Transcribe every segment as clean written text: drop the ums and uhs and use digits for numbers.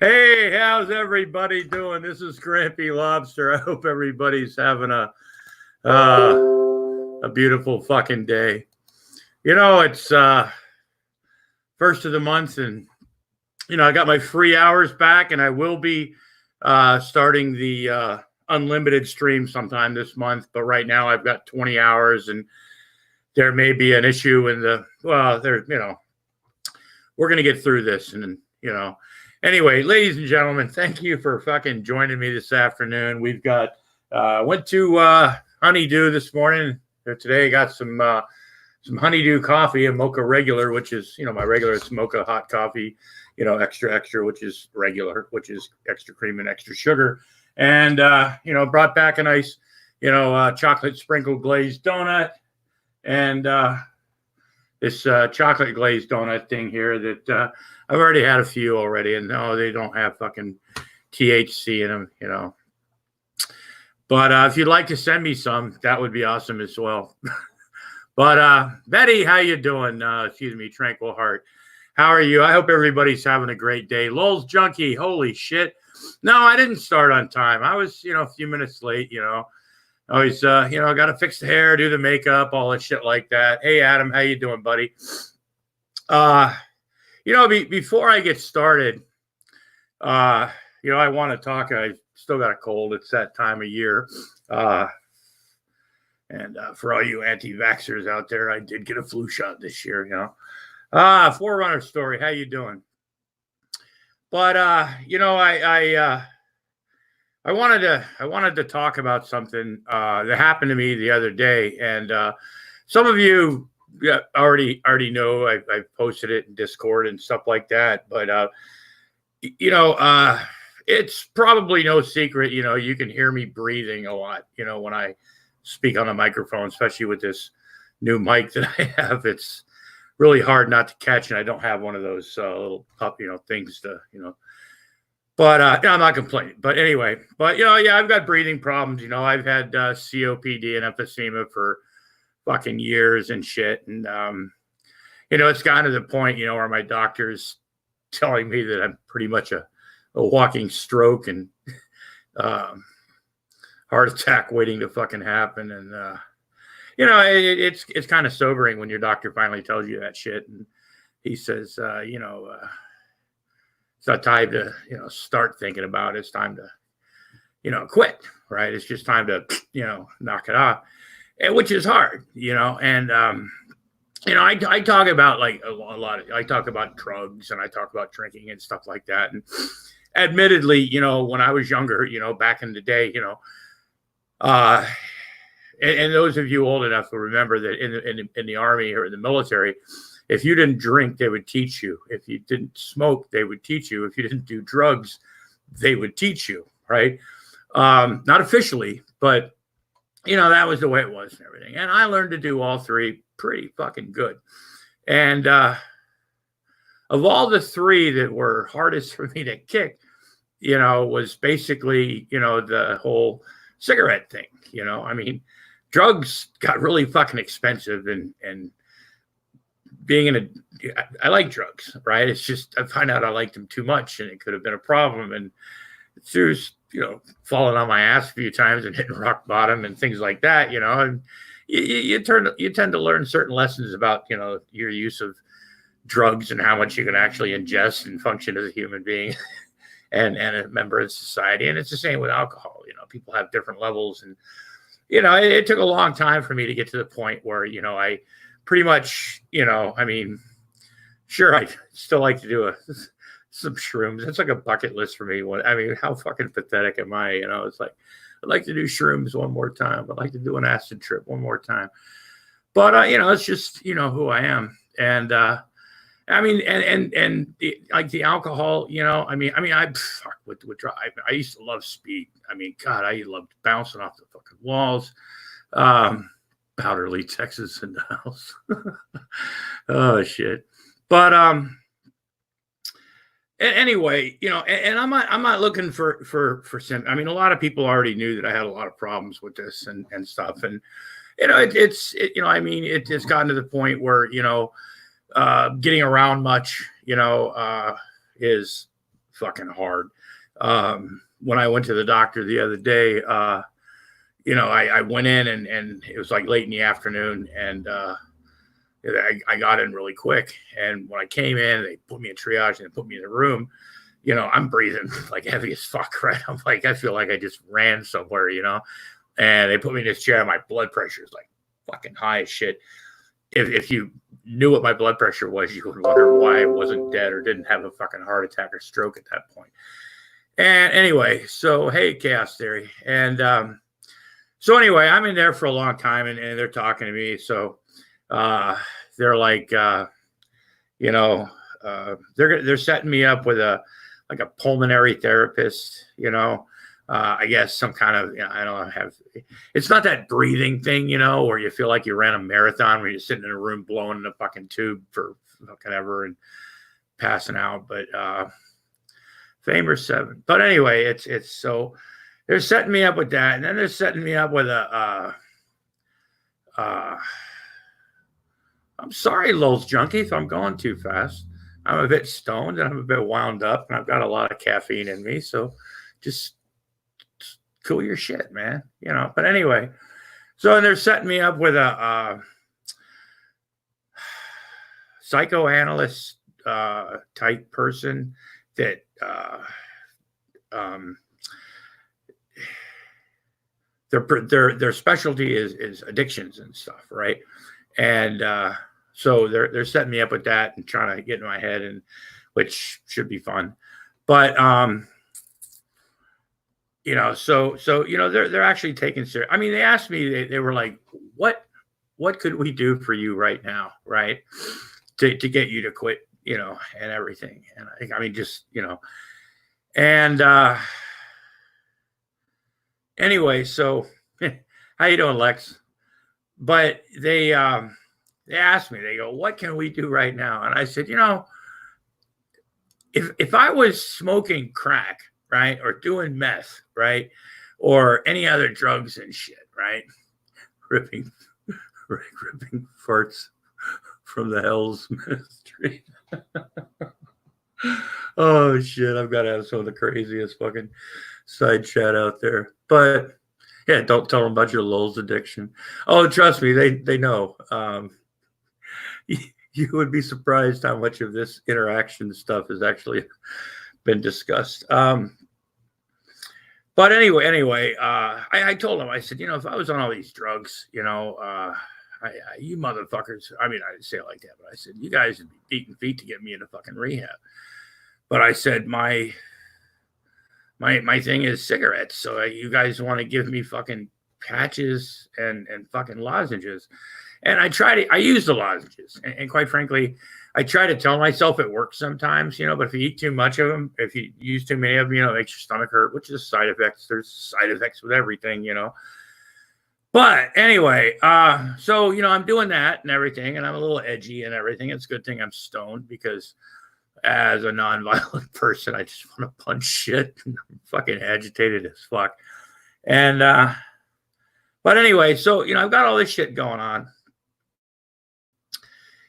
Hey, how's everybody doing? This is Grampy Lobster. I hope everybody's having a beautiful fucking day. You know, it's first of the month, and I got my free hours back, and I will be starting the unlimited stream sometime this month. But right now, I've got 20 hours, and there may be an issue in we're gonna get through this, and Anyway, ladies and gentlemen, thank you for fucking joining me this afternoon. We've got went to Honeydew this morning. Today got some Honeydew coffee, a mocha regular, which is my regular. It's mocha hot coffee, extra, which is regular, which is extra cream and extra sugar, and brought back a nice chocolate sprinkle glazed donut, and this chocolate glazed donut thing here that I've already had a few already, and no, they don't have fucking THC in them, But if you'd like to send me some, that would be awesome as well. But Betty, how you doing? Excuse me, Tranquil Heart. How are you? I hope everybody's having a great day. Lulz Junkie, holy shit. No, I didn't start on time. I was, a few minutes late, Always, got to fix the hair, do the makeup, all that shit like that. Hey, Adam, how you doing, buddy? Before I get started, I want to talk. I still got a cold. It's that time of year. And for all you anti-vaxxers out there, I did get a flu shot this year, Forerunner story. How you doing? But, I wanted to talk about something that happened to me the other day, and some of you already know. I've posted it in Discord and stuff like that. But it's probably no secret. You can hear me breathing a lot. When I speak on a microphone, especially with this new mic that I have, it's really hard not to catch. And I don't have one of those little things to But I'm not complaining. But anyway, I've got breathing problems. I've had COPD and emphysema for fucking years and shit. And, it's gotten to the point, where my doctor's telling me that I'm pretty much a walking stroke and heart attack waiting to fucking happen. And, it's kind of sobering when your doctor finally tells you that shit. And he says, it's not time to, start thinking about it. It's time to, quit, right? It's just time to, knock it off, which is hard, and, I talk about like I talk about drugs and I talk about drinking and stuff like that. And admittedly, when I was younger, back in the day, and those of you old enough will remember that in the Army or in the military, if you didn't drink, they would teach you. If you didn't smoke, they would teach you. If you didn't do drugs, they would teach you, right? Not officially, but, that was the way it was and everything. And I learned to do all three pretty fucking good. And of all the three that were hardest for me to kick, was basically, the whole cigarette thing. Drugs got really fucking expensive, and I like drugs, right? It's just, I find out I liked them too much, and it could have been a problem. And through, falling on my ass a few times and hitting rock bottom and things like that, and you tend to learn certain lessons about, your use of drugs and how much you can actually ingest and function as a human being and a member of society. And it's the same with alcohol. People have different levels, and, it took a long time for me to get to the point where, I pretty much, sure, I still like to do some shrooms. It's like a bucket list for me. How fucking pathetic am I? It's like, I'd like to do shrooms one more time. I'd like to do an acid trip one more time. But, it's just, who I am. And, like the alcohol, I used to love speed. God, I loved bouncing off the fucking walls. Powderly, Texas in the house. Oh shit. But anyway, and I'm not looking for some. A lot of people already knew that I had a lot of problems with this and stuff. And it's gotten to the point where getting around much is fucking hard. When I went to the doctor the other day, I went in and it was like late in the afternoon, and I got in really quick. And when I came in, they put me in triage and put me in the room. I'm breathing like heavy as fuck, right? I'm like, I feel like I just ran somewhere, and they put me in this chair. My blood pressure is like fucking high as shit. If you knew what my blood pressure was, you would wonder why I wasn't dead or didn't have a fucking heart attack or stroke at that point. And anyway, so, hey, Chaos Theory. And so anyway, I'm in there for a long time, and they're talking to me. So they're like, they're setting me up with a pulmonary therapist, I guess some kind of, I don't have, it's not that breathing thing, where you feel like you ran a marathon where you're sitting in a room blowing in a fucking tube for fucking ever and passing out. But Famer 7. But anyway, it's so they're setting me up with that. And then they're setting me up with I'm sorry, Lulz Junkie, if I'm going too fast. I'm a bit stoned and I'm a bit wound up, and I've got a lot of caffeine in me. So just cool your shit, man. But anyway, so they're setting me up with a psychoanalyst type person that their specialty is addictions and stuff, right? And so they're setting me up with that and trying to get in my head, and which should be fun. But so they're actually taking serious. I mean, they asked me, they were like, what could we do for you right now, right? To get you to quit, and everything. And I mean, just, and anyway, so how you doing, Lex? But they asked me, they go, what can we do right now? And I said, if I was smoking crack, right, or doing meth, right, or any other drugs and shit, right, ripping farts from the Hell's Ministry. Oh shit, I've got to have some of the craziest fucking side chat out there. But yeah, don't tell them about your Lulz addiction. Oh, trust me, they know. You would be surprised how much of this interaction stuff has actually been discussed. But anyway, I told him, I said, if I was on all these drugs, you motherfuckers, I mean, I didn't say it like that, but I said, you guys would be beating feet to get me into fucking rehab. But I said, my thing is cigarettes. So you guys want to give me fucking patches and fucking lozenges. And I use the lozenges. And quite frankly, I try to tell myself it works sometimes, but if you eat too much of them, if you use too many of them, it makes your stomach hurt, which is side effects. There's side effects with everything, But anyway, so, I'm doing that and everything, and I'm a little edgy and everything. It's a good thing I'm stoned, because as a nonviolent person, I just want to punch shit. I'm fucking agitated as fuck. And, but anyway, so, I've got all this shit going on.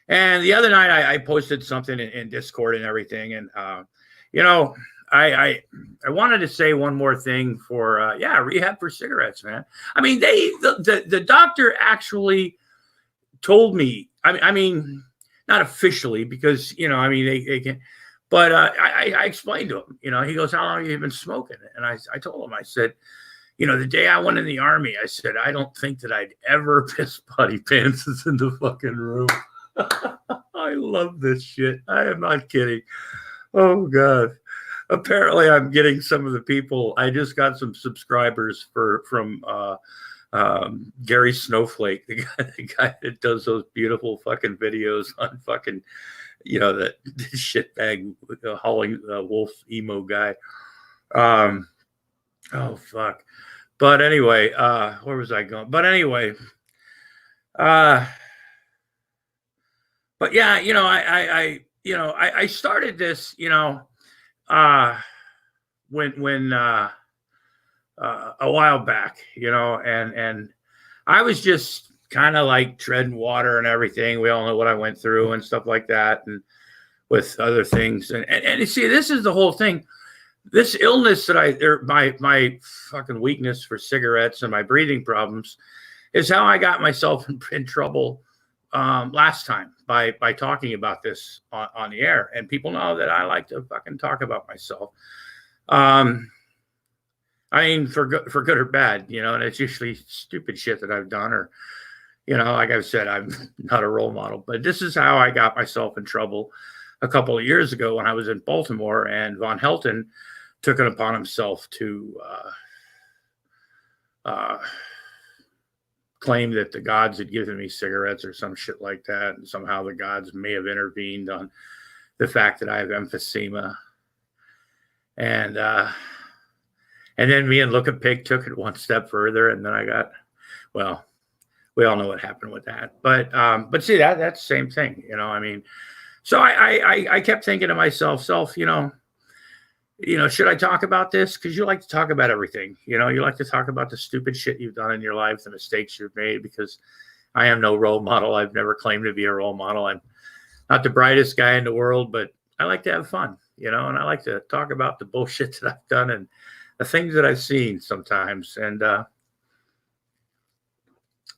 And the other night I posted something in Discord and everything. And, I wanted to say one more thing for, rehab for cigarettes, man. I mean, the doctor actually told me, I mean, not officially, because, they can, but I explained to him, he goes, how long have you been smoking? And I told him, I said, the day I went in the Army, I said, I don't think that I'd ever piss potty pants in the fucking room. I love this shit. I am not kidding. Oh, God. Apparently, I'm getting some of the people. I just got some subscribers from Gary Snowflake, the guy that does those beautiful fucking videos on fucking, that shitbag hauling wolf emo guy. Oh, fuck. But anyway, where was I going? But anyway, but yeah, I started this, when a while back, and I was just kind of like treading water and everything. We all know what I went through and stuff like that, and with other things. And you see, this is the whole thing. this illness that my fucking weakness for cigarettes and my breathing problems is how I got myself in trouble last time by talking about this on the air. And people know that I like to fucking talk about myself. I mean, for good or bad, and it's usually stupid shit that I've done, or, like I've said, I'm not a role model. But this is how I got myself in trouble a couple of years ago when I was in Baltimore, and Von Helton took it upon himself to claim that the gods had given me cigarettes or some shit like that, and somehow the gods may have intervened on the fact that I have emphysema. And then me and Look at Pig took it one step further, and then I got, well, we all know what happened with that. But see, that's the same thing, I mean. So I kept thinking to myself, should I talk about this? Because you like to talk about everything. You like to talk about the stupid shit you've done in your life, the mistakes you've made, because I am no role model. I've never claimed to be a role model. I'm not the brightest guy in the world, but I like to have fun, and I like to talk about the bullshit that I've done and the things that I've seen sometimes. And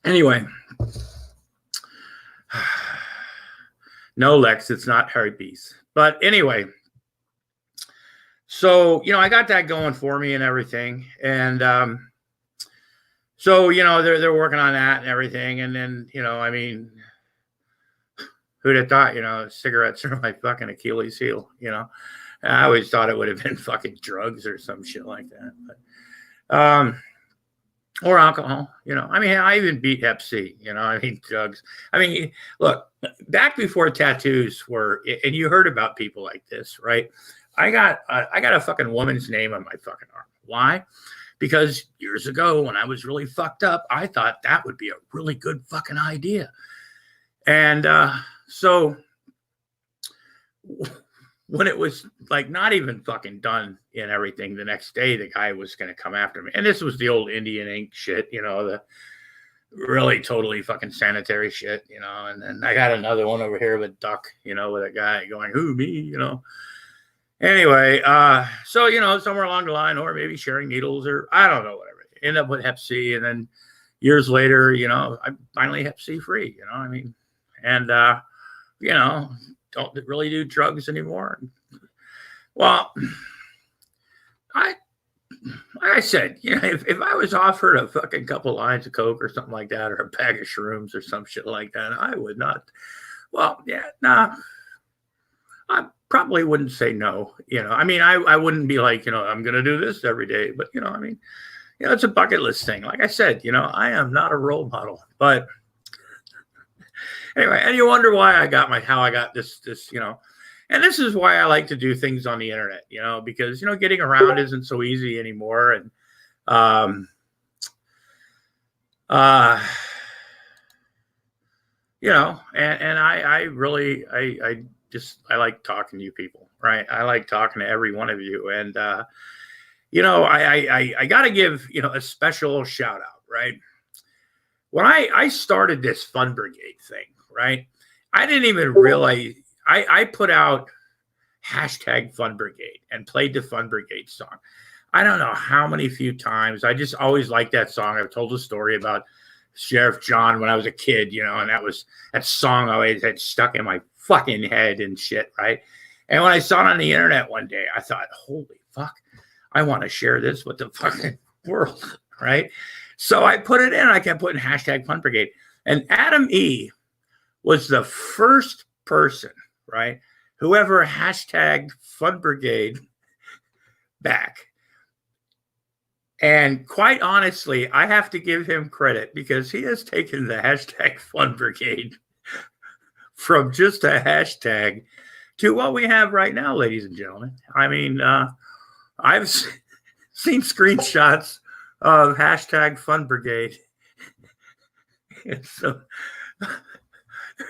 anyway, no, Lex, it's not herpes. But anyway, so, I got that going for me and everything. And so, they're working on that and everything. And then, I mean, who'd have thought, cigarettes are my fucking Achilles heel, I always thought it would have been fucking drugs or some shit like that. But, or alcohol, I mean, I even beat Hep C, I mean, drugs. I mean, look, back before tattoos were, and you heard about people like this, right? I got a fucking woman's name on my fucking arm. Why? Because years ago when I was really fucked up, I thought that would be a really good fucking idea. And so when it was like not even fucking done and everything, the next day the guy was going to come after me. And this was the old Indian ink shit, the really totally fucking sanitary shit, and then I got another one over here of a duck, with a guy going, who, me, Anyway, so, somewhere along the line, or maybe sharing needles, or I don't know, whatever. End up with Hep C. And then years later, I'm finally Hep C free, I mean, and, don't really do drugs anymore. Well, like I said, if I was offered a fucking couple lines of Coke or something like that, or a bag of shrooms or some shit like that, I would not. Well, yeah, nah, I probably wouldn't say no. I mean, I wouldn't be like, I'm going to do this every day, but, I mean, it's a bucket list thing. Like I said, I am not a role model, but anyway, and you wonder why how I got this, and this is why I like to do things on the internet, because, getting around isn't so easy anymore. And, and I really, I like talking to you people, right? I like talking to every one of you. And, I got to give, a special shout out, right? When I started this Fun Brigade thing, right? I didn't even realize I put out hashtag Fun Brigade and played the Fun Brigade song. I don't know how many few times. I just always liked that song. I've told a story about Sheriff John when I was a kid, and that song always had stuck in my fucking head and shit, right? And when I saw it on the internet one day, I thought, holy fuck, I want to share this with the fucking world, right? So I put it in. I kept putting hashtag Fun Brigade. And Adam E. was the first person, right, whoever hashtagged Fun Brigade back. And quite honestly, I have to give him credit because he has taken the hashtag Fun Brigade from just a hashtag to what we have right now, ladies and gentlemen. I mean, I've seen screenshots of hashtag Fun Brigade. And so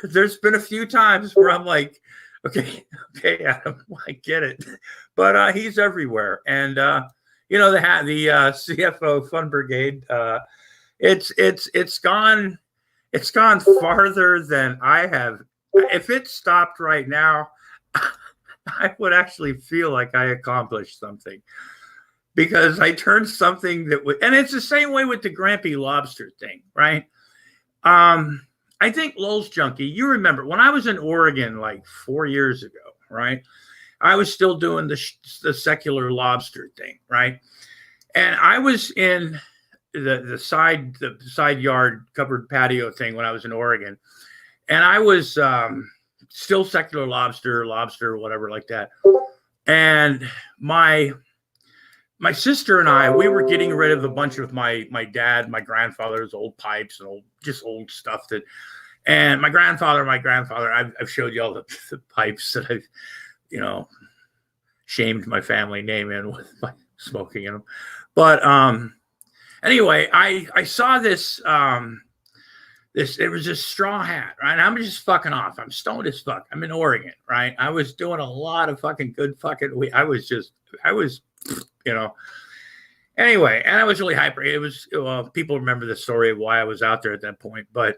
there's been a few times where I'm like, okay, Adam, I get it. But he's everywhere. And, the CFO Fun Brigade, it's gone farther than I have. If it stopped right now, I would actually feel like I accomplished something because I turned something that would, and it's the same way with the Grampy Lobster thing, right? I think Lowell's Junkie, you remember when I was in Oregon like 4 years ago, right? I was still doing the secular lobster thing, right? And I was in the side yard covered patio thing when I was in Oregon, and I was still secular lobster, whatever like that. And my sister and I, we were getting rid of a bunch of my my grandfather's old pipes and old stuff that. And my grandfather, I've showed you all the pipes that I've, shamed my family name in with by smoking in them. But anyway, I saw this it was this straw hat, right? And I'm just fucking off. I'm stoned as fuck. I'm in Oregon, right? I was doing a lot of fucking good fucking. Anyway, and I was really hyper. It was people remember the story of why I was out there at that point, but.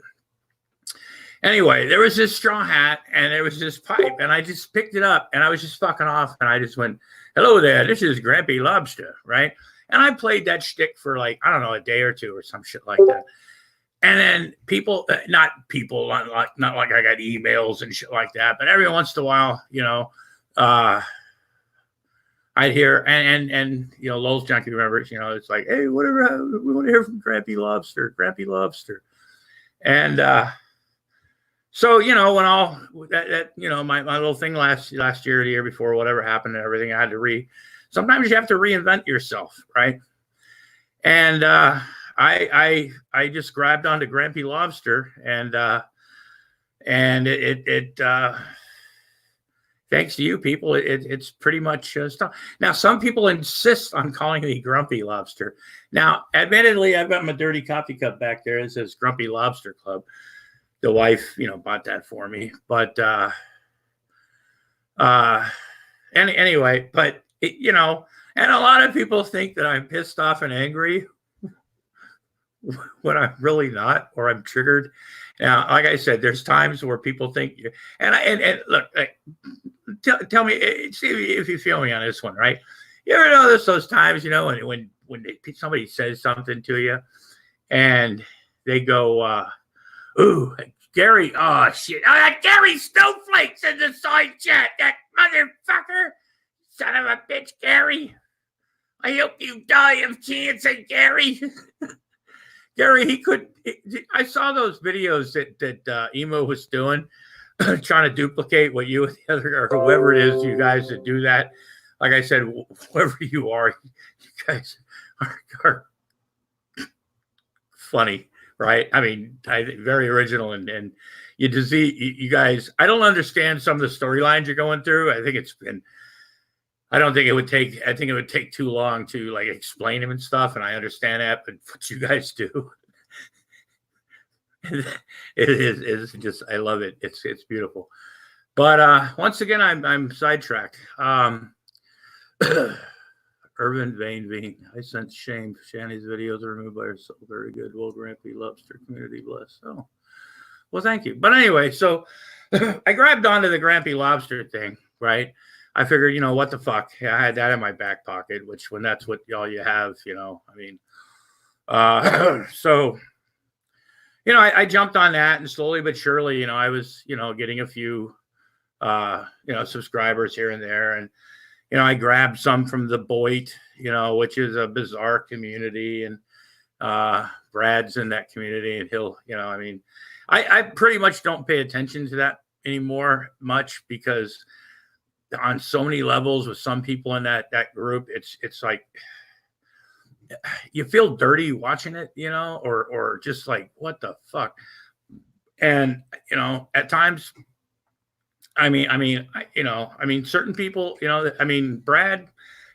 Anyway, there was this straw hat and there was this pipe, and I just picked it up and I was just fucking off, and I just went, "Hello there, this is Grampy Lobster," right? And I played that shtick for like, I don't know, a day or two or some shit like that. And then not like I got emails and shit like that, but every once in a while, I'd hear and Lowell's Junkie remembers, it's like, "Hey, whatever, we want to hear from Grampy Lobster. And so, when all that my little thing last year, the year before, whatever happened and everything, I had to sometimes you have to reinvent yourself, right? And I just grabbed onto Grampy Lobster, and it thanks to you people, it's pretty much stuff. Now, some people insist on calling me Grumpy Lobster. Now, admittedly, I've got my dirty coffee cup back there. It says Grumpy Lobster Club. The wife, bought that for me. But anyway, but and a lot of people think that I'm pissed off and angry when I'm really not, or I'm triggered. Now, like I said, there's times where people think, and look, tell me, see if you feel me on this one, right? You ever notice those times, when somebody says something to you, and they go, "Ooh, Gary, oh shit, Gary Snowflake's in the side chat, that motherfucker, son of a bitch, Gary. I hope you die of cancer, Gary." Gary, I saw those videos that Emo was doing, trying to duplicate what you and the other, or whoever it is, you guys that do that. Like I said, whoever you are, you guys are funny, right? I mean, very original, and you guys, I don't understand some of the storylines you're going through. I think it would take too long to like explain them and stuff, and I understand that, but what you guys do, it's just, I love it. It's beautiful. But once again, I'm sidetracked. Urban Vein. I sense shame. Shanny's videos are removed by herself. Very good. Well, Grampy Lobster community bless. Oh, well, thank you. But anyway, so I grabbed onto the Grampy Lobster thing, right? I figured, what the fuck? Yeah, I had that in my back pocket, which when that's what all you have, I mean, so, I jumped on that, and slowly but surely, I was, getting a few, subscribers here and there. And, I grabbed some from the Boit, which is a bizarre community, and Brad's in that community, and he'll, I pretty much don't pay attention to that anymore much, because on so many levels with some people in that group, it's like you feel dirty watching it, or just like, what the fuck? And at times, certain people, Brad,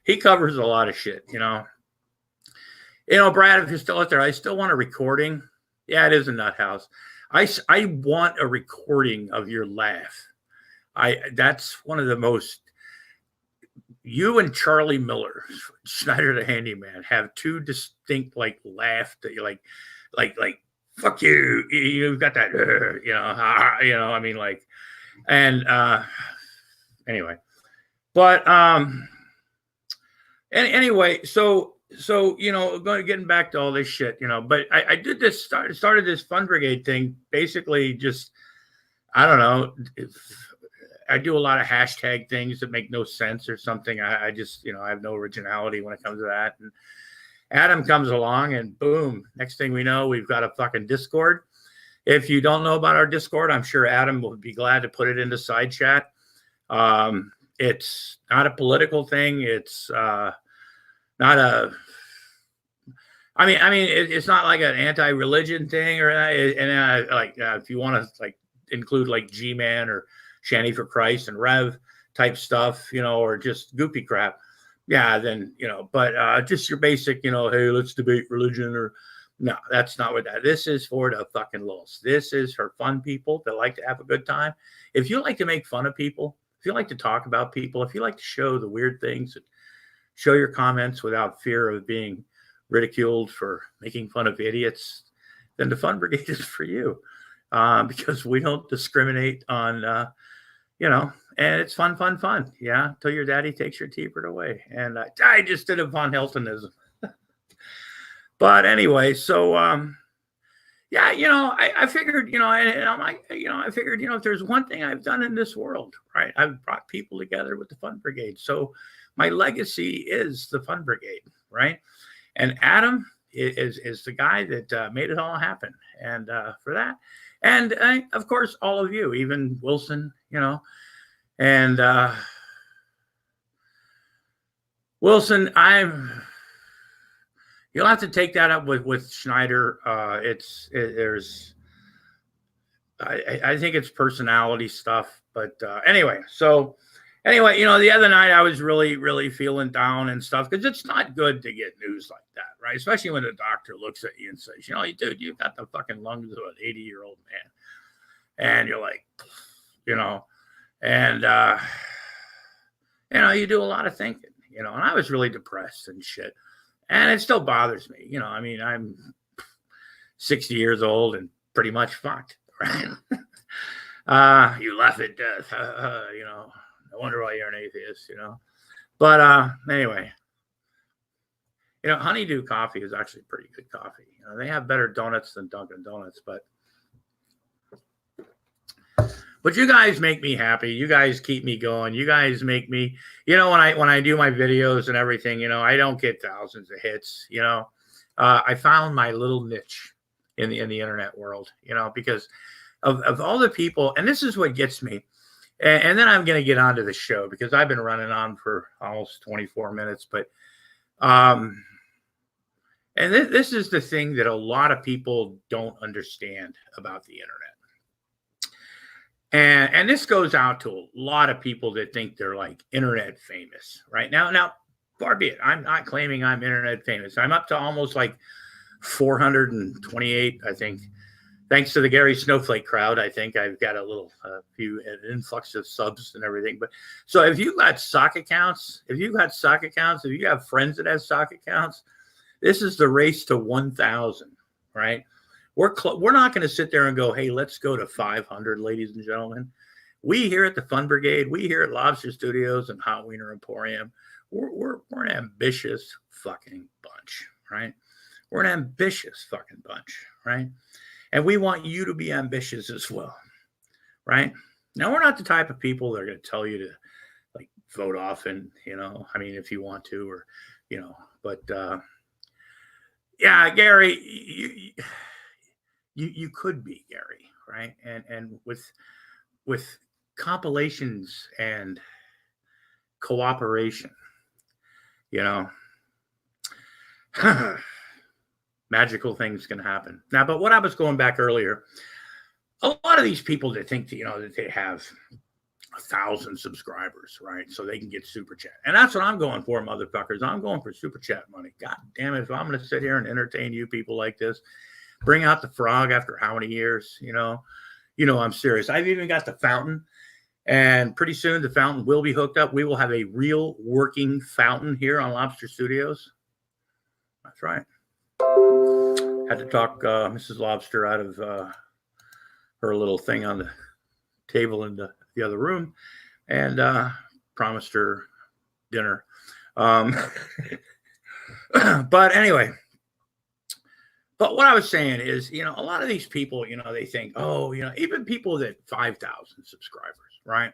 he covers a lot of shit, Brad, if you're still out there, I still want a recording. Yeah, it is a nut house. I want a recording of your laugh. That's one of the most, you and Charlie Miller, Schneider the Handyman, have two distinct laugh that you like fuck you. You've got that, anyway. But anyway, so getting back to all this shit, but I did this started this Fun Brigade thing basically just, I don't know, I do a lot of hashtag things that make no sense or something. I just, I have no originality when it comes to that. And Adam comes along and boom, next thing we know, we've got a fucking Discord. If you don't know about our Discord, I'm sure Adam would be glad to put it into side chat. It's not a political thing. It's not a, it's not like an anti-religion thing or if you want to like include like G-Man or Shanty for Christ and Rev type stuff, or just goopy crap. Yeah, then, but just your basic, hey, let's debate religion or no, that's not what that. This is for the fucking lulz. This is for fun people that like to have a good time. If you like to make fun of people, if you like to talk about people, if you like to show the weird things, show your comments without fear of being ridiculed for making fun of idiots, then the Fun Brigade is for you. Because we don't discriminate on, and it's fun. Yeah. Till your daddy takes your T-bird away. And I just did a Von Heltonism. But anyway, so, yeah, I figured, and I'm like, I figured, if there's one thing I've done in this world, right, I've brought people together with the Fun Brigade. So my legacy is the Fun Brigade, right? And Adam is the guy that made it all happen. And for that, and of course, all of you, even Wilson, and Wilson, you'll have to take that up with Schneider. I think it's personality stuff, but anyway, the other night I was really, really feeling down and stuff because it's not good to get news like that, right? Especially when the doctor looks at you and says, dude, you've got the fucking lungs of an 80-year-old man. And you're like, and, you do a lot of thinking, and I was really depressed and shit. And it still bothers me. I'm 60 years old and pretty much fucked, right? You laugh at death. I wonder why you're an atheist, But anyway, Honeydew coffee is actually pretty good coffee. They have better donuts than Dunkin' Donuts, but you guys make me happy. You guys keep me going. You guys make me, when I do my videos and everything, I don't get thousands of hits. I found my little niche in the internet world, because of all the people, and this is what gets me. And then I'm going to get onto the show because I've been running on for almost 24 minutes. But and this is the thing that a lot of people don't understand about the internet. And this goes out to a lot of people that think they're like internet famous right now. Far be it. I'm not claiming I'm internet famous. I'm up to almost like 428, I think. Thanks to the Gary Snowflake crowd, I think I've got a few influx of subs and everything. But so if you got sock accounts, if you have friends that have sock accounts, this is the race to 1,000, right? We're not going to sit there and go, hey, let's go to 500, ladies and gentlemen. We here at the Fun Brigade, we here at Lobster Studios and Hot Wiener Emporium, we're an ambitious fucking bunch, right? We're an ambitious fucking bunch, right? And we want you to be ambitious as well, right? Now, we're not the type of people that are going to tell you to like vote off and, if you want to or, but yeah, Gary, you could be Gary, right? And with compilations and cooperation, magical things can happen. Now, but what I was going back earlier, a lot of these people that think that they have 1,000 subscribers, right? So they can get super chat. And that's what I'm going for, motherfuckers. I'm going for super chat money. God damn it. If I'm going to sit here and entertain you people like this, bring out the frog after how many years, I'm serious. I've even got the fountain, and pretty soon the fountain will be hooked up. We will have a real working fountain here on Lobster Studios. That's right. Had to talk Mrs. Lobster out of her little thing on the table in the other room. And promised her dinner. But anyway, but what I was saying is, you know, a lot of these people, you know, they think, oh, you know, even people that 5,000 subscribers, right?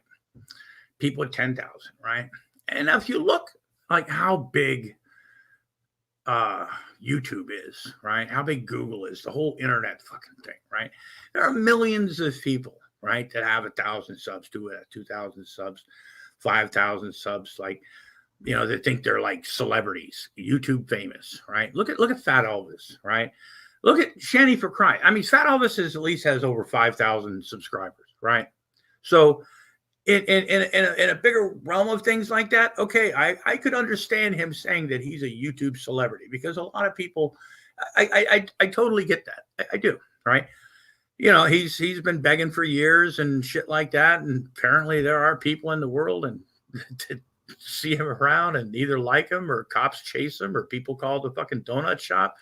People at 10,000, right? And if you look like how big YouTube is, right? How big Google is, the whole internet fucking thing, right? There are millions of people, right, that have 1,000 subs, 2,000 subs, 5,000 subs, like, you know, they think they're like celebrities, YouTube famous, right? Look at Fat Elvis, right? Look at Shanny for Crying. I mean, Fat Elvis at least has over 5,000 subscribers, right? So in a bigger realm of things like that, okay, I could understand him saying that he's a YouTube celebrity, because a lot of people, I totally get that. I do, right? You know, he's been begging for years and shit like that, and apparently there are people in the world and to see him around and either like him or cops chase him or people call the fucking donut shop.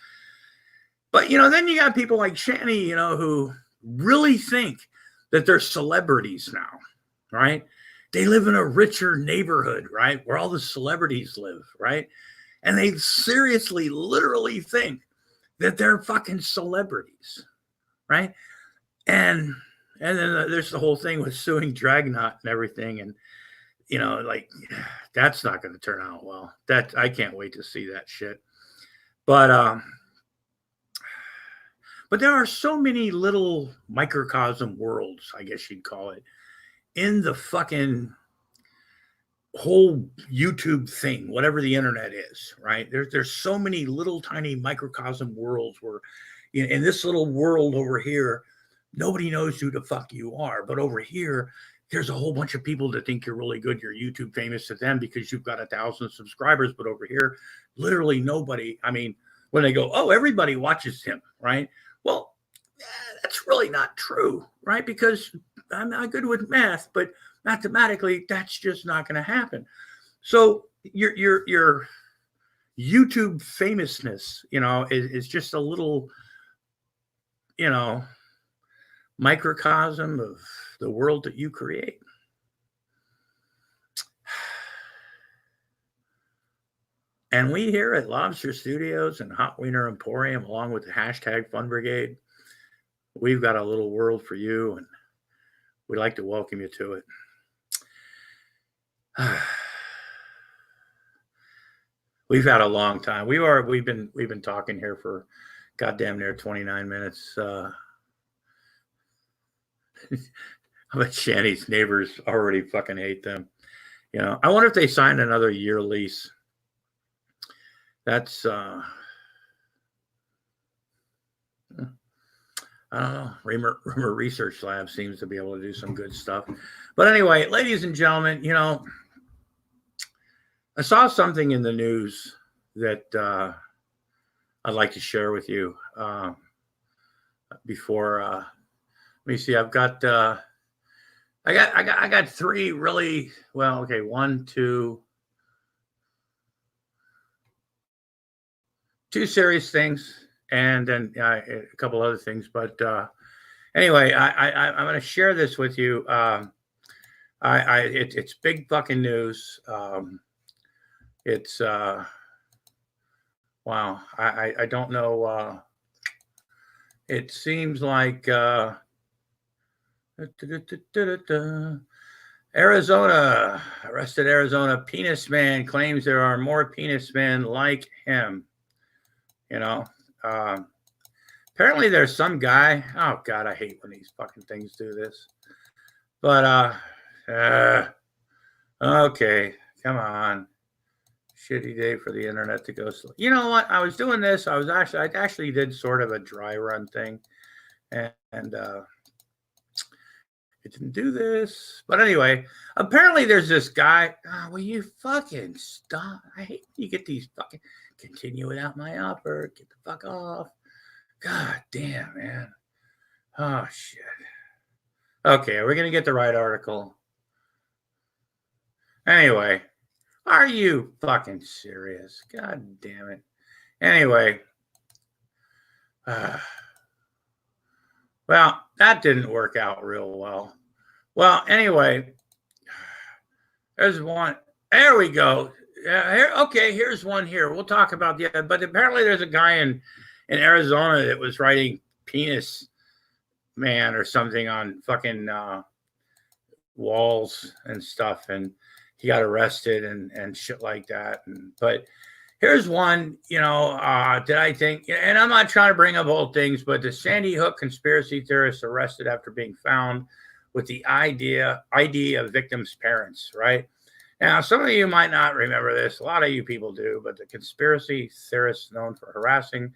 But, you know, then you got people like Shanny, you know, who really think that they're celebrities now, right? They live in a richer neighborhood, right? Where all the celebrities live, right? And they seriously, literally think that they're fucking celebrities, right? And then there's the whole thing with suing Dragnot and everything. And, you know, like, that's not going to turn out well. That I can't wait to see that shit. But there are so many little microcosm worlds, I guess you'd call it, in the fucking whole YouTube thing, whatever the internet is, right? There's so many little tiny microcosm worlds where, you know, in this little world over here, nobody knows who the fuck you are. But over here, there's a whole bunch of people that think you're really good. You're YouTube famous to them because you've got 1,000 subscribers. But over here, literally nobody. I mean, when they go, oh, everybody watches him, right? Well, that's really not true, right? Because I'm not good with math, but mathematically, that's just not going to happen. So your YouTube famousness, you know, is just a little, you know, microcosm of the world that you create. And we here at Lobster Studios and Hot Wiener Emporium, along with the hashtag Fun Brigade, we've got a little world for you, and we'd like to welcome you to it. We've had a long time. We've been talking here for goddamn near 29 minutes. I bet Shanny's neighbors already fucking hate them. You know, I wonder if they signed another year lease. That's I don't know. Rumor Research Lab seems to be able to do some good stuff. But anyway, ladies and gentlemen, you know, I saw something in the news that I'd like to share with you before. Let me see. I got three really well. Okay, one, two serious things, and then a couple other things. But anyway, I'm going to share this with you. It's big fucking news. It's wow. I don't know. It seems like Arizona, arrested Arizona penis man claims there are more penis men like him. You know, apparently there's some guy. Oh God, I hate when these fucking things do this. But okay, come on. Shitty day for the internet to go slow. You know what? I was doing this. I actually did sort of a dry run thing, and it didn't do this. But anyway, apparently there's this guy. Oh, will you fucking stop? I hate when you get these fucking continue without my offer. Get the fuck off. God damn, man. Oh shit. Okay, are we gonna get the right article? Anyway. Are you fucking serious? God damn it. Anyway. Well, that didn't work out real well. Well, anyway, There's one. There we go. Okay, here's one here. We'll talk about the other. But apparently there's a guy in Arizona that was writing penis man or something on fucking walls and stuff. And he got arrested and shit like that. But here's one, that I think, and I'm not trying to bring up old things, but the Sandy Hook conspiracy theorists arrested after being found with the ID of victims' parents, right? Now, some of you might not remember this. A lot of you people do, but the conspiracy theorist known for harassing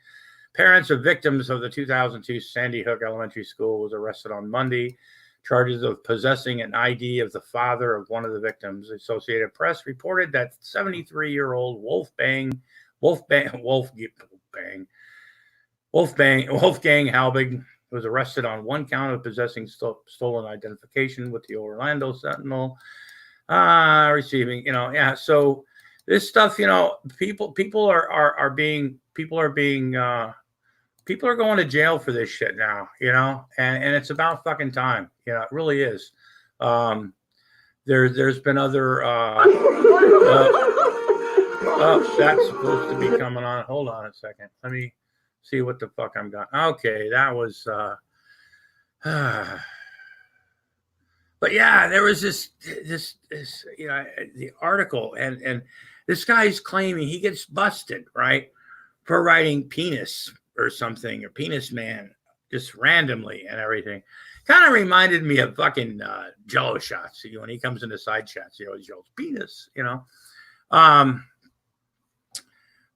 parents of victims of the 2002 Sandy Hook Elementary School was arrested on Monday. Charges of possessing an ID of the father of one of the victims. The Associated Press reported that 73-year-old Wolfgang Halbig was arrested on one count of possessing stolen identification with the Orlando Sentinel, receiving, So this stuff, people are going to jail for this shit now, and it's about fucking time. It really is. There's been other, that's supposed to be coming on. Hold on a second. Let me see what the fuck I'm got. Okay. That was, but yeah, there was this, the article and this guy's claiming he gets busted, right, for writing penis or something, or penis man, just randomly and everything. Kind of reminded me of fucking Jello shots. When he comes into side chats, he always yells penis,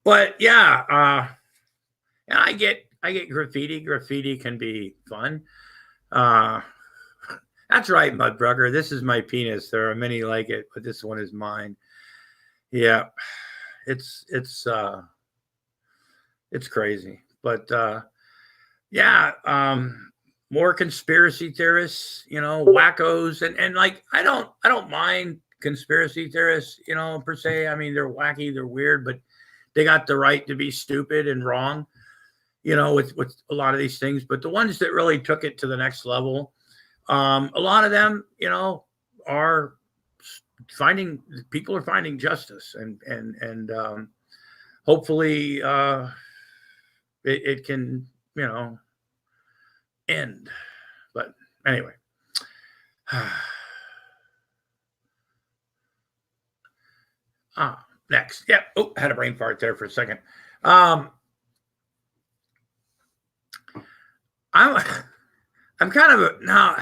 But yeah, and I get graffiti. Graffiti can be fun. That's right, Mudbrugger. This is my penis. There are many like it, but this one is mine. Yeah, it's crazy. But more conspiracy theorists, wackos, and like I don't mind conspiracy theorists, per se. I mean, they're wacky, they're weird, but they got the right to be stupid and wrong, with a lot of these things. But the ones that really took it to the next level, a lot of them, are finding justice, and hopefully it can, end. But anyway, next. Yeah. Oh, had a brain fart there for a second. I'm kind of now.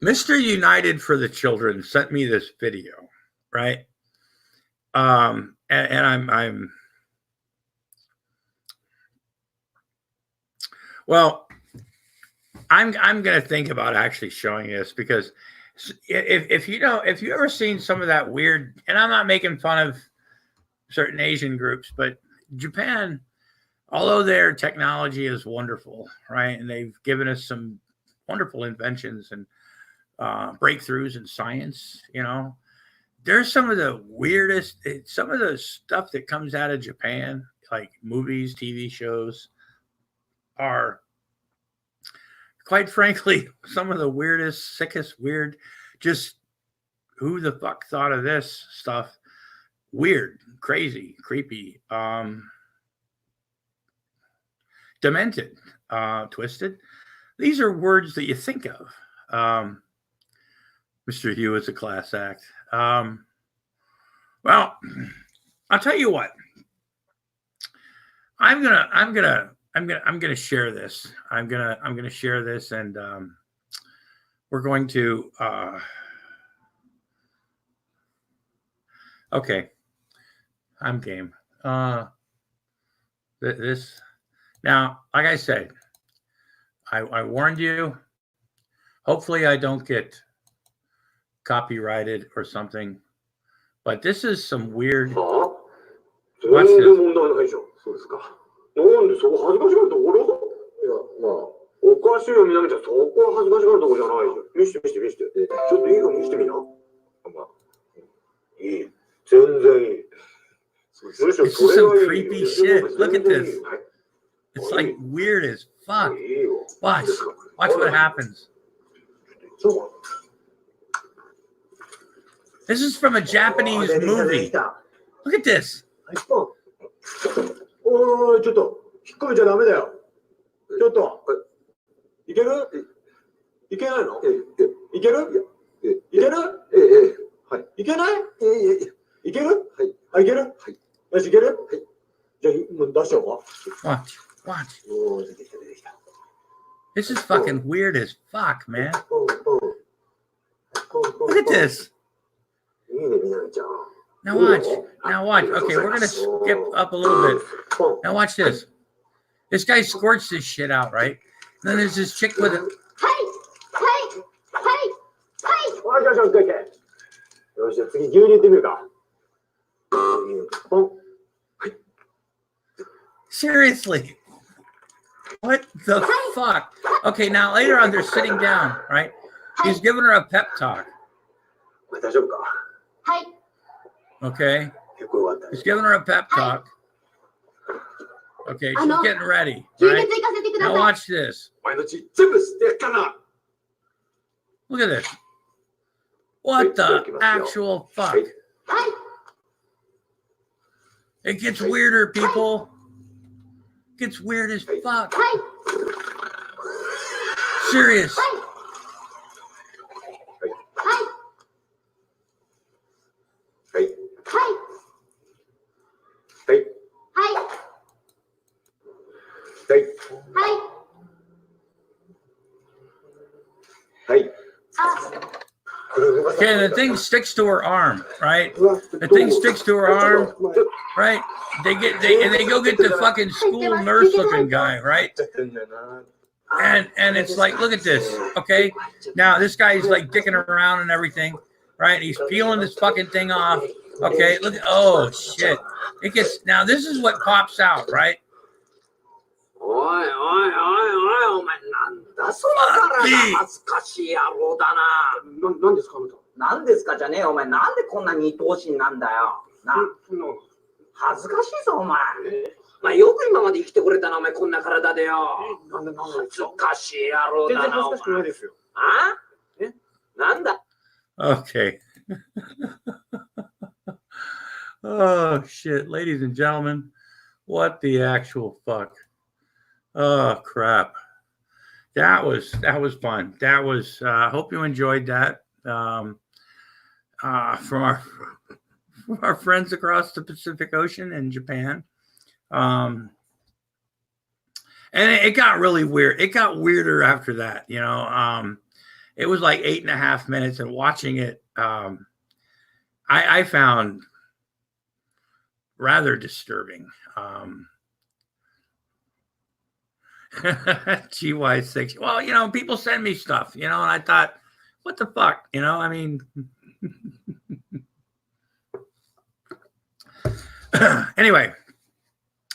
Mr. United for the Children sent me this video, right? And I'm going to think about actually showing this, because if you ever seen some of that weird, and I'm not making fun of certain Asian groups, but Japan, although their technology is wonderful, right? And they've given us some wonderful inventions and breakthroughs in science, there's some of the weirdest, some of the stuff that comes out of Japan, like movies, TV shows, are quite frankly some of the weirdest, sickest, weird, just who the fuck thought of this stuff? Weird, crazy, creepy, demented, twisted. These are words that you think of. Mr. Hugh is a class act. Well, I'll tell you what. I'm gonna share this. I'm gonna share this, and we're going to. Okay, I'm game. This now, like I said, I warned you. Hopefully, I don't get copyrighted or something. But this is some weird. Watch this. なんでそこ恥ずかしがるところ？いや、まあ、おかしいよ、みなみちゃん。そこは恥ずかしがるとこじゃないよ。見して。ちょっといいか見してみな。まあ、いい。全然いい。This is some creepy shit. Look at this. It's like weird as fuck. Watch what happens. This is from a Japanese movie. Look at this. おい、ちょっと、引っ込めちゃダメだよ。ちょっと。いける？いけないの？いける？いける？はい。いけない？いける？はい。あ、いける？はい。よし、いける？はい。じゃあ、もう出しちゃおうか。Watch. This is fucking weird as fuck, man. Look at this. Now watch. Okay, we're gonna skip up a little bit. Now watch this. This guy squirts this shit out, right? And then there's this chick with it. Seriously. What the fuck? Okay, now later on they're sitting down, right? He's giving her a pep talk. Okay. He's giving her a pep talk. Okay, she's getting ready. Right? Now watch this. Look at this. What the actual fuck? It gets weirder, people. It gets weird as fuck. Serious. Okay, the thing sticks to her arm, right? The thing sticks to her arm, right? They go get the fucking school nurse looking guy, right? And it's like, look at this, okay? Now this guy's like dicking around and everything, right? He's peeling this fucking thing off. Okay, look at, oh shit. It gets, now this is what pops out, right? Okay. Oh shit, ladies and gentlemen, what the actual fuck? Oh crap. That was fun. That was hope you enjoyed that. From our friends across the Pacific Ocean in Japan. And it got really weird. It got weirder after that, you know. It was like 8.5 minutes, and watching it, I found rather disturbing. GY6. Well, you know, people send me stuff, you know, and I thought, what the fuck, you know? I mean, anyway,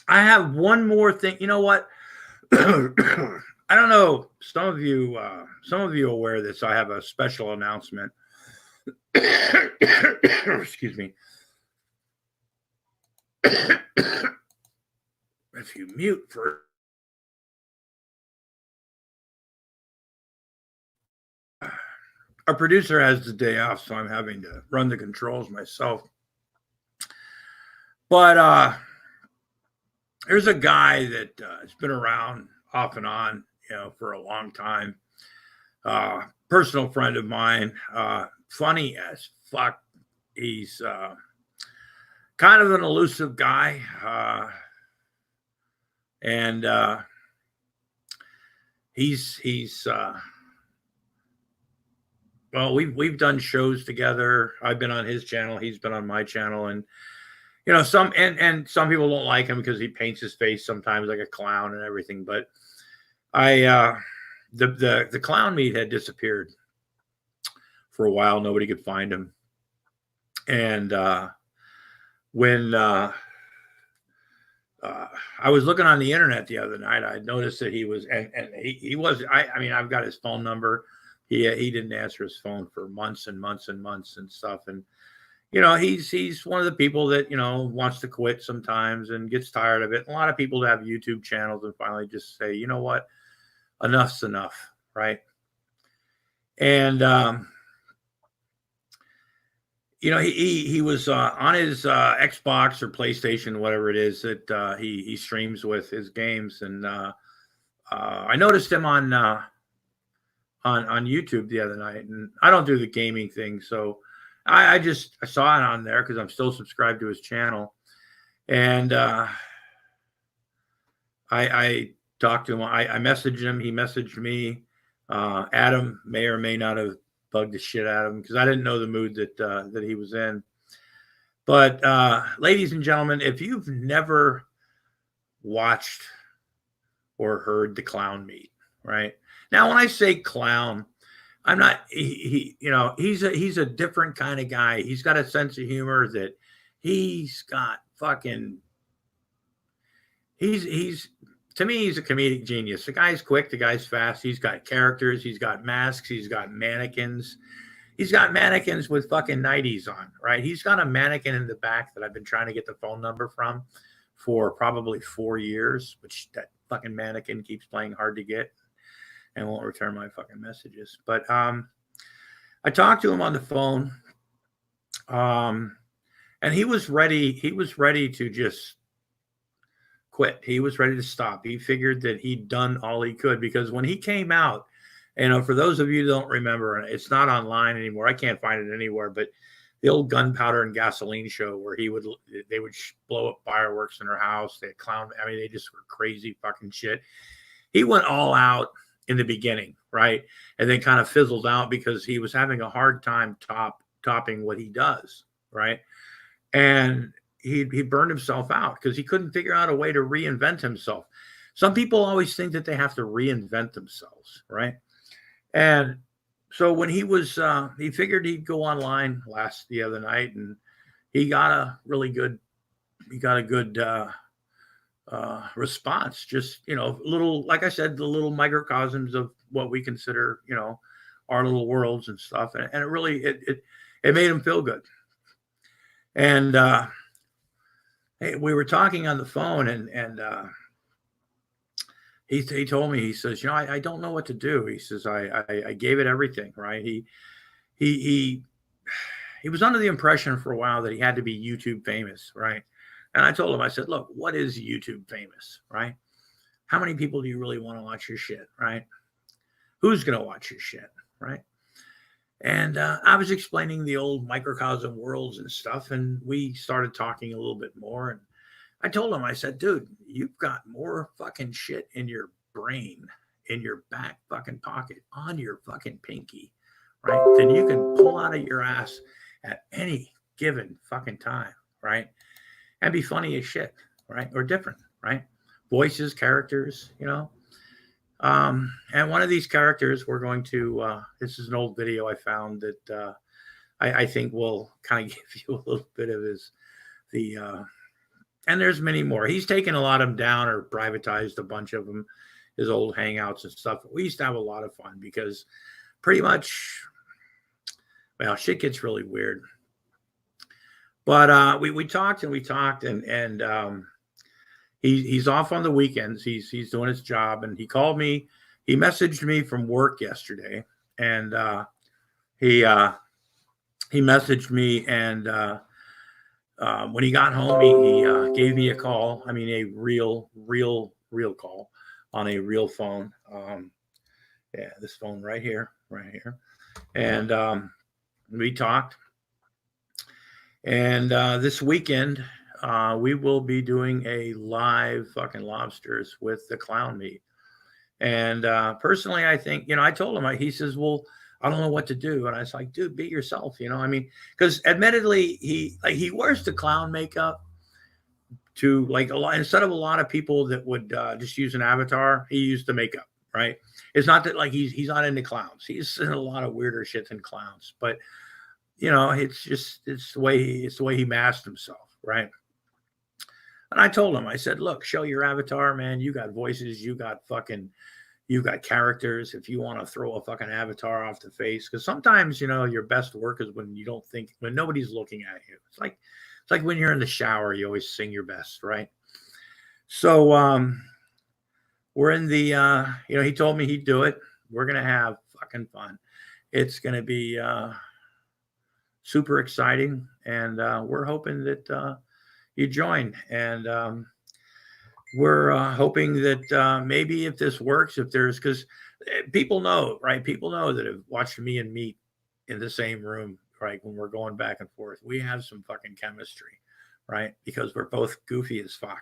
I have one more thing. You know what? I don't know. Some of you are aware of this. I have a special announcement. Excuse me. If you mute for our producer has the day off, so I'm having to run the controls myself. But there's a guy that has been around off and on, you know, for a long time. Personal friend of mine, funny as fuck. He's kind of an elusive guy, and he's well, we've done shows together. I've been on his channel, he's been on my channel, and you know, some people don't like him because he paints his face sometimes like a clown and everything. But the clown meat had disappeared for a while. Nobody could find him. And when I was looking on the internet the other night, I noticed that he was, and he was, I mean, I've got his phone number. He didn't answer his phone for months and months and months and stuff. And, you know, he's one of the people that, you know, wants to quit sometimes and gets tired of it. A lot of people have YouTube channels and finally just say, you know what, enough's enough, right? And you know, he was on his Xbox or PlayStation, whatever it is that he streams with his games, and I noticed him on YouTube the other night, and I don't do the gaming thing, so I saw it on there because I'm still subscribed to his channel, and I talked to him. I messaged him. He messaged me. Adam may or may not have bugged the shit out of him because I didn't know the mood that he was in. But ladies and gentlemen, if you've never watched or heard the clown meet, right now, when I say clown, I'm not. You know, he's a different kind of guy. He's got a sense of humor that he's got fucking. He's to me, he's a comedic genius. The guy's quick. The guy's fast. He's got characters. He's got masks. He's got mannequins. He's got mannequins with fucking 90s on, right? He's got a mannequin in the back that I've been trying to get the phone number from for probably 4 years, which that fucking mannequin keeps playing hard to get and won't return my fucking messages. But I talked to him on the phone, and he was ready. He was ready to just quit. He was ready to stop. He figured that he'd done all he could, because when he came out, you know, for those of you who don't remember, and it's not online anymore, I can't find it anywhere, but the old Gunpowder and Gasoline show where they would blow up fireworks in her house. They clown. I mean, they just were crazy fucking shit. He went all out in the beginning, right? And then kind of fizzled out because he was having a hard time topping what he does, right? And he burned himself out because he couldn't figure out a way to reinvent himself. Some people always think that they have to reinvent themselves, right? And so when he was, he figured he'd go online the other night, and he got a good response. Just, you know, little, like I said, the little microcosms of what we consider, you know, our little worlds and stuff. And it really, it made him feel good. And hey, we were talking on the phone, and he told me, he says, you know, I don't know what to do. He says, I gave it everything, right? He was under the impression for a while that he had to be YouTube famous, right? And I told him, I said, look, what is YouTube famous, right? How many people do you really want to watch your shit, right? Who's going to watch your shit, right? And I was explaining the old microcosm worlds and stuff, and we started talking a little bit more. And I told him, I said, dude, you've got more fucking shit in your brain, in your back fucking pocket, on your fucking pinky, right, than you can pull out of your ass at any given fucking time, right? And be funny as shit, right? Or different, right? Voices, characters, you know. And one of these characters, we're going to, this is an old video I found that I think will kind of give you a little bit of and there's many more. He's taken a lot of them down or privatized a bunch of them, his old hangouts and stuff. We used to have a lot of fun because pretty much, well, shit gets really weird. But we talked and he's off on the weekends. He's doing his job, and he called me. He messaged me from work yesterday, and he messaged me, and when he got home, he gave me a call. I mean, a real call on a real phone. Yeah, this phone right here. And we talked. And this weekend, we will be doing a live fucking lobsters with the clown meat. And personally, I think, you know, I told him, he says, well, I don't know what to do. And I was like, dude, be yourself, you know? I mean, because admittedly, he wears the clown makeup to like instead of a lot of people that would just use an avatar, he used the makeup, right? It's not that like he's not into clowns. He's in a lot of weirder shit than clowns, but you know, it's the way he masked himself, right? And I told him, I said, look, show your avatar, man. You got voices, you got characters. If you want to throw a fucking avatar off the face, because sometimes, you know, your best work is when nobody's looking at you. It's like when you're in the shower, you always sing your best, right? So we're in the you know, he told me he'd do it. We're gonna have fucking fun. It's gonna be super exciting, and we're hoping that you join. And we're hoping that maybe if this works, if there's, because people know, right? People know that have watched me and Meat in the same room, right? When we're going back and forth, we have some fucking chemistry, right? Because we're both goofy as fuck.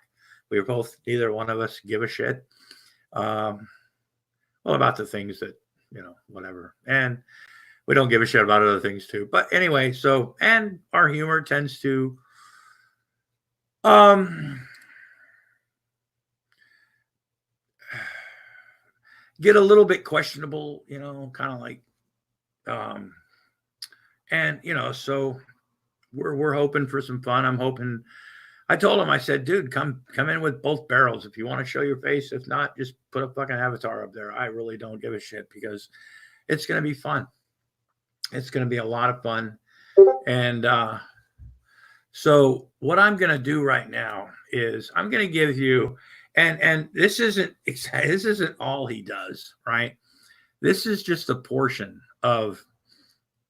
We're both, neither one of us give a shit. Well, about the things that, whatever. And we don't give a shit about other things too. But anyway, so, and our humor tends to, get a little bit questionable, kind of like, and so we're hoping for some fun. I'm hoping. I told him, I said, dude, come in with both barrels if you want to show your face. If not, just put a fucking avatar up there. I really don't give a shit because it's gonna be fun. It's gonna be a lot of fun. And so what I'm gonna do right now is I'm gonna give you. And this isn't all he does, right? This is just a portion of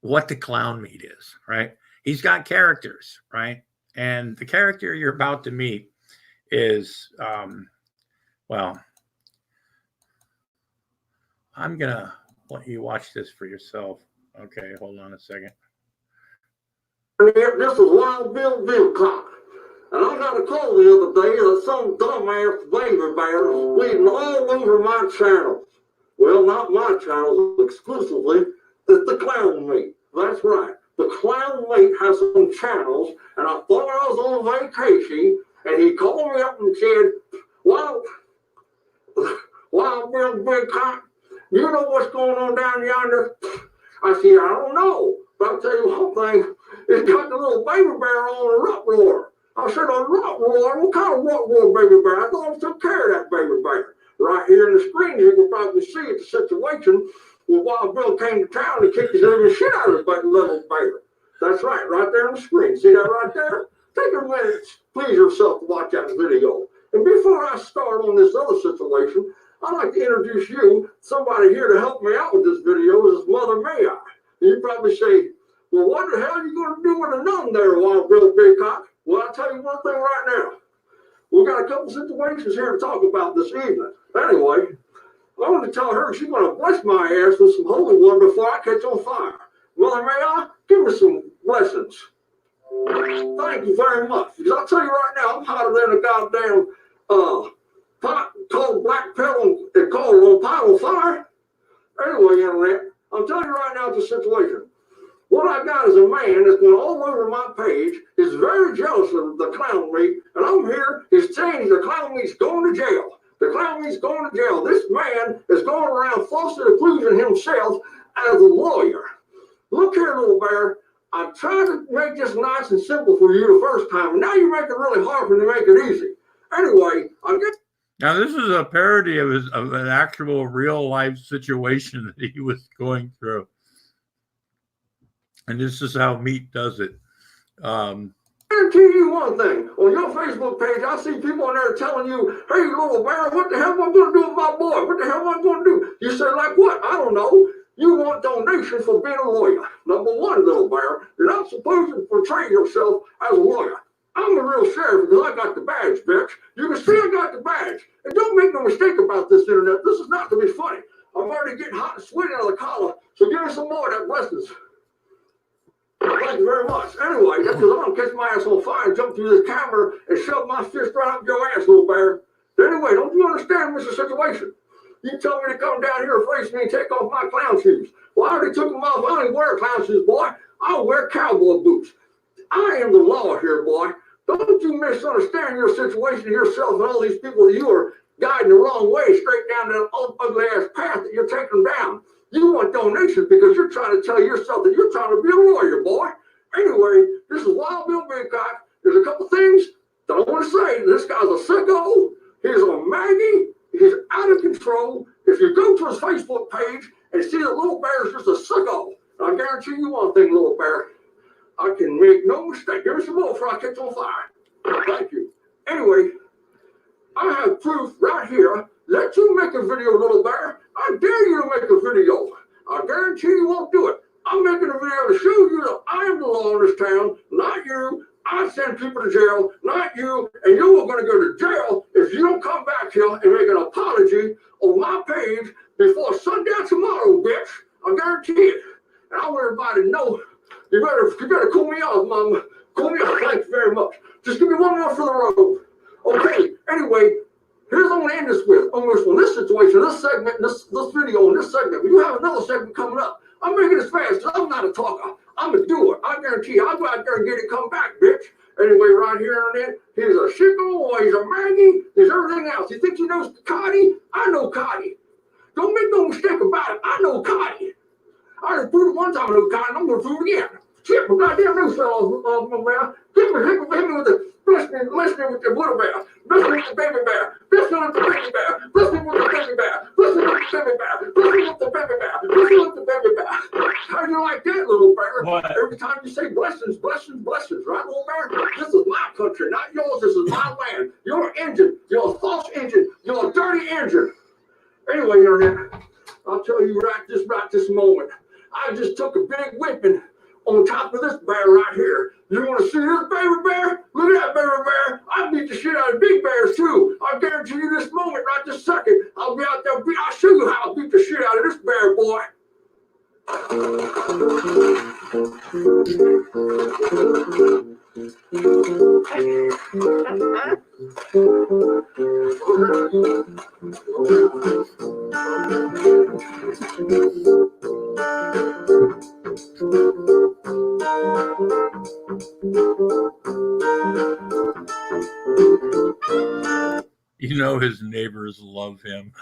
what the clown meat is, right? He's got characters, right? And the character you're about to meet is, well, I'm gonna let you watch this for yourself. Okay, hold on a second. This is Wild Bill Wilcox. And I got a call the other day that some dumbass baby bear was bleeding all over my channels. Well, not my channels exclusively, it's the clown meat. That's right. The clown meat has some channels, and I thought I was on vacation, and he called me up and said, Wild Bill Wilcox, you know what's going on down yonder? I said, I don't know. But I'll tell you one thing, it's got the little baby bear on a rock roar. I said, a rock roar? What kind of rock roar baby bear? I thought I took care of that baby bear. Right here in the screen, you can probably see the situation where Wild Bill came to town and kicked his living shit out of the little bear. That's right there on the screen. See that right there? Take a minute, please yourself to watch that video. And before I start on this other situation, I'd like to introduce you, somebody here to help me out with this video is Mother May I. And you probably say, well, what the hell are you going to do with a nun there, Wild Bill Bigcock? Well, I'll tell you one thing right now. We've got a couple situations here to talk about this evening. Anyway, I want to tell her she's going to bless my ass with some holy water before I catch on fire. Mother May I? Give me some blessings. Thank you very much. Because I'll tell you right now, I'm hotter than a goddamn pot called black pebble and called on pile of fire. Anyway, Internet, I'm telling you right now, it's a situation. What I got is a man that's going all over my page, is very jealous of the clown meat, and I'm here, he's saying the clown meat's going to jail. The clown meat's going to jail. This man is going around falsely accusing himself as a lawyer. Look here, little bear. I tried to make this nice and simple for you the first time, and now you make it really hard for me to make it easy. Anyway, I get. Now, this is a parody of an actual real life situation that he was going through. And this is how Meat does it. I guarantee you one thing. On your Facebook page, I see people on there telling you, hey, little bear, what the hell am I going to do with my boy? What the hell am I going to do? You say, like what? I don't know. You want donations for being a lawyer. Number one, little bear, you're not supposed to portray yourself as a lawyer. I'm the real sheriff because I got the badge, bitch. You can see I got the badge. And don't make no mistake about this, Internet. This is not to be funny. I'm already getting hot and sweaty out of the collar, so give me some more of that blessings. Thank you very much. Anyway, that's because I'm going to catch my ass on fire and jump through this camera and shove my fist right up your ass, little bear. Anyway, don't you understand, Mr. Situation? You told me to come down here and face me and take off my clown shoes. Well, I already took them off. I don't even wear clown shoes, boy. I wear cowboy boots. I am the law here, boy. Don't you misunderstand your situation yourself and all these people that you are guiding the wrong way, straight down that ugly-ass path that you're taking down. You want donations because you're trying to tell yourself that you're trying to be a lawyer, boy. Anyway, this is Wild Bill Bigcock. There's a couple things that I want to say. This guy's a sicko. He's a maggie. He's out of control. If you go to his Facebook page and see that little bear is just a sicko, I guarantee you one thing, little bear. I can make no mistake. Give me some more before I catch on fire. Thank you. Anyway, I have proof right here. Let you make a video, little bear. I dare you to make a video. I guarantee you won't do it. I'm making a video to show you that I am the law in this town, not you. I send people to jail, not you. And you are going to go to jail if you don't come back here and make an apology on my page before sundown tomorrow, bitch. I guarantee it. And I want everybody to know you better cool me off, mama. Cool me off. Thanks very much. Just give me one more for the road. Okay. Anyway, here's what I'm going to end this with. On this situation, this segment, this video, and this segment. We do have another segment coming up. I'm making this fast because I'm not a talker. I'm a doer. I guarantee you. I'll go out there and get it come back, bitch. Anyway, right here and then, he's a Chico, or he's a Maggie, he's everything else. You think he knows Cotty? I know Cotty. Don't make no mistake about it. I know Cotty. I done fooled one time with Cotty, and I'm going to fool again. Shit, but goddamn new fellow, man. Hit me with the, bless me with the little bear. Bless me with the baby bear. Bless me with the baby bear. Bless me with the baby bear. Bless me with the baby bear. Bless me with the baby bear. Bless me with the baby bear. How do you like that, little bear? What? Every time you say blessings, blessings, blessings, right, little bear? This is my country, not yours. This is my land. You're an engine. You're a false engine. You're a dirty engine. Anyway, Internet, I'll tell you right this moment. I just took a big whipping on top of this bear right here. You want to see this baby bear? Look at that baby bear. I beat the shit out of big bears too. I guarantee you this moment, right this second, I'll be out there. I'll show you how I beat the shit out of this bear, boy. You know his neighbors love him.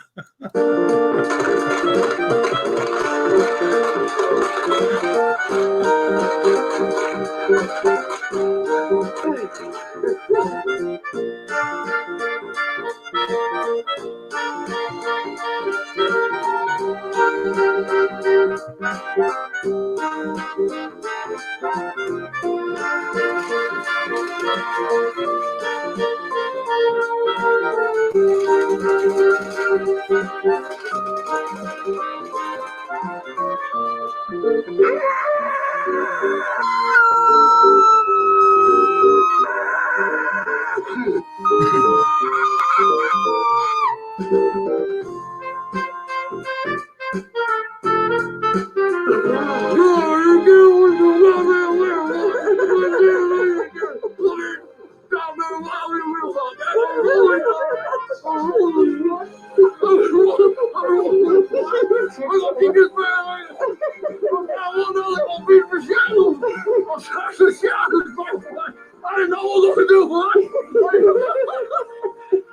I didn't know what I was going to do, boy.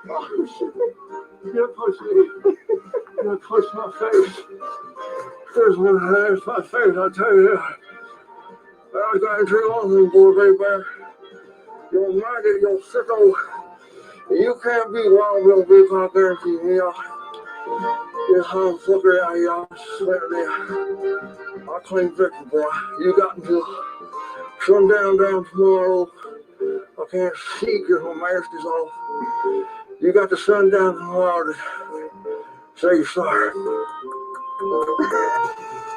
Oh, shit. You push me. You push my face. There's my face, I tell you. I got to tell one thing, boy, baby bear. You're minded, you're sicko. You can't be wild, little big, I guarantee you. This motherfucker out here, I swear to I claim victory, boy. You got until sundown down tomorrow. I can't see because my mask is off. You got the sun down tomorrow to say you're sorry.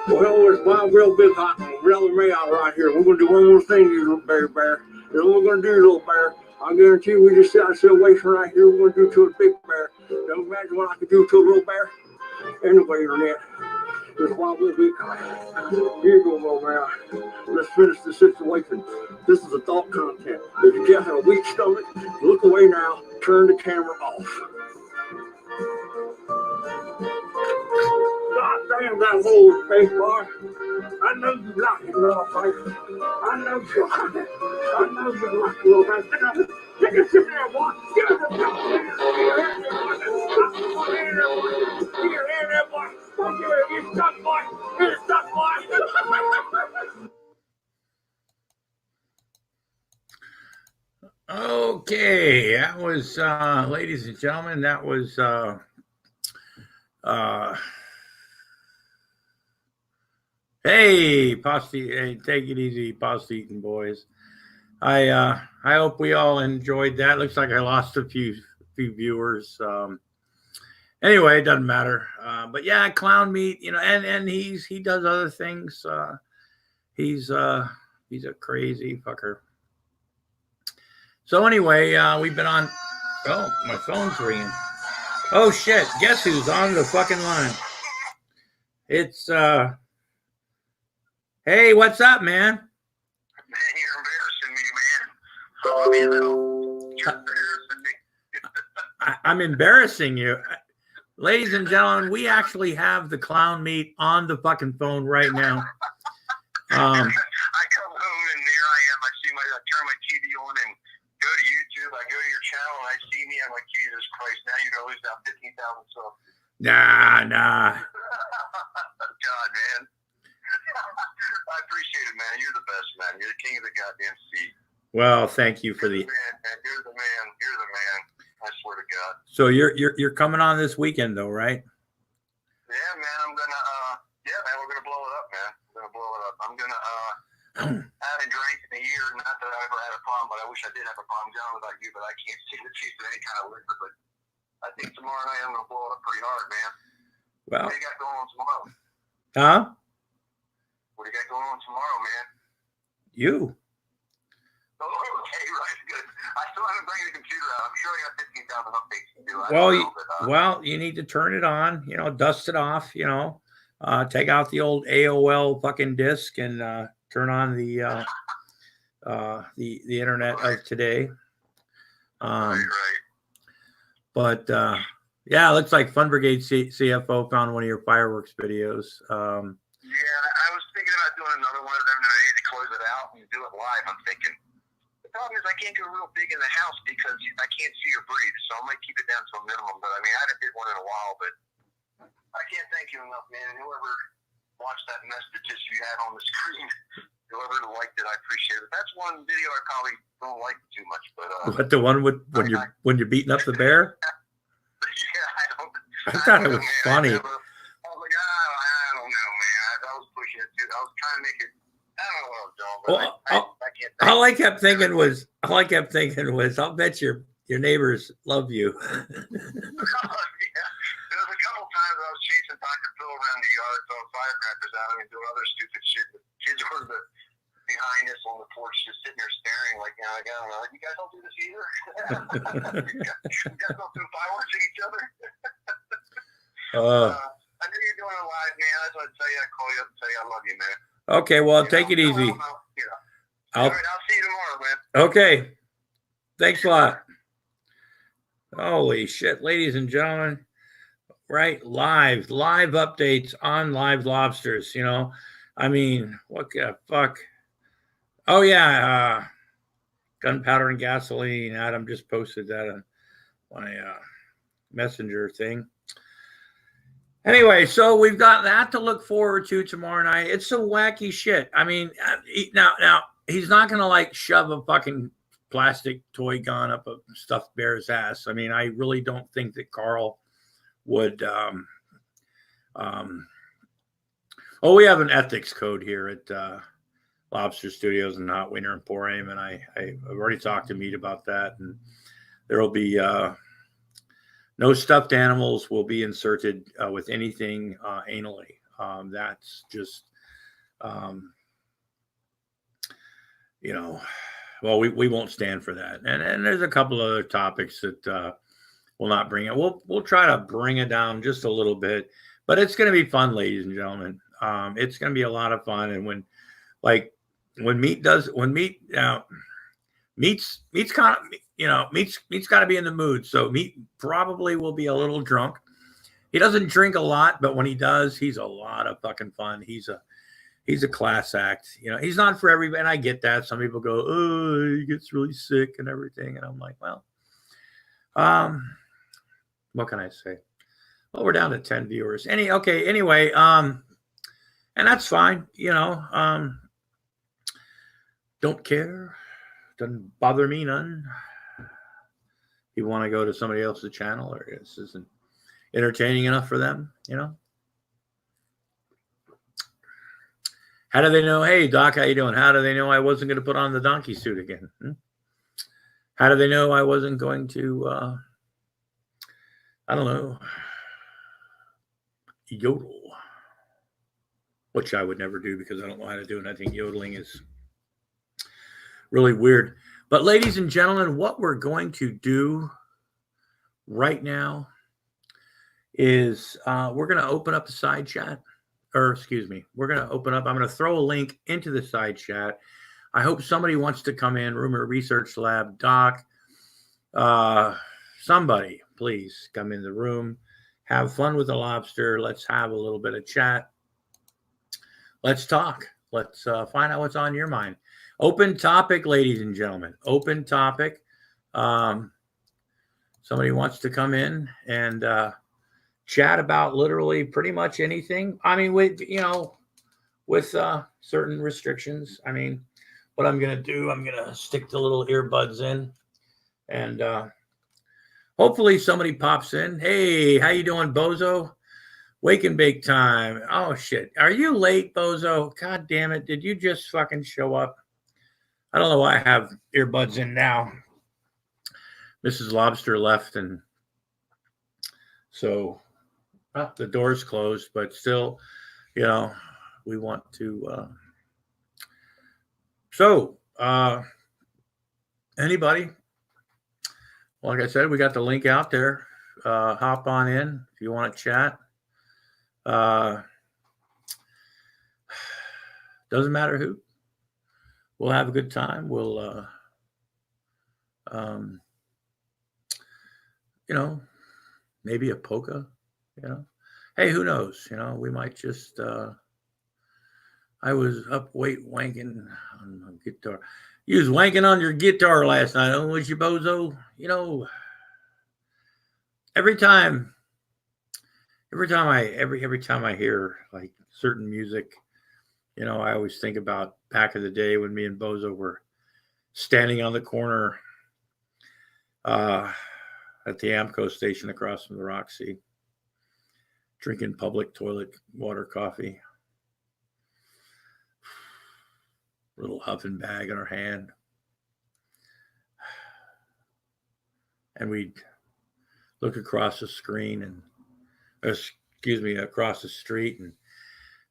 Well, it's my real big hot one, real me out right here. We're going to do one more thing, you little baby bear. Here's what we're going to do, little bear. I guarantee you, we just sit out situation right here. We're going to do to a big bear. Don't imagine what I could do to a little bear. Anyway, Internet, this wild little big guy. Here you go, little man. Let's finish the situation. This is adult content. If you just have a weak stomach, look away now. Turn the camera off. God damn that whole space bar. I know you like it, little face. I know you like it. I know you like it, little face. Take a sip there, boy. Get up there, boy. Get your hand there, boy. Don't give it. You're stuck, boy. You're stuck, boy. Okay, that was, ladies and gentlemen, that was hey, Poste, hey, take it easy, Poste Eating boys. I hope we all enjoyed that. Looks like I lost a few viewers. Anyway, it doesn't matter. But yeah, clown meat, you know, and he does other things. He's a crazy fucker. So anyway, we've been on. Oh, my phone's ringing. Oh shit! Guess who's on the fucking line? It's Hey, what's up, man? Man, you're embarrassing me, man. You're embarrassing me. I'm embarrassing you. Ladies and gentlemen, we actually have the clown meat on the fucking phone right now. I come home and here I am. I turn my TV on and go to YouTube. I go to your channel and I see me. I'm like, Jesus Christ, now you're going to lose out 15,000 subs. Nah. God, man. I appreciate it, man. You're the best, man. You're the king of the goddamn sea. Well, thank you for the. You're the man. You're the man. I swear to God. So you're coming on this weekend though, right? Yeah, man. I'm gonna. Yeah, man. We're gonna blow it up, man. We're gonna blow it up. I'm gonna. I haven't drank in a year. Not that I ever had a problem, but I wish I did have a problem. I don't know about you, but I can't see the taste of any kind of liquor. But I think tomorrow night I'm gonna blow it up pretty hard, man. Well. What do you got going on tomorrow? Huh? What do you got going on tomorrow, man? You. Oh, okay, right, good. I still haven't brought the computer out. I'm sure I got 15,000 updates to do. Well, you need to turn it on, dust it off, take out the old AOL fucking disk and turn on the internet of today. Right. But yeah, it looks like Fun Brigade CFO found one of your fireworks videos. Yeah, I was thinking about doing another one of them today to close it out and do it live. I'm thinking. The problem is I can't go real big in the house because I can't see or breathe, so I might keep it down to a minimum. But I mean, I haven't did one in a while, but I can't thank you enough, man. And whoever watched that mess that just you had on the screen, whoever liked it, I appreciate it. That's one video I probably don't like too much, but what, the one with when you're beating up the bear? Yeah, I thought it was funny. I was like, I don't know, man. I was pushing it too. I was trying to make it. I don't know what I was doing, but I can't. All I kept thinking was, I'll bet your neighbors love you. Yeah. There was a couple times I was chasing Dr. Phil around the yard, throwing firecrackers at him and doing other stupid shit. The kids were behind us on the porch, just sitting there staring like, I don't know, you guys don't do this either. You guys don't do fireworks at each other. I knew you're doing it live, man. That's what I tell you. I call you up and tell you I love you, man. Okay, well, take it easy. All right, I'll see you tomorrow, man. Okay. Thanks a lot. Holy shit, ladies and gentlemen. Right, live updates on Live Lobsters, I mean, what the fuck? Oh, yeah, gunpowder and gasoline. Adam just posted that on my messenger thing. Anyway, so we've got that to look forward to tomorrow night. It's some wacky shit. I mean, now he's not going to like shove a fucking plastic toy gun up a stuffed bear's ass. I mean, I really don't think that Carl would. We have an ethics code here at Lobster Studios and Hot Wiener Emporium, and I've already talked to Meat about that, and there will be no stuffed animals will be inserted with anything anally. That's just, well, we won't stand for that. And there's a couple other topics that we'll not bring it. We'll try to bring it down just a little bit, but it's going to be fun, ladies and gentlemen. It's going to be a lot of fun. And when Meat's kind of, Meat's got to be in the mood. So Meat probably will be a little drunk. He doesn't drink a lot, but when he does, he's a lot of fucking fun. He's a class act. He's not for everybody. And I get that. Some people go, oh, he gets really sick and everything. And I'm like, well, what can I say? Well, we're down to 10 viewers. Anyway, and that's fine. Don't care. Doesn't bother me none. You want to go to somebody else's channel, or this isn't entertaining enough for them, How do they know? Hey, Doc, how you doing? How do they know I wasn't going to put on the donkey suit again? How do they know I wasn't going to, I don't know, yodel? which I would never do because I don't know how to do it. I think yodeling is really weird. But ladies and gentlemen, what we're going to do right now is we're going to open up the side chat. Or excuse me, we're going to open up. I'm going to throw a link into the side chat. I hope somebody wants to come in. Rumor Research Lab, Doc, somebody, please come in the room. Have fun with the lobster. Let's have a little bit of chat. Let's talk. Let's find out what's on your mind. Open topic, ladies and gentlemen. Open topic. Somebody wants to come in and chat about literally pretty much anything. I mean, with certain restrictions. I mean, what I'm gonna do, I'm gonna stick the little earbuds in, and hopefully somebody pops in. Hey, how you doing, Bozo? Wake and bake time. Oh shit, are you late, Bozo? God damn it! Did you just fucking show up? I don't know why I have earbuds in now. Mrs. Lobster left, and so. The door's closed, but still, we want to. Anybody? Like I said, we got the link out there. Hop on in if you want to chat. Doesn't matter who. We'll have a good time. We'll, maybe a polka. Hey, who knows? We might just. I was up late wanking on my guitar. You was wanking on your guitar last night, oh, was you, Bozo? Every time I hear like certain music, I always think about back in the day when me and Bozo were standing on the corner at the Amco station across from the Roxy. Drinking public toilet water coffee. Little huffing bag in our hand. And we'd look across the screen and, across the street. And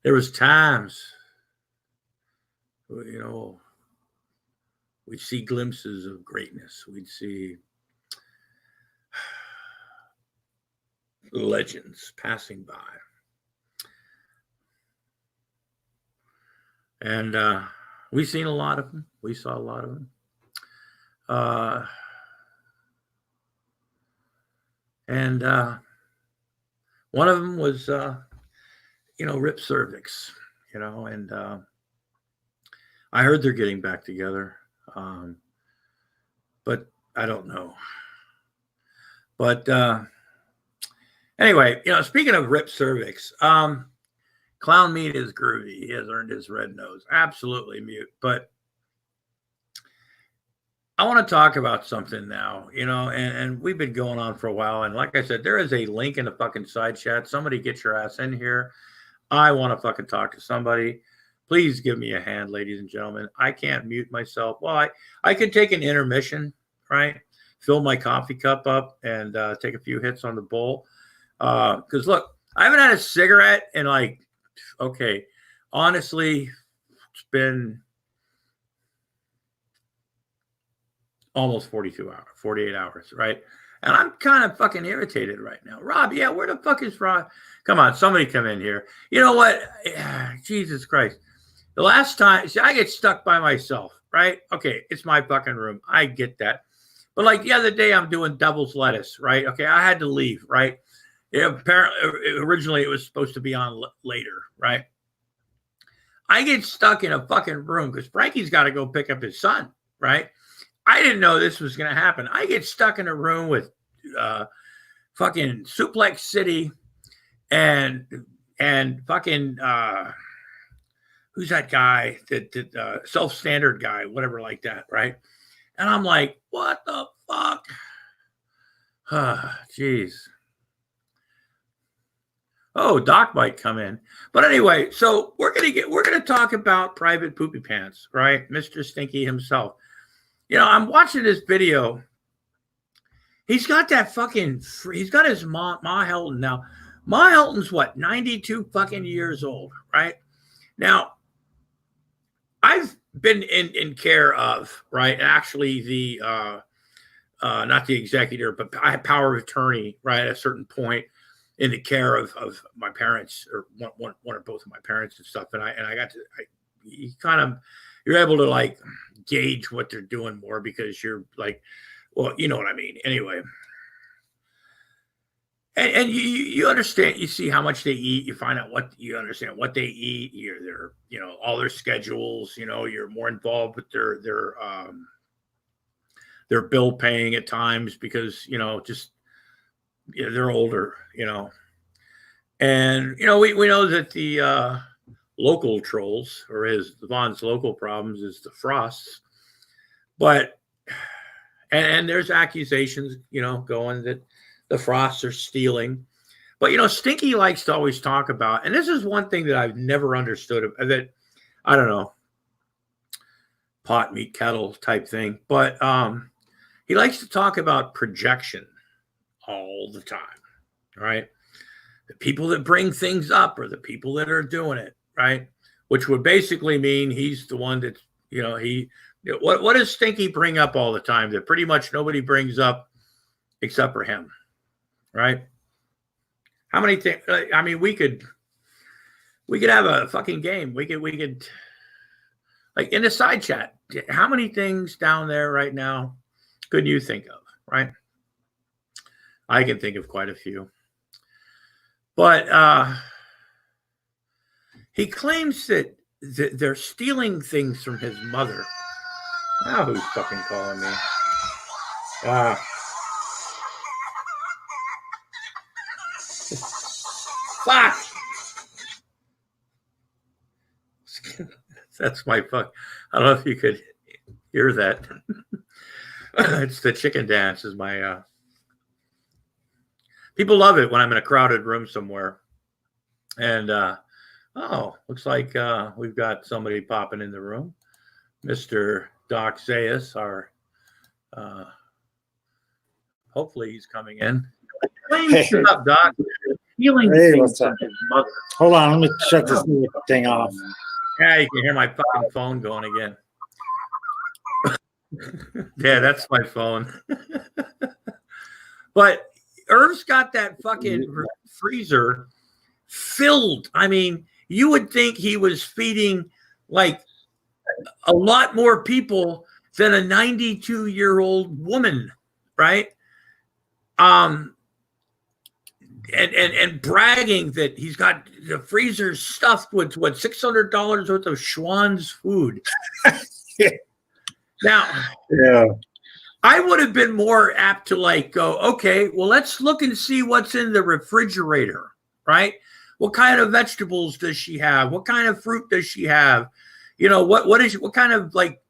there was times, we'd see glimpses of greatness. We'd see legends passing by. And we've seen a lot of them. We saw a lot of them. And one of them was, Rip Cervix, and I heard they're getting back together. But I don't know. But anyway, speaking of Rip Cervix, Clown Meat is groovy. He has earned his red nose. Absolutely mute. But I want to talk about something now, and we've been going on for a while. And like I said, there is a link in the fucking side chat. Somebody get your ass in here. I want to fucking talk to somebody. Please give me a hand, ladies and gentlemen. I can't mute myself. Well, I could take an intermission, right? Fill my coffee cup up and take a few hits on the bowl. Because look, I haven't had a cigarette in honestly, it's been almost 48 hours, right? And I'm kind of fucking irritated right now. Rob, yeah, where the fuck is Rob? Come on, somebody come in here. You know what? Jesus Christ. The last time, I get stuck by myself, right? Okay, it's my fucking room. I get that. But like the other day, I'm doing doubles lettuce, right? Okay, I had to leave, right? Apparently, originally it was supposed to be on later, right? I get stuck in a fucking room because Frankie's got to go pick up his son, right? I didn't know this was going to happen. I get stuck in a room with fucking Suplex City and fucking who's that guy? The self-standard guy, whatever like that, right? And I'm like, what the fuck? Jeez. Oh, Doc might come in. But anyway, so we're gonna talk about Private Poopy Pants, right? Mr. Stinky himself. I'm watching this video. He's got that fucking, he's got his Ma Helton now. Ma Helton's what, 92 fucking years old, right? Now, I've been in care of, right? Actually, the not the executor, but I had power of attorney, right? At a certain point in the care of my parents, or one or both of my parents and stuff. And I got to, you kind of, you're able to like gauge what they're doing more, because you're like, well, you know what I mean? Anyway. And you understand, you see how much they eat, you find out what, you understand what they eat, their, all their schedules, you're more involved with their bill paying at times, because, just, they're older, and, we know that the local trolls, or as Vaughn's local problems, is the Frosts, but, and there's accusations, going that the Frosts are stealing. But, Stinky likes to always talk about, and this is one thing that I've never understood, that, I don't know, pot, meat, kettle type thing. But he likes to talk about projection all the time, right? The people that bring things up are the people that are doing it, right? Which would basically mean he's the one that's, what does Stinky bring up all the time that pretty much nobody brings up except for him? Right? How many things? I mean, we could have a fucking game. We could like in the side chat. How many things down there right now could you think of? Right? I can think of quite a few. But he claims that they're stealing things from his mother. Now who's fucking calling me? Fuck! That's my fuck. I don't know if you could hear that. It's the chicken dance. Is my people love it when I'm in a crowded room somewhere. And looks like we've got somebody popping in the room. Mr. Doc Zayas, our hopefully he's coming in. Hey. What's up, Doc? Hey, what's up? Hold on, let me shut this thing off. Yeah, you can hear my fucking phone going again. Yeah, that's my phone. But Irv's got that fucking freezer filled. I mean, you would think he was feeding like a lot more people than a 92-year-old woman, right? And bragging that he's got the freezer stuffed with what, $600 worth of Schwann's food. Now, Yeah. I would have been more apt to like go, okay, well, let's look and see what's in the refrigerator, right? What kind of vegetables does she have? What kind of fruit does she have? What kind of like,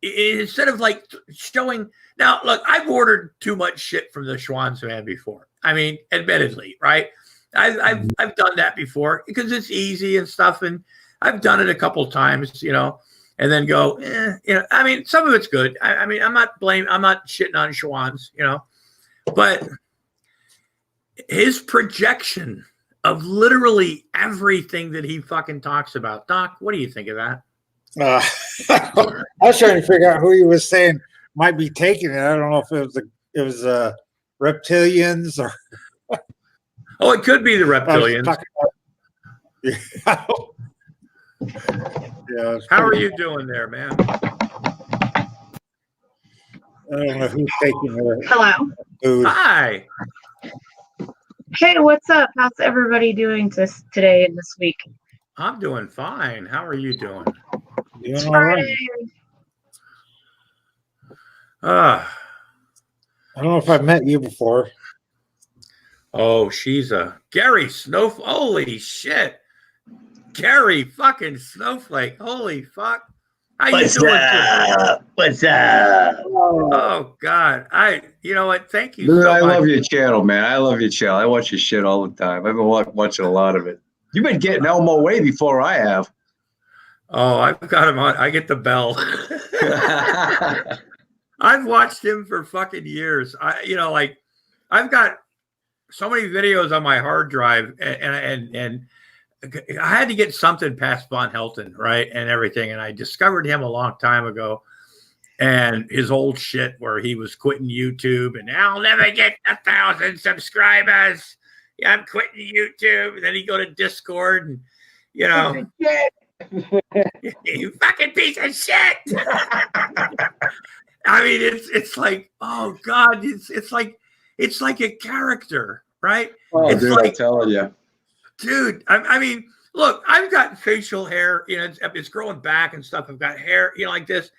instead of like showing. Now, look, I've ordered too much shit from the Schwann's van before. I mean, admittedly, right? I've done that before because it's easy and stuff, and I've done it a couple times, and then go, I mean, some of it's good. I mean, I'm not shitting on Schwann's, but his projection of literally everything that he fucking talks about. Doc, what do you think of that? I was trying to figure out who he was saying might be taking it. I don't know if it was reptilians or. Oh, it could be the reptilians. Yeah. How are you doing there, man? I don't know who's taking her Hello. food. Hi. Hey, what's up? How's everybody doing today and this week? I'm doing fine. How are you doing? It's Doing all right. Friday. I don't know if I've met you before. Oh, she's a Gary Snowflake. Holy shit. Gary fucking Snowflake. Holy fuck. How you doing? What's up? Oh God. You know what? Thank you Dude, so I much. love your channel, man. I love your channel. I watch your shit all the time. I've been watching a lot of it. You've been getting Elmo way before I have. Oh, I've got him on. I get the bell. I've watched him for fucking years. I've got so many videos on my hard drive, and I had to get something past Von Helton, right, and everything, and I discovered him a long time ago, and his old shit where he was quitting YouTube, and I'll never get 1,000 subscribers. Yeah, I'm quitting YouTube. And then he'd go to Discord, and you fucking piece of shit. I mean, it's like, oh God, it's like a character, right? Oh, it's dude, like, I'm telling you. Dude, I mean, look, I've got facial hair, it's growing back and stuff. I've got hair, like this.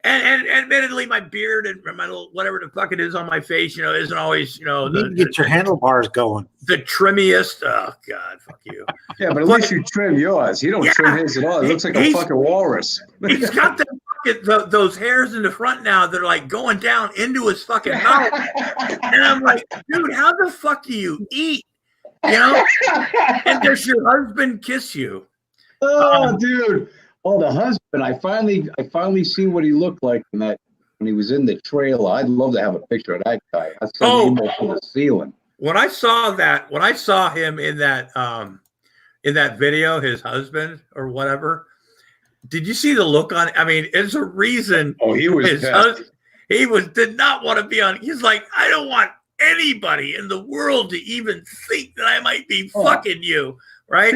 And admittedly, my beard and my little whatever the fuck it is on my face, isn't always, You need to get your handlebars going. The trimmiest. Oh God, fuck you. Yeah, but at least you trim yours. He don't trim his at all. It looks like a fucking walrus. He's got those hairs in the front now that are like going down into his fucking mouth. And I'm like, dude, how the fuck do you eat? And does your husband kiss you? Oh, dude. Oh, the husband. I finally see what he looked like when he was in the trailer. I'd love to have a picture of that guy. I saw him from the ceiling. When I saw him in that video, his husband or whatever, did you see the look on? I mean, it's a reason. Oh, he was did not want to be on. He's like, I don't want anybody in the world to even think that I might be fucking you, right?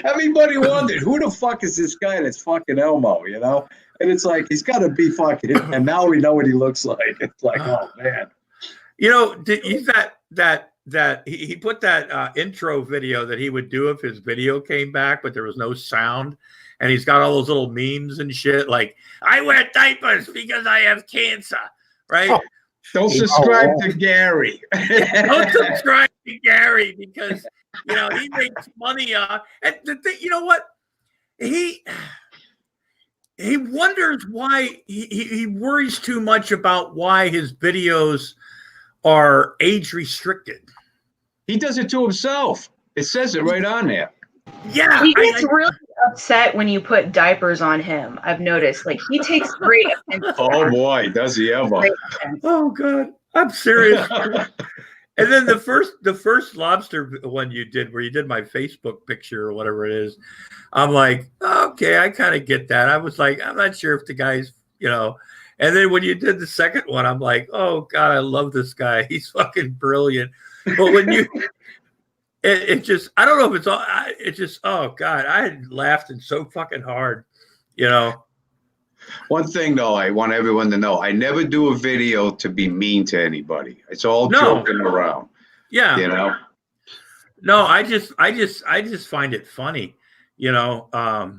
Everybody wondered, who the fuck is this guy that's fucking Elmo, And it's like, he's got to be fucking, and now we know what he looks like. It's like, oh man. He put that intro video that he would do if his video came back, but there was no sound. And he's got all those little memes and shit, like, I wear diapers because I have cancer, right? Oh. Don't subscribe to Gary. Don't subscribe to Gary because he makes money off. And the thing, you know what? He wonders why he worries too much about why his videos are age restricted. He does it to himself. It says it right on there. Yeah, he gets really upset when you put diapers on him. I've noticed, like, he takes great offense. Oh boy, does he ever? Oh God, I'm serious. And then the first lobster one you did, where you did my Facebook picture or whatever it is, I'm like, okay, I kind of get that. I was like, I'm not sure if the guy's, And then when you did the second one, I'm like, oh God, I love this guy. He's fucking brilliant. But when you It just, I don't know if it's all, it just, oh God, I laughed so fucking hard, One thing though, I want everyone to know, I never do a video to be mean to anybody. It's all joking around. Yeah. No, I just find it funny, I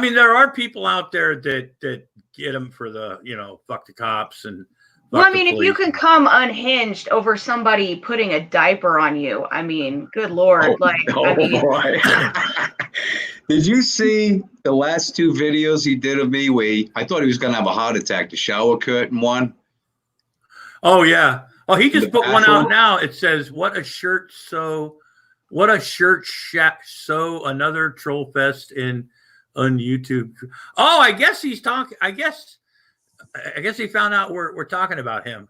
mean, there are people out there that get them for the, fuck the cops and. Well, I mean, if you can come unhinged over somebody putting a diaper on you, I mean, good Lord. Did you see the last two videos he did of me where I thought he was going to have a heart attack, the shower curtain one? Oh, yeah. Oh, he just put one out now. It says, what a shirt so another troll fest on YouTube. Oh, I guess he's talking. I guess he found out we're talking about him.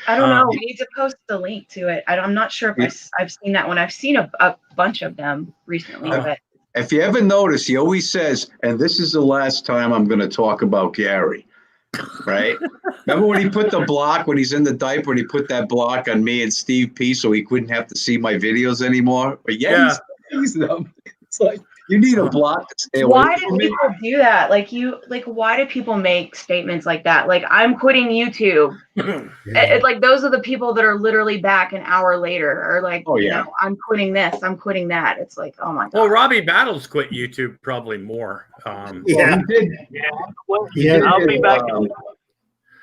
I don't know. We need to post the link to it. I'm not sure if I've seen that one. I've seen a bunch of them recently. But if you ever notice, he always says, and this is the last time I'm going to talk about Gary. Right? Remember when he put the block, when he's in the diaper, and he put that block on me and Steve P so he couldn't have to see my videos anymore? But he sees them. It's like, you need a block to stay away why from do people do that? Why do people make statements like that? Like, I'm quitting YouTube. Like, those are the people that are literally back an hour later, or like, I'm quitting this, I'm quitting that. It's like, oh my God. Well, Robbie Battles quit YouTube probably more. He did. I'll be back.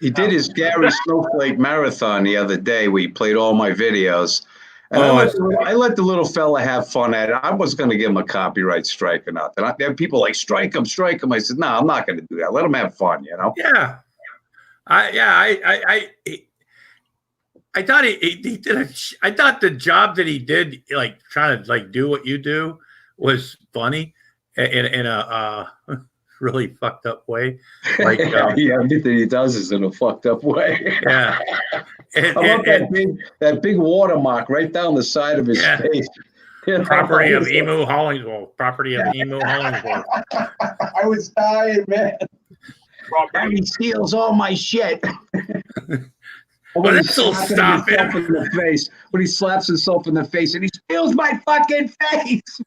He did his Gary Snowflake Marathon the other day where he played all my videos. And I let the little fella have fun at it. I was going to give him a copyright strike or nothing. There are people like, strike him. I said, no, I'm not going to do that. Let him have fun, Yeah. I thought he did I thought the job that he did, like trying to like do what you do, was funny in a really fucked up way. Like everything he does is in a fucked up way. Yeah. How about that big watermark right down the side of his face? Property of Emu Hollingsworth. Property of Emu Hollingsworth. I was dying, man. And he steals all my shit. Well, this'll stop him. In the face, when he slaps himself in the face and he steals my fucking face.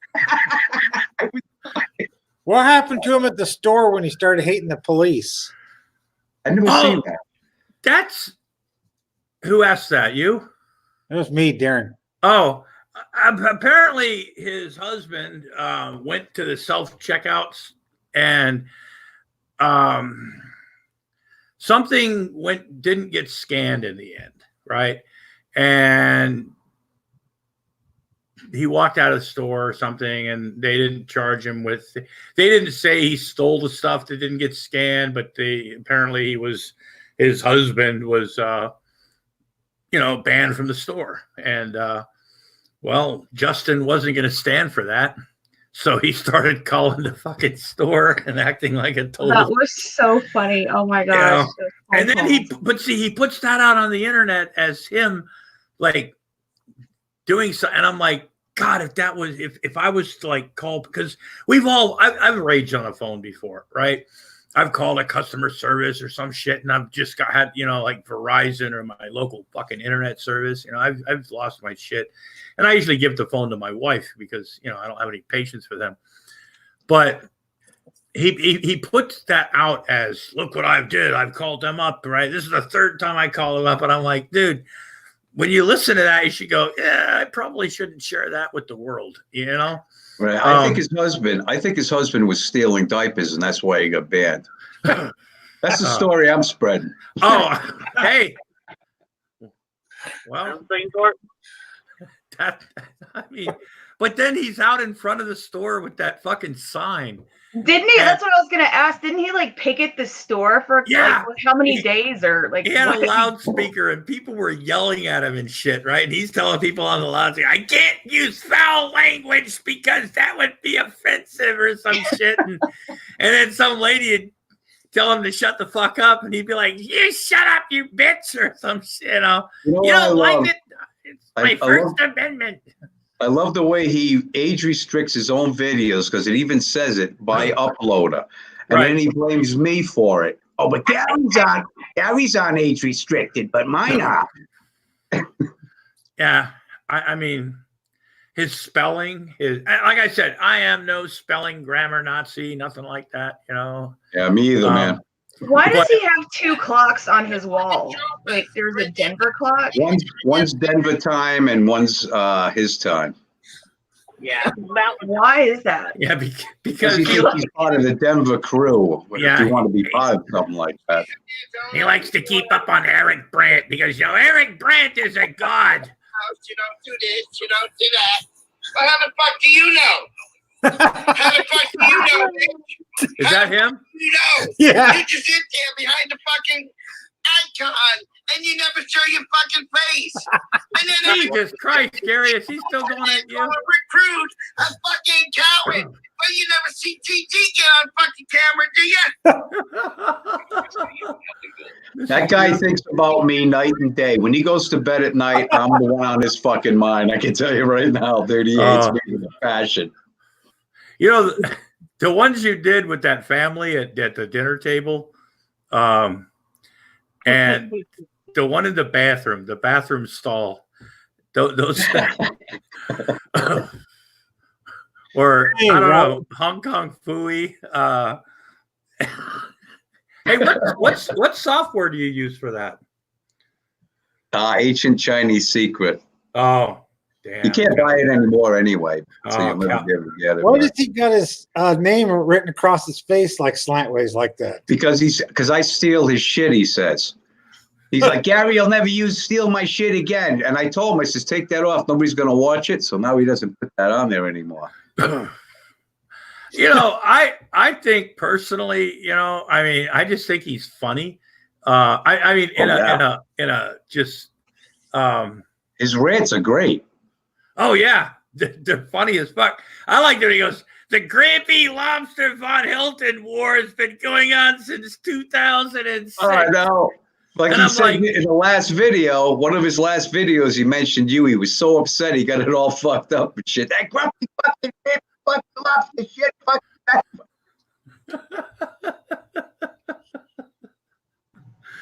What happened to him at the store when he started hating the police? I never seen that. That's who asked that? You? It was me, Darren. Oh, apparently his husband went to the self-checkouts and something didn't get scanned in the end, right? And he walked out of the store or something, and they didn't charge him with. They didn't say he stole the stuff that didn't get scanned, but apparently his husband was banned from the store, and well, Justin wasn't going to stand for that. So he started calling the fucking store and acting like a total. That was so funny. Oh my gosh. And then he puts that out on the internet as him like doing so. And I'm like, God, if I was to like call, because I've raged on the phone before, right? I've called a customer service or some shit, and I've just had like Verizon or my local fucking internet service. I've lost my shit, and I usually give the phone to my wife because I don't have any patience for them. But he puts that out as, look what I've did. I've called them up, right? This is the third time I call them up, and I'm like, dude, when you listen to that, you should go, yeah, I probably shouldn't share that with the world, Right. I think his husband was stealing diapers, and that's why he got banned. That's the story I'm spreading. Oh, hey. Well, but then he's out in front of the store with that fucking sign. Didn't he? That's what I was gonna ask. Didn't he like picket the store for like how many days or like? He had a loudspeaker and people were yelling at him and shit, right? And he's telling people on the loudspeaker, "I can't use foul language because that would be offensive" or some shit. And then some lady would tell him to shut the fuck up, and he'd be like, "You shut up, you bitch," or some shit. You don't like it? It's my First Amendment. I love the way he age restricts his own videos because it even says it by uploader. And then he blames me for it. Oh, but Gary's on age restricted, but mine are. Yeah. I mean, his spelling is, like I said, I am no spelling grammar Nazi, nothing like that, Yeah, me either, man. Why does he have two clocks on his wall? Like there's a Denver clock. One's Denver time and one's his time. Yeah. Why is that? Yeah, because he's part of the Denver crew. If you want to be part of something like that. He likes to keep up on Eric Brandt because Eric Brandt is a god. You don't do this, you don't do that. Well, how the fuck do you know? How the fuck do you know, bitch? Is that him? You know. Yeah. You just sit there behind the fucking icon and you never show your fucking face. And then Jesus Christ, Gary, is he still going at you? Recruit a fucking coward. But you never see TT get on fucking camera, do you? That guy thinks about me night and day. When he goes to bed at night, I'm the one on his fucking mind. I can tell you right now, dude, he hates me with a passion. The ones you did with that family at the dinner table, and the one in the bathroom stall, those or I don't know, Hong Kong Fooey. Hey, what software do you use for that? Ancient Chinese Secret. Oh, damn. You can't buy it anymore anyway. So you'll never be able to get it. Why does he got his name written across his face like slantways like that? Because I steal his shit, he says. He's like, Gary, you'll never steal my shit again. And I told him, I says, take that off. Nobody's going to watch it. So now he doesn't put that on there anymore. I think personally, I just think he's funny. His rants are great. Oh yeah, they're funny as fuck. I like that he goes, the Grampy Lobster Von Hilton war has been going on since 2006. Oh, I know. Like And he I'm said like- in the last video, one of his last videos, he mentioned you. He was so upset he got it all fucked up and shit. That grumpy fucking shit, fucking lobster shit,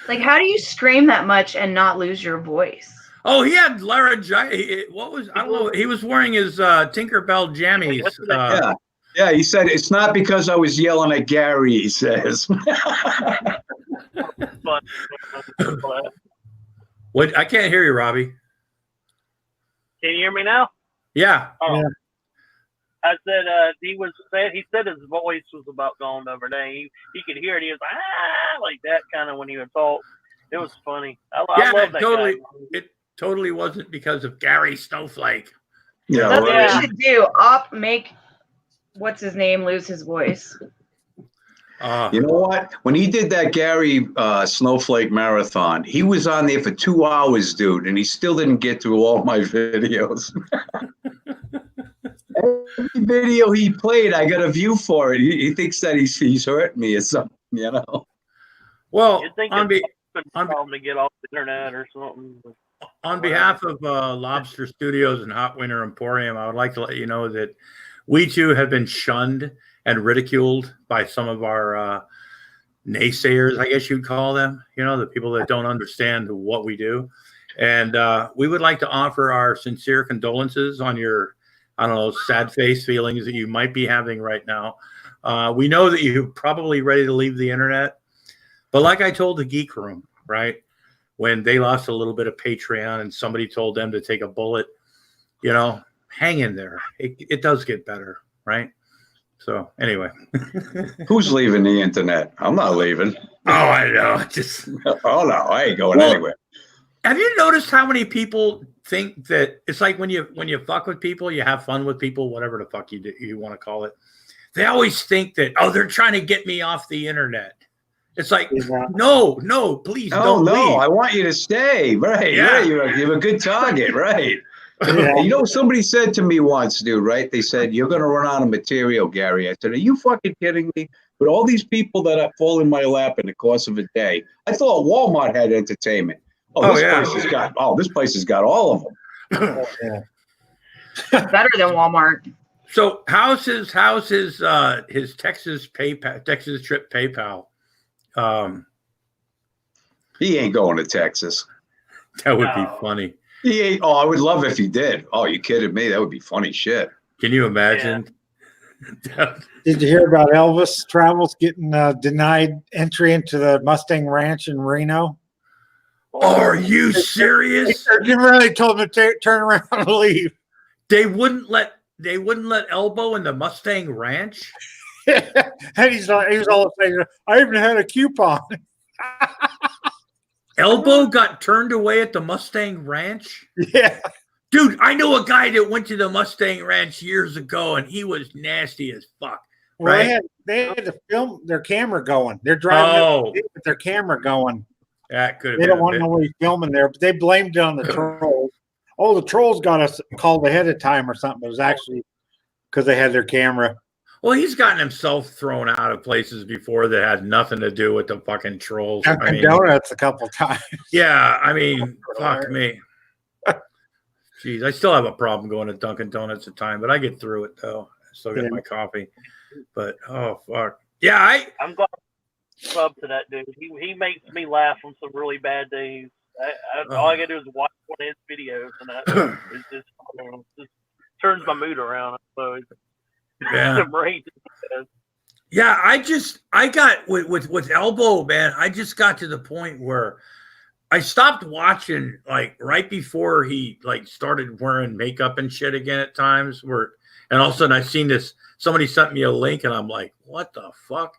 Like, how do you scream that much and not lose your voice? Oh, he had laryngitis. What was, I don't know. He was wearing his Tinkerbell jammies. Yeah, he said it's not because I was yelling at Gary, he says. What? I can't hear you, Robbie. Can you hear me now? Yeah. Oh. Yeah. I said he said his voice was about gone the other day. He could hear it. He was like that kind of when he would talk. It was funny. I love that totally. guy. It totally wasn't because of Gary Snowflake. Yeah, That's right. what we should do. Make what's his name lose his voice. You know what? When he did that Gary Snowflake marathon, he was on there for 2 hours, dude, and he still didn't get through all my videos. Every video he played, I got a view for it. He thinks that he's hurt me or something, you know. Well, You'd think on it's a problem to get off the internet or something. On behalf of Lobster Studios and Hot Winter Emporium, I would like to let you know that we too have been shunned and ridiculed by some of our naysayers, I guess you'd call them, you know, the people that don't understand what we do. And we would like to offer our sincere condolences on your, I don't know, sad face feelings that you might be having right now. We know that you're probably ready to leave the internet. But like I told the Geek Room, right, when they lost a little bit of Patreon and somebody told them to take a bullet, you know, hang in there. It does get better, right? So anyway. Who's leaving the internet? I'm not leaving. Oh, I know. Oh, no, I ain't going anywhere. Have you noticed how many people think that it's like when you fuck with people, you have fun with people, whatever the fuck you want to call it. They always think that, oh, they're trying to get me off the internet. It's like, no, please don't leave. I want you to stay. Right. Yeah. You're a good target. Right. Yeah. You know, somebody said to me once, dude, right? They said, you're going to run out of material, Gary. I said, are you fucking kidding me? With all these people that fall in my lap in the course of a day, I thought Walmart had entertainment. This place has got all of them. Better than Walmart. So how's his Texas trip PayPal? He ain't going to Texas. That would be funny. He ain't. Oh, I would love if he did. Oh, you kidding me? That would be funny shit. Can you imagine? Did you hear about Elvis Travels getting denied entry into the Mustang Ranch in Reno? Are you serious? You really told him to turn around and leave. They wouldn't let Elbow in the Mustang Ranch. And he was all saying, I even had a coupon. Elbow got turned away at the Mustang Ranch. Yeah. Dude, I know a guy that went to the Mustang Ranch years ago, and he was nasty as fuck. Well, right? they had to film their camera going. They're driving with their camera going. That could have They been don't want nobody filming there, but they blamed it on the trolls. Oh, the trolls got us called ahead of time or something. It was actually because they had their camera. Well, he's gotten himself thrown out of places before that had nothing to do with the fucking trolls. Dunkin' Donuts a couple times. Yeah, I mean, fuck me. Jeez, I still have a problem going to Dunkin' Donuts at time, but I get through it though. I still get my coffee. But oh fuck. Yeah, I'm glad club to that dude. He makes me laugh on some really bad days. All I gotta do is watch one of his videos, and that just turns my mood around. So yeah. Yeah, I got with Elbow, man. I just got to the point where I stopped watching like right before he like started wearing makeup and shit again at times. And all of a sudden I seen this. Somebody sent me a link, and I'm like, what the fuck,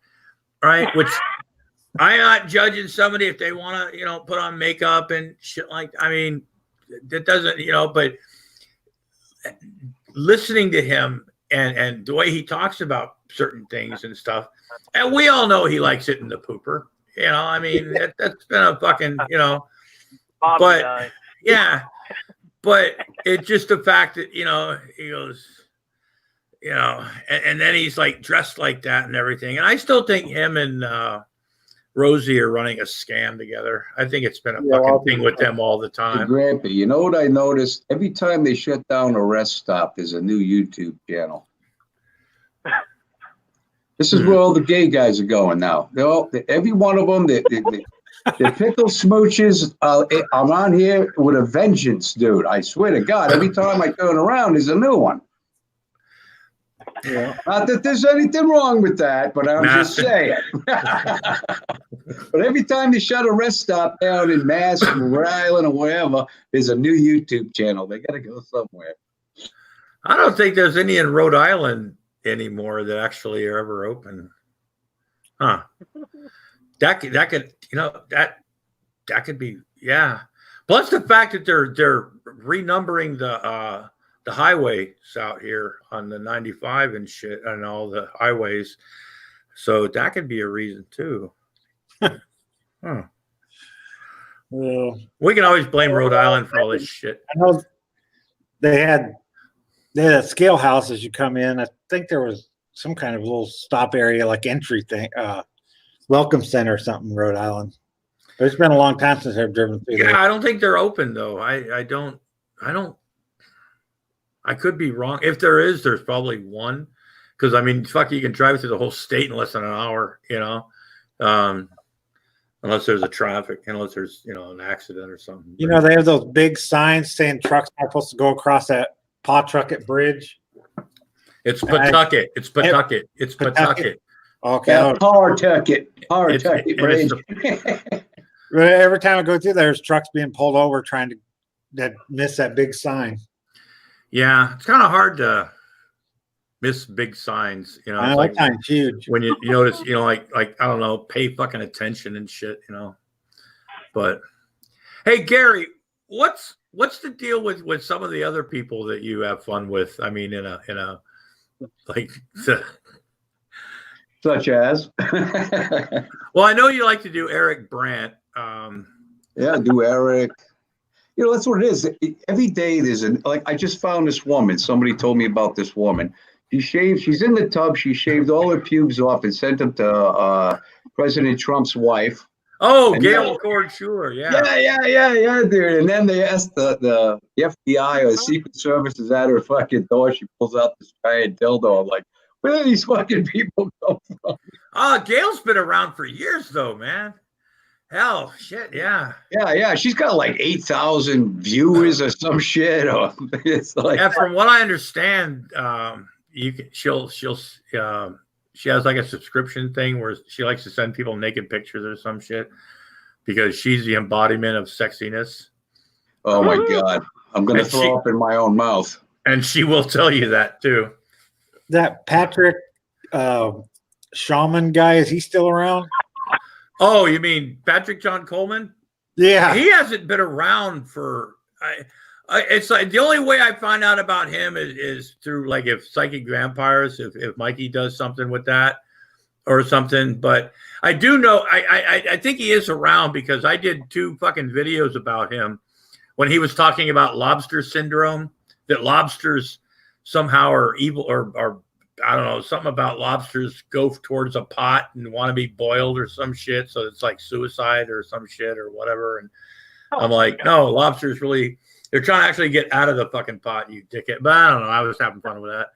right? Which I'm not judging somebody if they want to, put on makeup and shit like. I mean, that doesn't, but listening to him. And the way he talks about certain things and stuff, and we all know he likes it in the pooper. I mean, that's been a fucking, but guy. Yeah, but it's just the fact that, he goes, and then he's like dressed like that and everything. And I still think him and Rosie are running a scam together. I think it's been a fucking thing with them all the Hey, time. Grampy, you know what I noticed? Every time they shut down a rest stop, there's a new YouTube channel. This is where all the gay guys are going now. Every one of them, the pickle smooches I'm on here with a vengeance, dude. I swear to God, every time I turn around, there's a new one. Yeah. Not that there's anything wrong with that, but I'm just saying. But every time they shut a rest stop down in Mass or Rhode Island or wherever, there's a new YouTube channel. They got to go somewhere. I don't think there's any in Rhode Island anymore that actually are ever open. Huh. That could that could be, yeah. Plus the fact that they're renumbering the highways out here on the 95 and shit and all the highways. So that could be a reason too. Huh. Well, We can always blame Rhode Island for all this shit. I know they had a scale house as you come in. I think there was some kind of little stop area, like entry thing, welcome center or something in Rhode Island. But it's been a long time since I've driven through there. Yeah, I don't think they're open though. I could be wrong. If there is, there's probably one. Because I mean, fuck, you can drive through the whole state in less than an hour, you know. Unless there's unless there's an accident or something. You know, they have those big signs saying trucks aren't supposed to go across that Pawtucket Bridge. It's Pawtucket. It's Pawtucket. It's Pawtucket. Okay. Yeah, Pawtucket Bridge. Every time I go through, there's trucks being pulled over trying to miss that big sign. Yeah, it's kind of hard to miss big signs. You know, I know, that sign's huge. When you notice, like I don't know, pay fucking attention and shit. But hey, Gary, what's the deal with some of the other people that you have fun with? I mean, in a like. Such as. Well, I know you like to do Eric Brandt. Yeah, do Eric. That's what it is. Every day there's I just found this woman. Somebody told me about this woman. She's in the tub. She shaved all her pubes off and sent them to President Trump's wife. Oh, Gail Cord-Schuler, yeah. Yeah, dude. And then they asked the FBI or the Secret Service is at her fucking door. She pulls out this giant dildo. I'm like, where do these fucking people come from? Gail's been around for years, though, man. Hell, shit, yeah. Yeah. She's got like 8,000 viewers or some shit. Or it's like, yeah, from what I understand, she has like a subscription thing where she likes to send people naked pictures or some shit because she's the embodiment of sexiness. Oh my God. I'm going to throw up in my own mouth. And she will tell you that too. That Patrick Shaman guy, is he still around? Oh, you mean Patrick John Coleman? Yeah. He hasn't been around for it's like the only way I find out about him is through like if Psychic Vampires, if Mikey does something with that or something. But I do know I think he is around because I did 2 fucking videos about him when he was talking about lobster syndrome, that lobsters somehow are evil or I don't know, something about lobsters go towards a pot and want to be boiled or some shit. So it's like suicide or some shit or whatever. And I'm like, no, lobsters really, they're trying to actually get out of the fucking pot, you dickhead. But I don't know. I was having fun with that.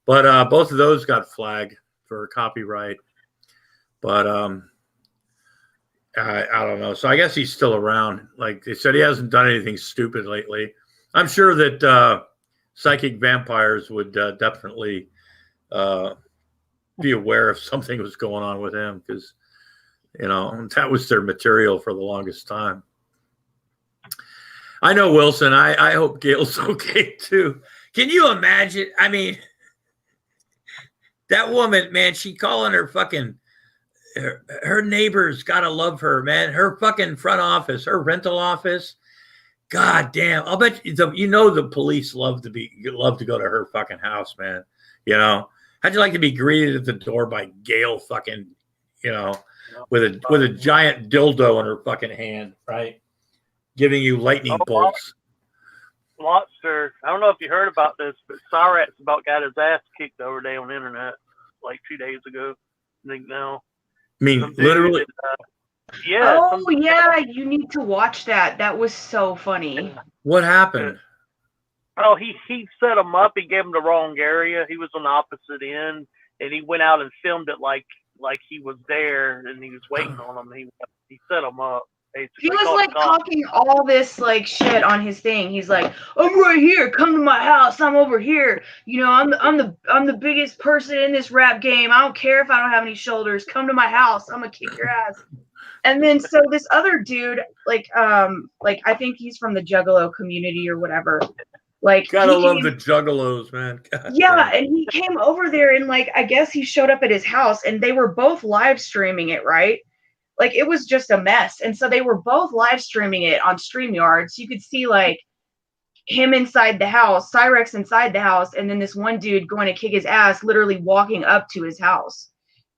But both of those got flagged for copyright. But I don't know. So I guess he's still around. Like they said, he hasn't done anything stupid lately. I'm sure that Psychic Vampires would definitely be aware if something was going on with him because, that was their material for the longest time. I know, Wilson. I hope Gail's okay too. Can you imagine? I mean, that woman, man, she calling her fucking, her neighbors gotta love her, man. Her fucking front office, her rental office. God damn. I'll bet the police love to go to her fucking house, man. How'd you like to be greeted at the door by Gail fucking, with a giant dildo in her fucking hand, right? Giving you lightning bolts. Lobster, I don't know if you heard about this, but Cyrax about got his ass kicked over there on the internet like 2 days ago. I think now mean, Some dude literally. yeah. Oh yeah, you need to watch that. That was so funny. What happened? Oh, he set him up. He gave him the wrong area. He was on the opposite end, and he went out and filmed it like he was there, and he was waiting on him. He set him up. Basically. He was like talking all this like shit on his thing. He's like, "I'm right here. Come to my house. I'm over here. You know, I'm the biggest person in this rap game. I don't care if I don't have any shoulders. Come to my house. I'm gonna kick your ass." And then so this other dude, like I think he's from the Juggalo community or whatever. Like, gotta love the Juggalos, man. God yeah, and he came over there and like I guess he showed up at his house and they were both live streaming it, right? Like it was just a mess. And so they were both live streaming it on StreamYard. So you could see like him inside the house, Cyrex inside the house, and then this one dude going to kick his ass, literally walking up to his house.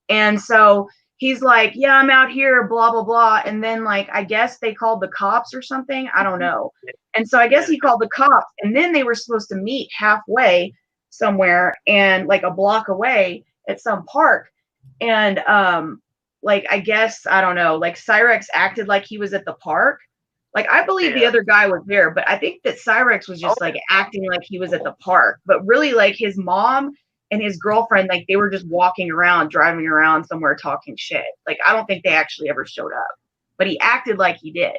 And so he's like, yeah, I'm out here, blah, blah, blah. And then like, I guess they called the cops or something. I don't know. And so I guess he called the cops and then they were supposed to meet halfway somewhere and like a block away at some park. And, like, I guess, I don't know, like Cyrex acted like he was at the park. Like, I believe the other guy was there, but I think that Cyrex was just like acting like he was at the park, but really like his mom and his girlfriend, like they were just walking around, driving around somewhere talking shit. Like, I don't think they actually ever showed up, but he acted like he did.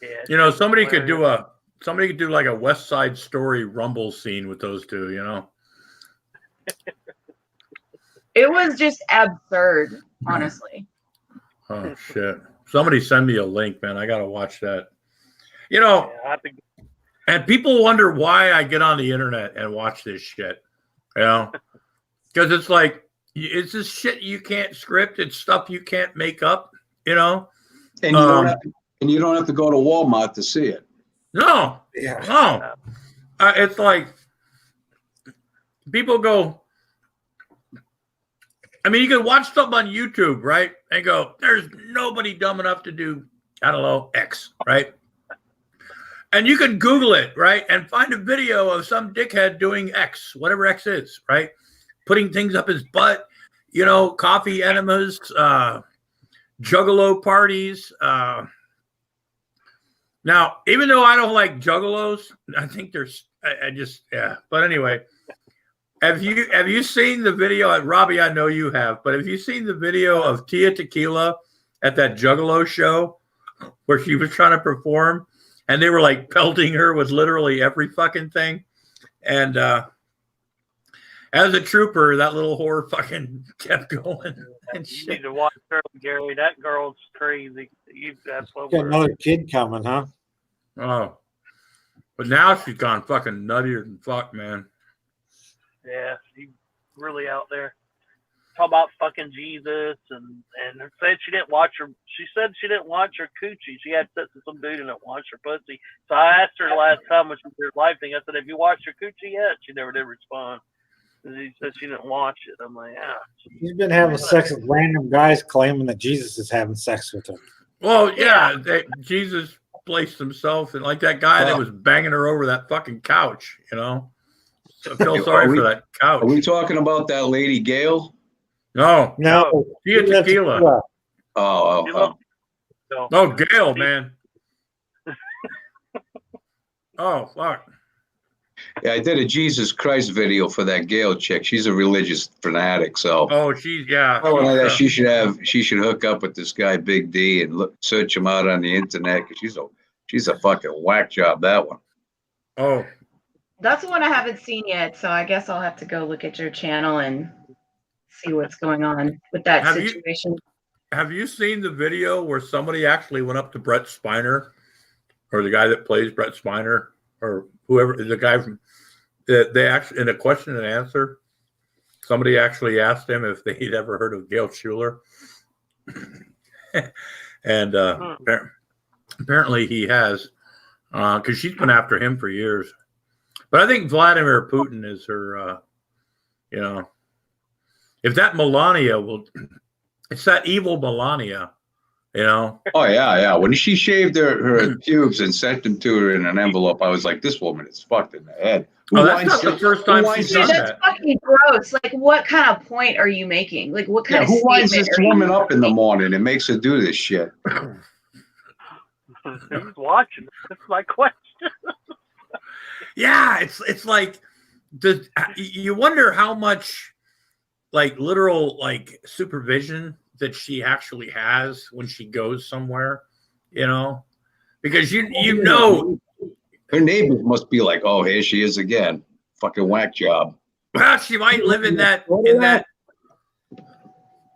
Yeah, you know, somebody could do like a West Side Story Rumble scene with those two, you know? It was just absurd, honestly. Oh shit! Somebody send me a link, man. I gotta watch that. You know, and people wonder why I get on the internet and watch this shit. You know, because it's like it's this shit you can't script. It's stuff you can't make up. You know, and you don't have to go to Walmart to see it. No, no. It's like people go. I mean, you can watch something on YouTube, right? And go, there's nobody dumb enough to do, I don't know, X, right? And you can Google it, right? And find a video of some dickhead doing X, whatever X is, right? Putting things up his butt, you know, coffee enemas, juggalo parties. Now, even though I don't like juggalos, I think there's, I just, yeah. But anyway. Have you seen the video? Robbie, I know you have, but have you seen the video of Tia Tequila at that Juggalo show where she was trying to perform and they were like pelting her with literally every fucking thing? And as a trooper, that little whore fucking kept going. And you need to watch her, Gary. That girl's crazy. You've got another kid coming, huh? Oh, but now she's gone fucking nuttier than fuck, man. Yeah, she's really out there. Talk about fucking Jesus and said she didn't watch her. She said she didn't watch her coochie. She had sex with some dude and didn't watch her pussy. So I asked her last time when she did her live thing. I said, "Have you watched her coochie yet?" She never did respond. And she said she didn't watch it. I'm like, yeah. He's been having sex with random guys claiming that Jesus is having sex with him. Well, yeah, Jesus placed himself, and like that guy that was banging her over that fucking couch, you know. I feel sorry for that couch. Are we talking about that lady Gail? No. Tia Tequila. Oh, Gail, man. Oh, fuck. Yeah, I did a Jesus Christ video for that Gail chick. She's a religious fanatic, so. Oh, she's she should hook up with this guy Big D and search him out on the internet because she's a fucking whack job, that one. Oh. That's the one I haven't seen yet, so I guess I'll have to go look at your channel and see what's going on with that situation. Have you seen the video where somebody actually went up to Brett Spiner, or the guy that plays Brett Spiner, or whoever, the guy from, they actually, in a question and answer, somebody actually asked him if he'd ever heard of Gail Schuler. And apparently he has, because she's been after him for years. But I think Vladimir Putin is her, you know, if that Melania will, it's that evil Melania You know? Oh yeah, yeah. When she shaved her pubes and sent them to her in an envelope, I was like, this woman is fucked in the head. Oh, that's not the first time she's Dude, done that's that. fucking gross. Like, what kind of point are you making? Like, what kind Yeah, of who winds statement this are you woman up in the making? morning and makes her do this shit? Who's watching? That's my question. Yeah, it's like you wonder how much like literal like supervision that she actually has when she goes somewhere, you know, because you know her neighbors must be like, oh, here she is again, fucking whack job. well she might live in that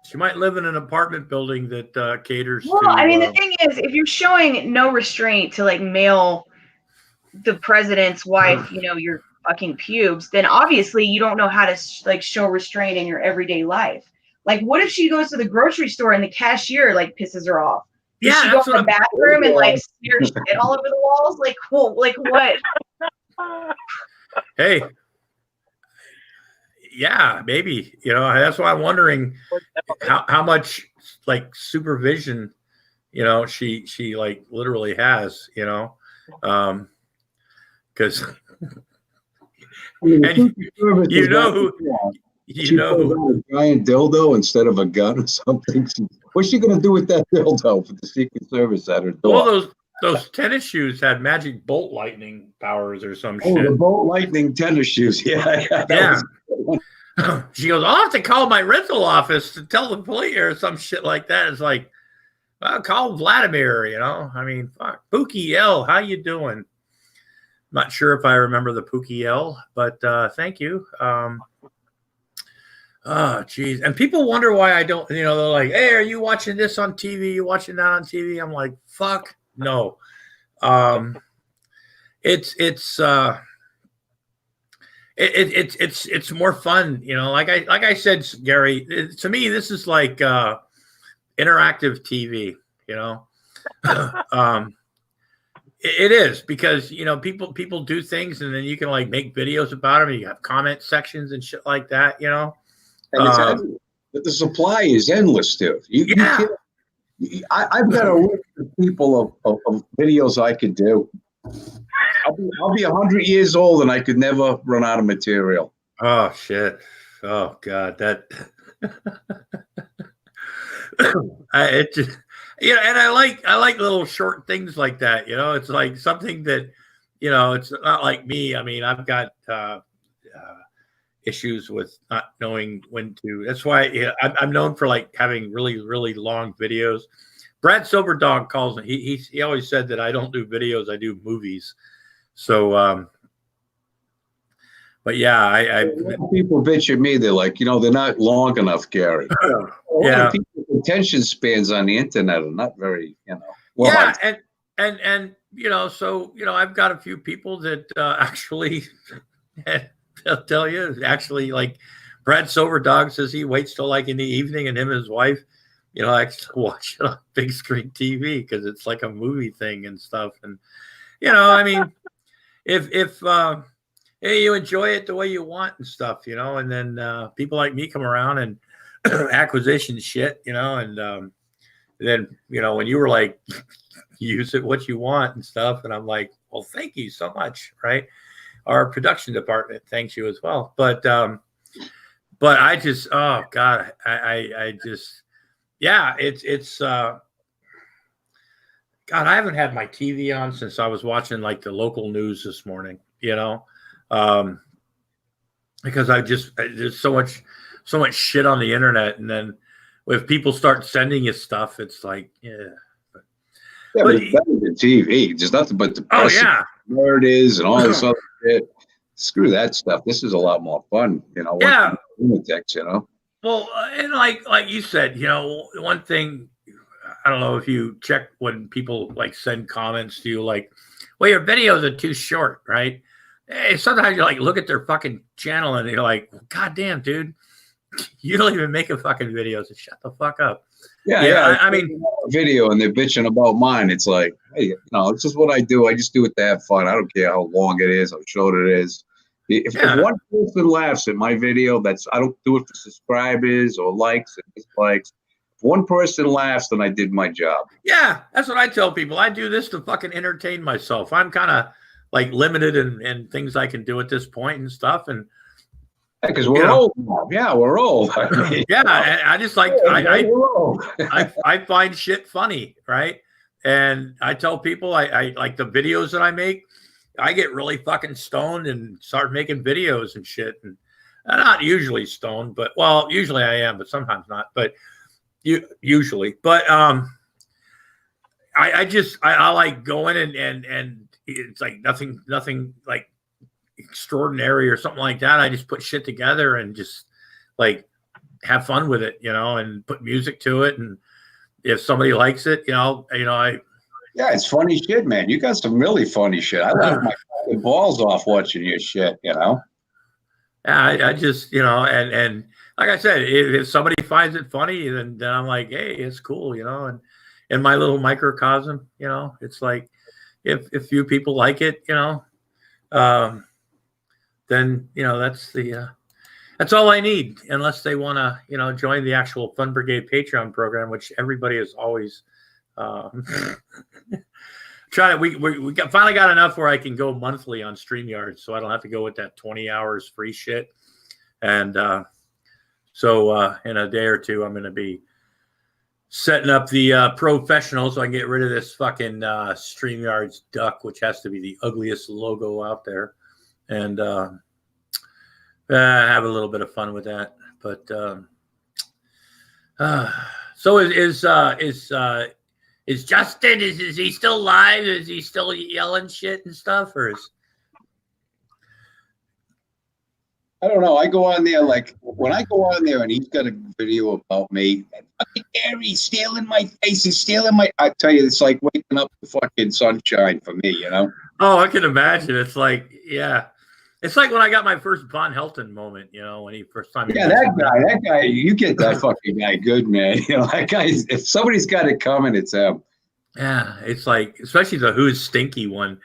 she might live in an apartment building that caters Well, to I mean, the thing is, if you're showing no restraint to like the president's wife, you know, your fucking pubes, then obviously you don't know how to like show restraint in your everyday life. Like, what if she goes to the grocery store and the cashier like pisses her off? Does she go to the bathroom and like smear shit all over the walls? Like, cool. Like what? Hey, yeah, maybe, you know, that's why I'm wondering how much like supervision, you know, she like literally has, you know, because and you know who a giant dildo instead of a gun or something. What's she gonna do with that dildo for the Secret Service at her door? Well, those tennis shoes had magic bolt lightning powers or some shit. The bolt lightning tennis shoes. Yeah. She goes, I'll have to call my rental office to tell the police or some shit like that. It's like, well, call Vladimir, you know. I mean, fuck. Pookie L, how you doing? Not sure if I remember the Pookie L, but thank you. Oh, geez. And people wonder why I don't, you know, they're like, hey, are you watching this on TV? You watching that on TV? I'm like, fuck no. It's more fun, you know, like I said, Gary, to me, this is like interactive TV, you know. It is, because, you know, people do things and then you can like make videos about them and you have comment sections and shit like that, you know. And it's endless. But the supply is endless, too. I've got a list of people of videos I could do. I'll be 100 years old and I could never run out of material. Oh shit! Oh god, that. It just, you know, and I like little short things like that. You know, it's like something that, you know, it's not like me. I mean, I've got issues with not knowing when to. That's why, you know, I'm known for like having really, really long videos. Brad Silverdog calls me. He always said that I don't do videos, I do movies. So, but yeah, people bitch at me. They're like, you know, they're not long enough, Gary. Yeah, people's attention spans on the internet are not very, you know. Well, yeah, and you know, so you know, I've got a few people that actually. They'll tell you, actually, like Brad Silverdog says he waits till like in the evening, and him and his wife, you know, actually watch it on big screen TV because it's like a movie thing and stuff. And you know, I mean, if hey, you enjoy it the way you want and stuff, you know, and then people like me come around and acquisition shit, you know, and then you know when you were like use it what you want and stuff, and I'm like, well, thank you so much, right? Our production department thanks you as well. But I just, oh God, I just, yeah, it's God, I haven't had my TV on since I was watching like the local news this morning, you know, because there's so much shit on the internet. And then if people start sending you stuff, it's like, yeah. But it's better than TV. There's nothing but depressing. Oh, yeah. Where it is and all this other shit. Screw that stuff. This is a lot more fun, you know. Yeah. Lunatics, you know. Well, and like you said, you know, one thing, I don't know if you check when people like send comments to you, like, well, your videos are too short, right? Hey, sometimes you like look at their fucking channel and you're like, God damn, dude, you don't even make a fucking video, so shut the fuck up. Yeah. I mean, video and they're bitching about mine. It's like, hey, you know, it's just what I do. I just do it to have fun. I don't care how long it is, how short it is. If one person laughs at my video, I don't do it for subscribers or likes and dislikes. one person laughs, then I did my job. Yeah, that's what I tell people. I do this to fucking entertain myself. I'm kind of like limited in things I can do at this point and stuff. And because we're old now. Yeah, we're old. I mean, yeah, I just like we're old. I find shit funny, right? And I tell people I like the videos that I make. I get really fucking stoned and start making videos and shit. And I'm not usually stoned, but well, usually I am, but sometimes not. But usually, but I like going and it's like nothing like extraordinary or something like that. I just put shit together and just like have fun with it, and put music to it. And if somebody likes it, yeah, it's funny shit, man. You got some really funny shit. I laugh my fucking balls off watching your shit, Yeah, I just, and like I said, if somebody finds it funny, then I'm like, hey, it's cool, and in my little microcosm, it's like if few people like it, then that's all I need, unless they want to, join the actual Fun Brigade Patreon program, which everybody is always trying to. We finally got enough where I can go monthly on StreamYard, so I don't have to go with that 20 hours free shit. And so in a day or two, I'm going to be setting up the professional, so I can get rid of this fucking StreamYard's duck, which has to be the ugliest logo out there, and have a little bit of fun with that. But so is Justin? Is he still live? Is he still yelling shit and stuff, or is? I don't know. I go on there like when I go on there and he's got a video about me. He's stealing my face. He's stealing my. I tell you, it's like waking up to fucking sunshine for me. Oh, I can imagine. It's like, yeah, it's like when I got my first Von Helton moment. When he first time. Yeah, that guy. You get that fucking guy good, man. That guy. If somebody's got it coming, it's him. Yeah, it's like, especially the Who's Stinky one.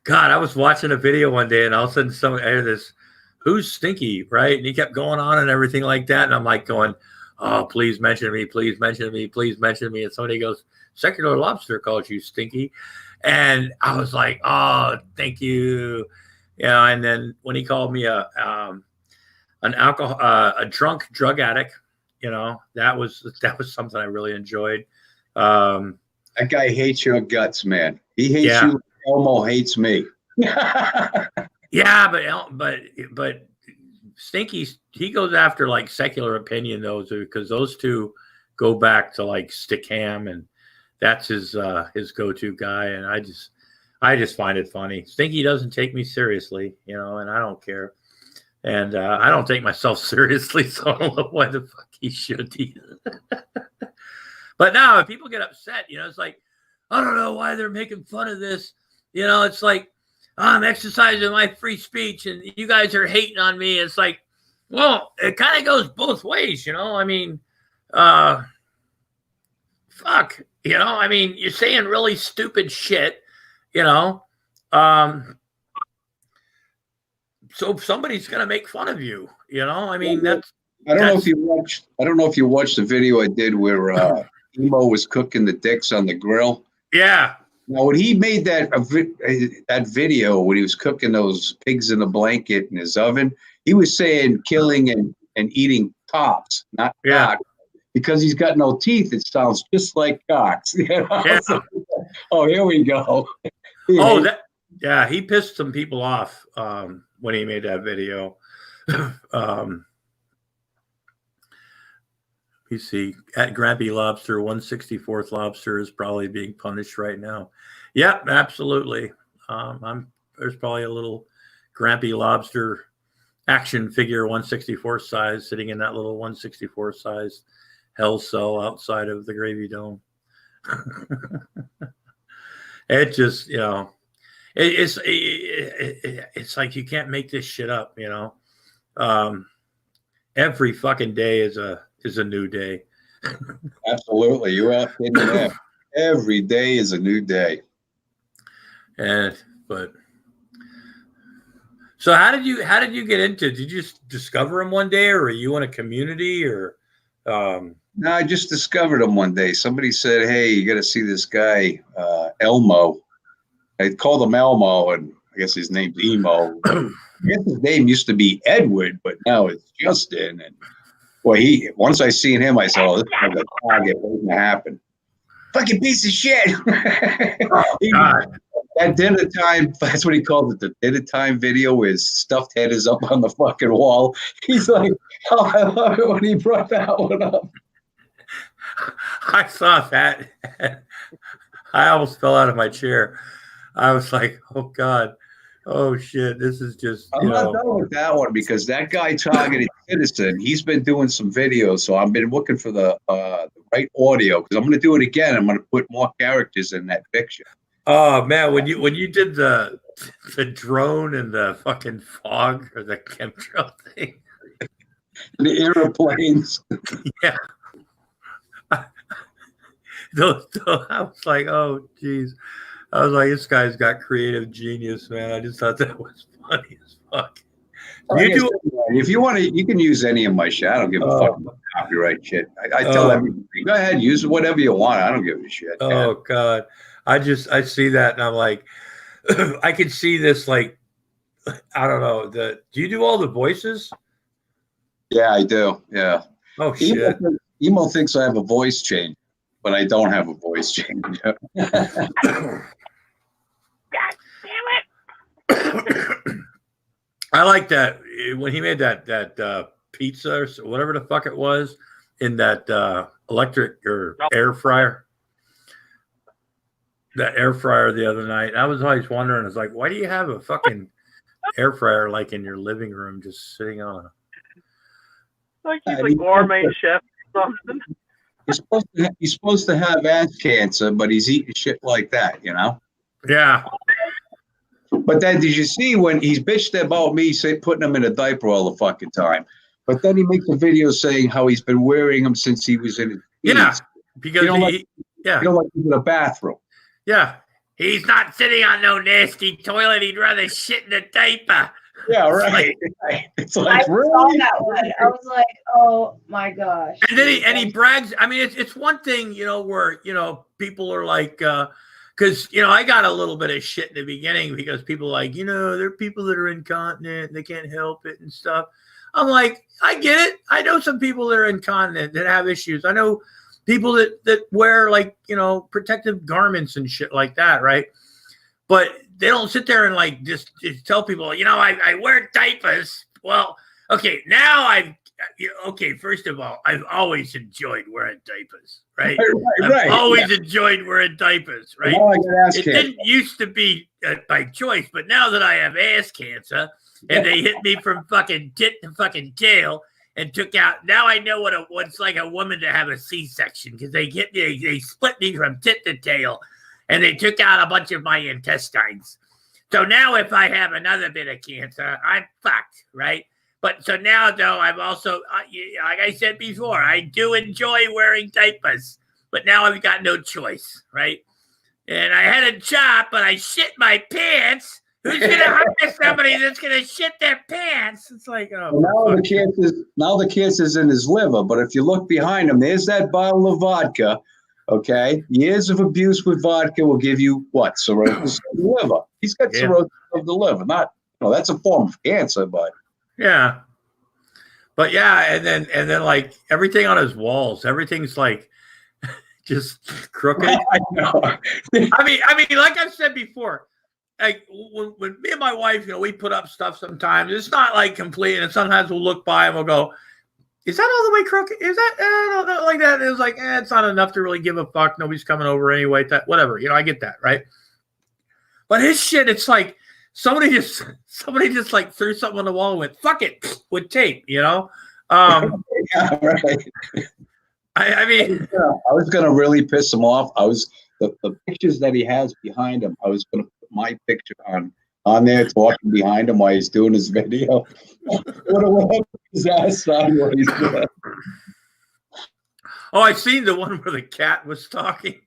God, I was watching a video one day and all of a sudden I hear this, Who's Stinky, right? And he kept going on and everything like that. And I'm like going, oh, please mention me, please mention me, please mention me. And somebody goes, Secular Lobster calls you Stinky. And I was like, oh, thank you. And then when he called me a drunk drug addict, that was something I really enjoyed. That guy hates your guts, man. He hates you. Elmo hates me. Yeah, but Stinky, he goes after like secular opinion because those two go back to like Stickham, and that's his go-to guy. And I just find it funny. Stinky doesn't take me seriously, and I don't care. And I don't take myself seriously, so I don't know why the fuck he should either. But now if people get upset, it's like, I don't know why they're making fun of this. It's like, I'm exercising my free speech and you guys are hating on me. It's like, well, it kind of goes both ways, I mean, fuck, I mean, you're saying really stupid shit, so somebody's going to make fun of you, I mean, I don't know if you watched the video I did where Emo was cooking the dicks on the grill. Yeah. Now, when he made that video, when he was cooking those pigs in a blanket in his oven, he was saying killing and eating cocks, not cocks. Because he's got no teeth, it sounds just like cocks. Yeah. Oh, here we go. He pissed some people off when he made that video. You see, at Grampy Lobster, 164th Lobster is probably being punished right now. Yep, absolutely. There's probably a little Grampy Lobster action figure, 164 size, sitting in that little 164 size hell cell outside of the Gravy Dome. It just, it's like you can't make this shit up, Every fucking day is a new day. Absolutely. You're out in there. Every day is a new day. So how did you get into? Did you just discover him one day, or are you in a community, or? No, I just discovered him one day. Somebody said, "Hey, you got to see this guy, Elmo." I called him Elmo, and I guess his name's Emo. I guess his name used to be Edward, but now it's Justin. And boy, once I seen him, I said, "Oh, this is a target waiting to happen." Fucking piece of shit. That dinner time, that's what he called it, the dinner time video where his stuffed head is up on the fucking wall. He's like, oh, I love it when he brought that one up. I saw that. I almost fell out of my chair. I was like, oh God. Oh shit. This is just I'm not done with that one because that guy targeted Citizen. He's been doing some videos, so I've been looking for the right audio because I'm gonna do it again. I'm gonna put more characters in that picture. Oh man, when you did the drone and the fucking fog or the chemtrail thing. The airplanes. Yeah. I was like, oh geez. I was like, this guy's got creative genius, man. I just thought that was funny as fuck. If you want to, you can use any of my shit. I don't give a fuck about copyright shit. I tell everybody, go ahead, use whatever you want. I don't give a shit. Oh man. God. I see that and I'm like, I can see this like, I don't know. Do you do all the voices? Yeah, I do. Yeah. Oh shit. Emo thinks I have a voice change, but I don't have a voice change. God damn it! I like that when he made that pizza or whatever the fuck it was in that electric or air fryer. That air fryer the other night. I was always wondering, it's like, why do you have a fucking air fryer like in your living room just sitting on a like he's a gourmet chef or something. He's supposed to have ass cancer, but he's eating shit like that, you know? Yeah. But then did you see when he's bitched about me putting him in a diaper all the fucking time? But then he makes a video saying how he's been wearing them since he was in his teens. Because you don't like him in a bathroom. Yeah. He's not sitting on no nasty toilet. He'd rather shit in a diaper. Yeah, right. It's like, I really? saw that one. I was like, oh my gosh. And then he brags. I mean, it's one thing, where, people are like, because, I got a little bit of shit in the beginning because people are like, there are people that are incontinent. They can't help it and stuff. I'm like, I get it. I know some people that are incontinent that have issues. I know people that wear like, protective garments and shit like that. Right. But they don't sit there and like just tell people, I wear diapers. Well, okay, now first of all, I've always enjoyed wearing diapers, right? I've always enjoyed wearing diapers, right? It didn't used to be by choice, but now that I have ass cancer and they hit me from fucking tit to fucking tail and took out, now I know what it's like a woman to have a C-section because they split me from tit to tail. And they took out a bunch of my intestines. So now if I have another bit of cancer, I'm fucked, right? But so now, though, I'm also, like I said before, I do enjoy wearing diapers. But now I've got no choice, right? And I had a job, but I shit my pants. Who's going to hire somebody that's going to shit their pants? It's like, oh. Well, now the cancer's in his liver. But if you look behind him, there's that bottle of vodka. Okay, years of abuse with vodka will give you what? Cirrhosis of the liver. He's got cirrhosis of the liver. Not, that's a form of cancer, but yeah. But yeah, and then like everything on his walls, everything's like just crooked. I know. I mean, like I've said before, like when me and my wife, we put up stuff sometimes. It's not like complete, and sometimes we'll look by and we'll go, is that all the way crooked? Is that like that? It was like, it's not enough to really give a fuck. Nobody's coming over anyway. Whatever, I get that, right? But his shit, it's like somebody just like threw something on the wall and went, fuck it, with tape, Yeah, right. I mean, I was gonna really piss him off. The pictures that he has behind him. I was gonna put my picture on there talking behind him while he's doing his video. What his ass on what he's doing. Oh, I seen the one where the cat was talking.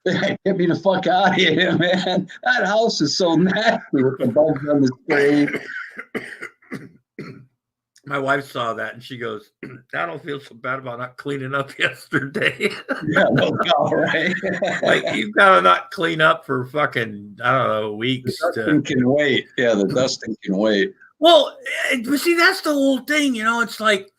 Get me the fuck out of here, man. That house is so nasty with the bugs on the screen. my wife saw that and she goes, I don't feel so bad about not cleaning up yesterday. Yeah, no doubt, right? Like, you've got to not clean up for fucking, I don't know, weeks. The dusting can wait. Yeah, the dusting can wait. Well, but see, that's the whole thing. You know, it's like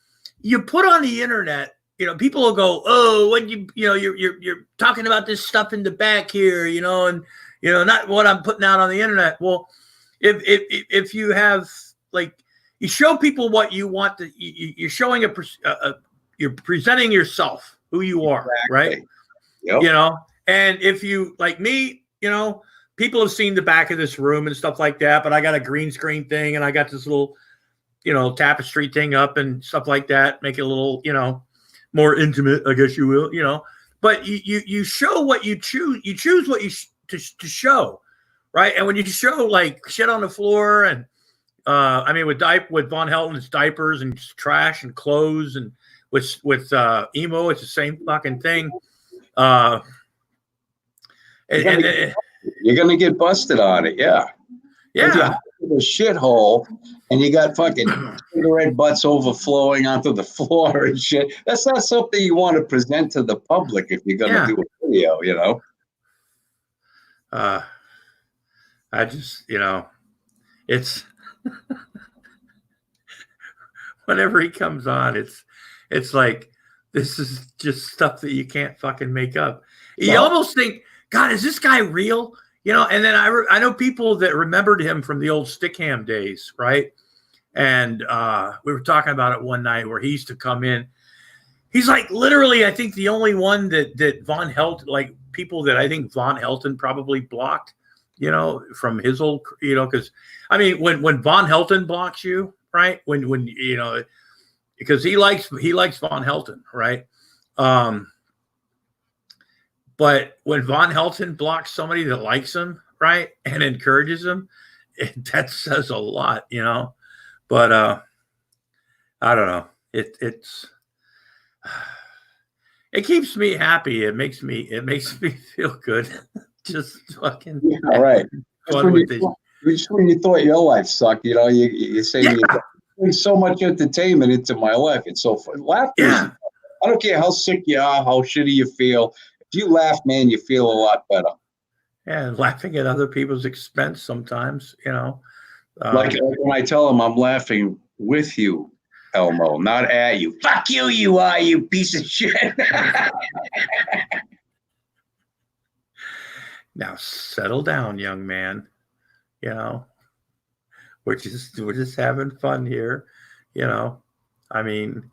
you put on the internet, you know, people will go, oh, when you know, you're talking about this stuff in the back here, you know, and, you know, not what I'm putting out on the internet. Well, if you have, like, you show people what you want to, you're showing you're presenting yourself, who you are, exactly. Right? Yep. You know, and if you, like me, you know, people have seen the back of this room and stuff like that, but I got a green screen thing and I got this little, you know, tapestry thing up and stuff like that, make it a little, you know, more intimate, I guess you will, you know, but you show what you choose what you to show, right? And when you show like shit on the floor and, I mean, with Von Helton's diapers and trash and clothes, and with emo, it's the same fucking thing. You're gonna get busted on it, yeah. Yeah. If you have a shithole and you got fucking cigarette butts overflowing onto the floor and shit, that's not something you want to present to the public if you're gonna do a video, you know. I just, you know, it's. Whenever he comes on, it's like, this is just stuff that you can't fucking make up. You almost think, God, is this guy real? You know, and then I know people that remembered him from the old Stickham days, right? And we were talking about it one night where he used to come in. He's like literally, I think, the only one that Von Helton, like people that I think Von Helton probably blocked, you know, from his old, you know, because I mean, when Von Helton blocks you, right? When you know, because he likes Von Helton, right? But when Von Helton blocks somebody that likes him, right, and encourages him, that says a lot, you know. But I don't know. It keeps me happy. It makes me feel good. Just fucking right. Just when you thought your life sucked, you know, you say you bring so much entertainment into my life. It's so fun. Laughter. Yeah. I don't care how sick you are, how shitty you feel. If you laugh, man, you feel a lot better. Yeah, laughing at other people's expense sometimes, you know. Like when I tell them I'm laughing with you, Elmo, not at you. Fuck you, you are, you piece of shit. Now settle down, young man. You know, we're just having fun here. You know, I mean,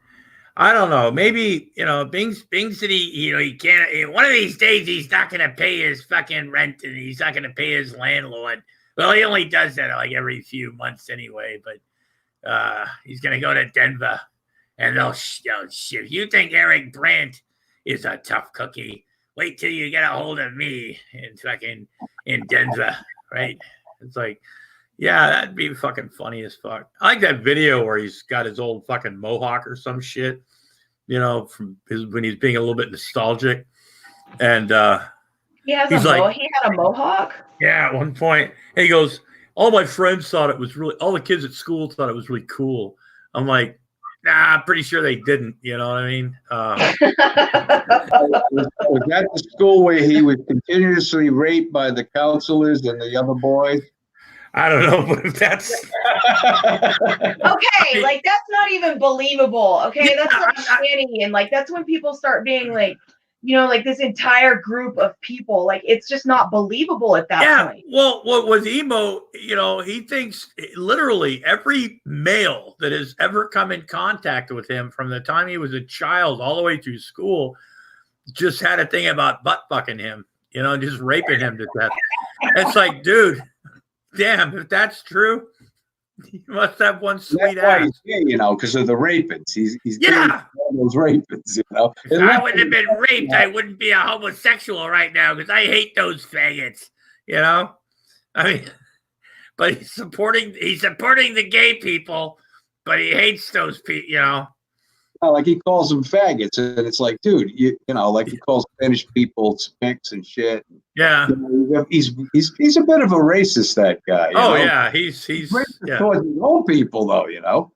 I don't know. Maybe, you know, Bing City, you know, he can't. One of these days, he's not going to pay his fucking rent, and he's not going to pay his landlord. Well, he only does that like every few months anyway. But he's going to go to Denver, and they'll shit. If you think Eric Brandt is a tough cookie, wait till you get a hold of me in Denver, right? It's like, yeah, that'd be fucking funny as fuck. I like that video where he's got his old fucking mohawk or some shit, you know, when he's being a little bit nostalgic. And he had a mohawk? Yeah, at one point. And he goes, all my friends thought it was really, all the kids at school thought it was really cool. I'm like, nah, I'm pretty sure they didn't. You know what I mean? Was that the school where he was continuously raped by the counselors and the other boys? I don't know, but that's okay. Like, that's not even believable. Okay, that's like shitty, and like that's when people start being like, you know, like this entire group of people, like it's just not believable at that point. Well, what with emo, you know, he thinks literally every male that has ever come in contact with him from the time he was a child all the way through school just had a thing about butt fucking him, you know, just raping him to death. It's like, dude, damn, if that's true, you must have one sweet ass. You know, because of the rapings. He's those rapings, you know. If I wouldn't have been raped, I wouldn't be a homosexual right now because I hate those faggots, you know? I mean, but he's supporting the gay people, but he hates those people, you know. Like he calls them faggots, and it's like, dude, you know, like he calls Spanish people spinks and shit. Yeah, you know, he's a bit of a racist, that guy. Oh know? Yeah, he's racist towards his own people, though. You know.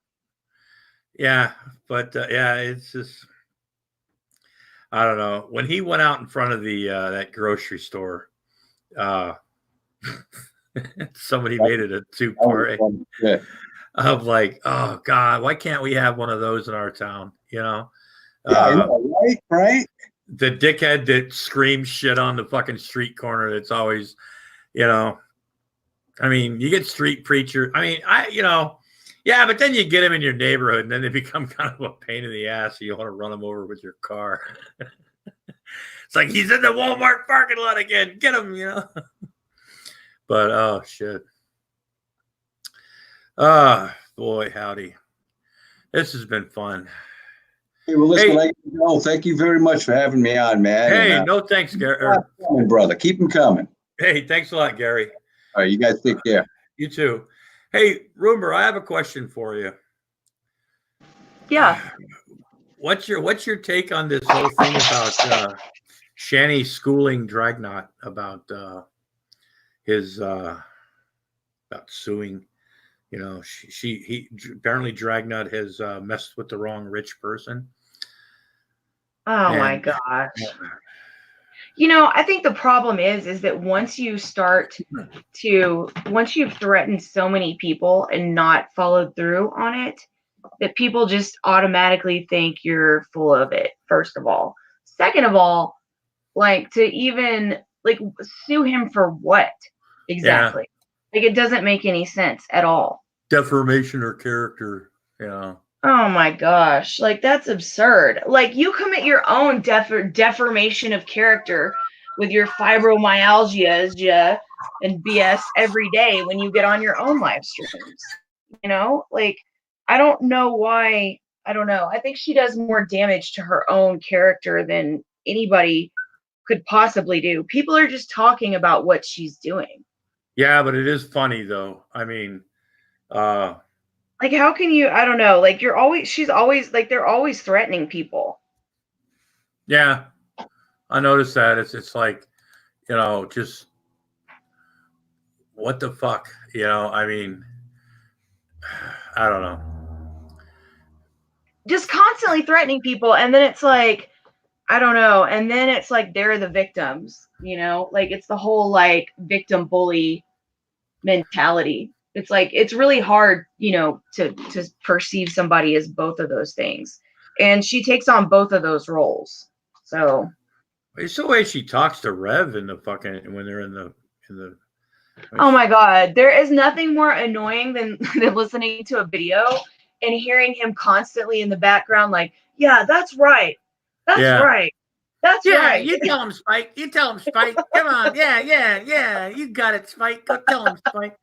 Yeah, but yeah, it's just I don't know. When he went out in front of the that grocery store, somebody made it a two-part. Yeah. Of like, oh God, why can't we have one of those in our town? You know, Yeah, I know, right? The dickhead that screams shit on the fucking street corner. That's always, you know, I mean, you get street preacher. I mean, yeah, but then you get them in your neighborhood, and then they become kind of a pain in the ass. So you want to run them over with your car. It's like he's in the Walmart parking lot again. Get him, you know. But oh shit. Boy, howdy. This has been fun. Hey, well, listen, thank you very much for having me on, man. Hey, and, no thanks, Gary. Brother. Keep them coming. Hey, thanks a lot, Gary. All right, you guys take care. You too. Hey, Rumor, I have a question for you. Yeah. What's your take on this whole thing about Shanny schooling Dragnot about his about suing? You know, he apparently Dragnot has messed with the wrong rich person. Oh my gosh. You know, I think the problem is that once you've threatened so many people and not followed through on it, that people just automatically think you're full of it, first of all. Second of all, like to even like sue him for what exactly? Yeah. Like it doesn't make any sense at all. Defamation or character, yeah. Oh my gosh, like that's absurd. Like you commit your own deformation of character with your fibromyalgia and BS every day when you get on your own live streams. You know, like I don't know why. I don't know. I think she does more damage to her own character than anybody could possibly do. People are just talking about what she's doing. Yeah, but it is funny though. I mean, like how can you, I don't know, like she's always like they're always threatening people. Yeah. I noticed that. It's like, you know, just what the fuck? You know, I mean, I don't know. Just constantly threatening people, and then it's like, I don't know, and then it's like they're the victims, you know? Like it's the whole like victim bully mentality. It's like it's really hard, you know, to perceive somebody as both of those things. And she takes on both of those roles. So it's the way she talks to Rev in the fucking when they're in the oh my god, there is nothing more annoying than listening to a video and hearing him constantly in the background like, yeah, that's right. That's right. That's right. You tell him, Spike. You tell him, Spike. Come on. Yeah. You got it, Spike. Go tell him, Spike.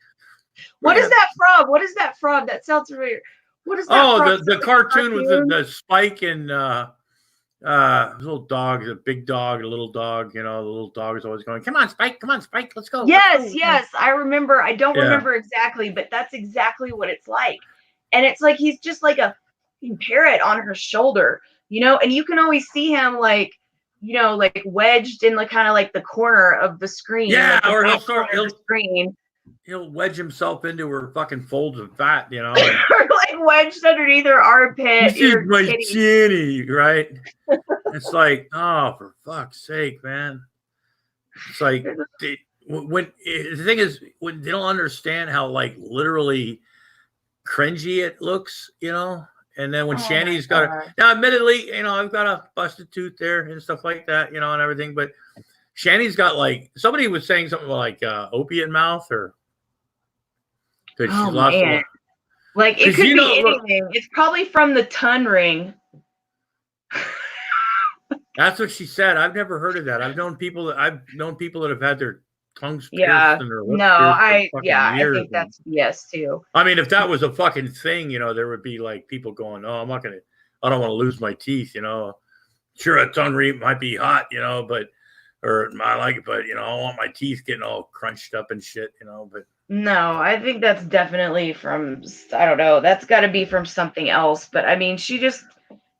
What is that from? What is that from? That sounds familiar. What is that from? The cartoon with the Spike and little dog, the big dog, the little dog, you know, the little dog is always going, come on, Spike, let's go. Yes, I remember. I don't remember exactly, but that's exactly what it's like. And it's like he's just like a parrot on her shoulder, you know, and you can always see him like, you know, like wedged in like kind of like the corner of the screen. Yeah, like or he'll wedge himself into her fucking folds of fat, you know. Or like wedged underneath her armpit. This is my chinny, right? It's like, oh, for fuck's sake, man. It's like when the thing is when they don't understand how like literally cringy it looks, you know. And then when Shanny's got now, admittedly, you know, I've got a busted tooth there and stuff like that, you know, and everything. But Shanny's got like somebody was saying something like opiate mouth or because she's lost a lot. Like it could be anything. It's probably from the tongue ring. That's what she said. I've never heard of that. I've known people that have had their tongues pierced and their lips I think that's yes too. I mean, if that was a fucking thing, you know, there would be like people going, "Oh, I don't want to lose my teeth," you know. Sure, a tongue ring might be hot, you know, but I like it, but you know, I don't want my teeth getting all crunched up and shit, you know. But no, I think that's definitely from, I don't know, that's got to be from something else. But I mean,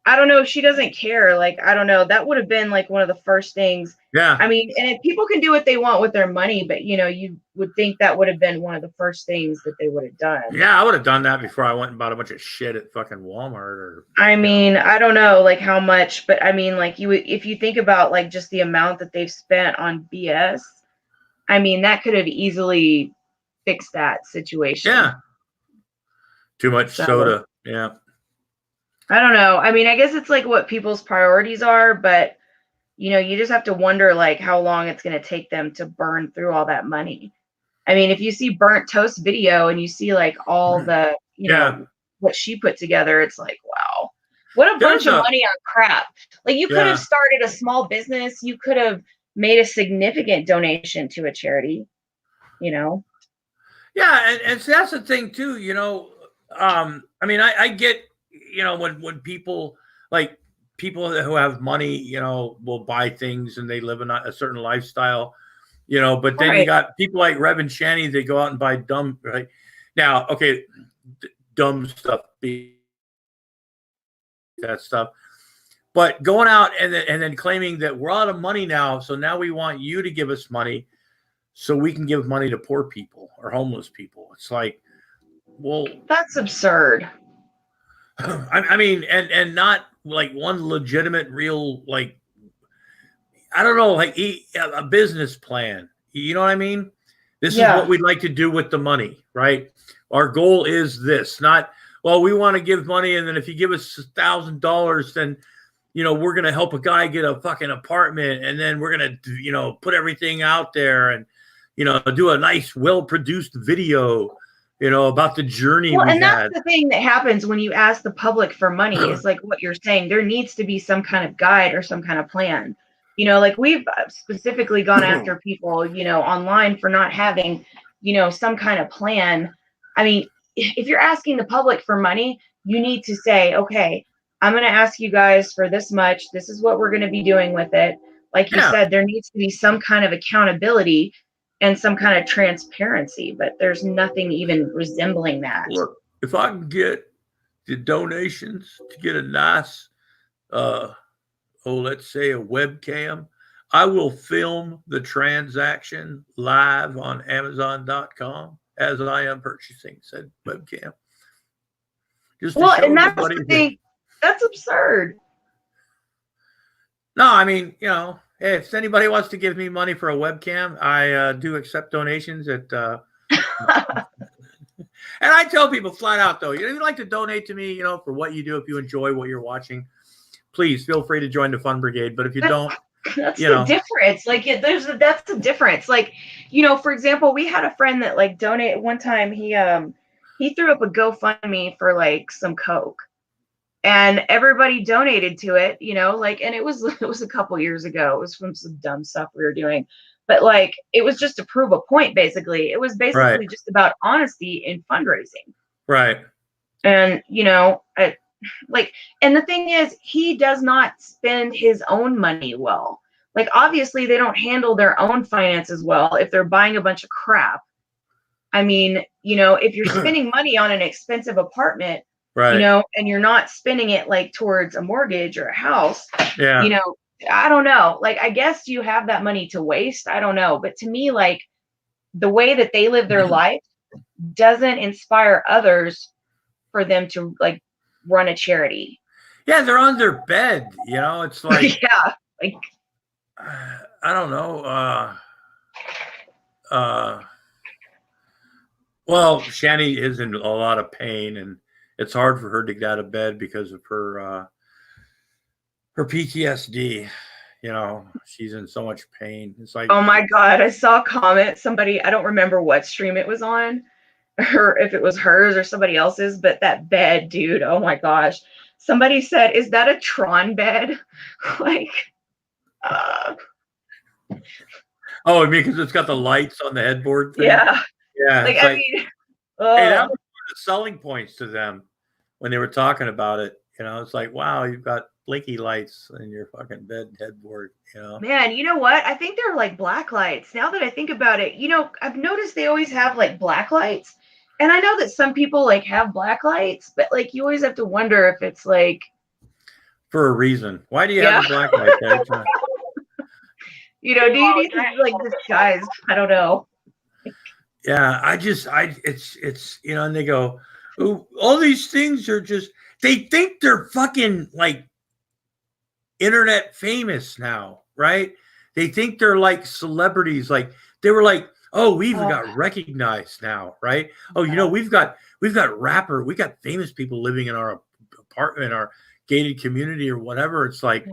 I don't know if she doesn't care. Like, I don't know. That would have been like one of the first things. Yeah. I mean, and if people can do what they want with their money, but you know, you would think that would have been one of the first things that they would have done. Yeah, I would have done that before I went and bought a bunch of shit at fucking Walmart or. I mean, I don't know like how much, but I mean, like you would, if you think about like just the amount that they've spent on BS, I mean, that could have easily fixed that situation. Yeah. Too much soda. Yeah. I don't know. I mean, I guess it's like what people's priorities are, but you know, you just have to wonder like how long it's going to take them to burn through all that money. I mean, if you see Burnt Toast video and you see like all the, you know, what she put together, it's like, wow, what a bunch of money on crap. Like you could have started a small business. You could have made a significant donation to a charity, you know? Yeah. And so that's the thing too, you know, I mean, I get, you know, when people like people who have money, you know, will buy things and they live in a certain lifestyle, you know, but then you got people like Rev and Shanny, they go out and buy dumb, right? Now, okay, dumb stuff, that stuff, but going out and then claiming that we're out of money now, so now we want you to give us money so we can give money to poor people or homeless people. It's like, well, that's absurd. I mean, and not like one legitimate, real, like, I don't know, like a business plan. You know what I mean? This is what we'd like to do with the money, right? Our goal is this, not, well, we want to give money, and then if you give us $1,000, then, you know, we're going to help a guy get a fucking apartment, and then we're going to, you know, put everything out there and, you know, do a nice, well-produced video, you know, about the journey we and that's had. the thing that happens when you ask the public for money is like what you're saying. There needs to be some kind of guide or some kind of plan. You know, like we've specifically gone after people, you know, online for not having, you know, some kind of plan. I mean, if you're asking the public for money, you need to say, okay, I'm going to ask you guys for this much. This is what we're going to be doing with it. Like you said, there needs to be some kind of accountability and some kind of transparency, but there's nothing even resembling that. Look, if I can get the donations to get a nice, let's say a webcam, I will film the transaction live on Amazon.com as I am purchasing said webcam. Just to show and that's everybody the thing. That's absurd. No, I mean, you know, if anybody wants to give me money for a webcam, I do accept donations at and I tell people flat out though, if you'd like to donate to me, you know, for what you do, if you enjoy what you're watching, please feel free to join the Fun Brigade. But if you don't, that's the difference. Like that's the difference. Like, you know, for example, we had a friend that like donated one time. He threw up a GoFundMe for like some Coke. And everybody donated to it, you know, like, and it was a couple years ago. It was from some dumb stuff we were doing, but like, it was just to prove a point. Basically, it was basically just about honesty in fundraising. Right. And, you know, and the thing is, he does not spend his own money well. Like, obviously they don't handle their own finances well if they're buying a bunch of crap. I mean, you know, if you're spending money on an expensive apartment, you know, and you're not spending it like towards a mortgage or a house, you know, I don't know. Like, I guess you have that money to waste. I don't know. But to me, like the way that they live their life doesn't inspire others for them to like run a charity. Yeah. They're on their bed, you know, it's like, like, I don't know. Well, Shani is in a lot of pain and it's hard for her to get out of bed because of her PTSD. You know, she's in so much pain. It's like, oh my God, I saw a comment. Somebody, I don't remember what stream it was on, or if it was hers or somebody else's, but that bed, dude, oh my gosh. Somebody said, is that a Tron bed? Like, oh, because it's got the lights on the headboard thing? Yeah. Like, I mean, hey, that was one of the selling points to them when they were talking about it. You know, it's like, wow, you've got blinky lights in your fucking bed headboard, you know? Man, you know what? I think they're like black lights. Now that I think about it, you know, I've noticed they always have like black lights. And I know that some people like have black lights, but like you always have to wonder if it's like, for a reason. Why do you have a black light there? You know, do you need to like disguise? I don't know. Yeah, it's you know, and they go, oh, all these things are just, they think they're fucking like internet famous now, right? They think they're like celebrities. Like they were like, oh, we even got recognized now, right? Oh, you know, we've got famous people living in our apartment, our gated community or whatever. It's like,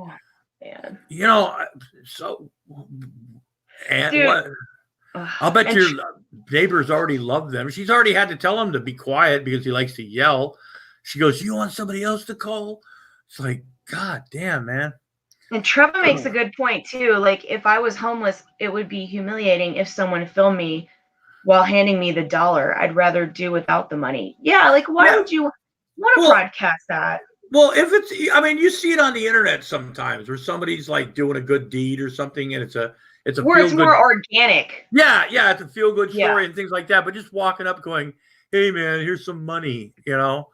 man. You know, so and Dude. what? I'll bet your neighbors already love them. She's already had to tell him to be quiet because he likes to yell. She goes, "You want somebody else to call?" It's like, God damn, man. And Trevor makes a good point too. Like, if I was homeless, it would be humiliating if someone filmed me while handing me the $1. I'd rather do without the money. Yeah, like why would you want to broadcast that? Well, if it's, I mean, you see it on the internet sometimes where somebody's like doing a good deed or something, and it's a where it's more organic. Yeah, it's a feel good story and things like that. But just walking up, going, "Hey, man, here's some money. You know,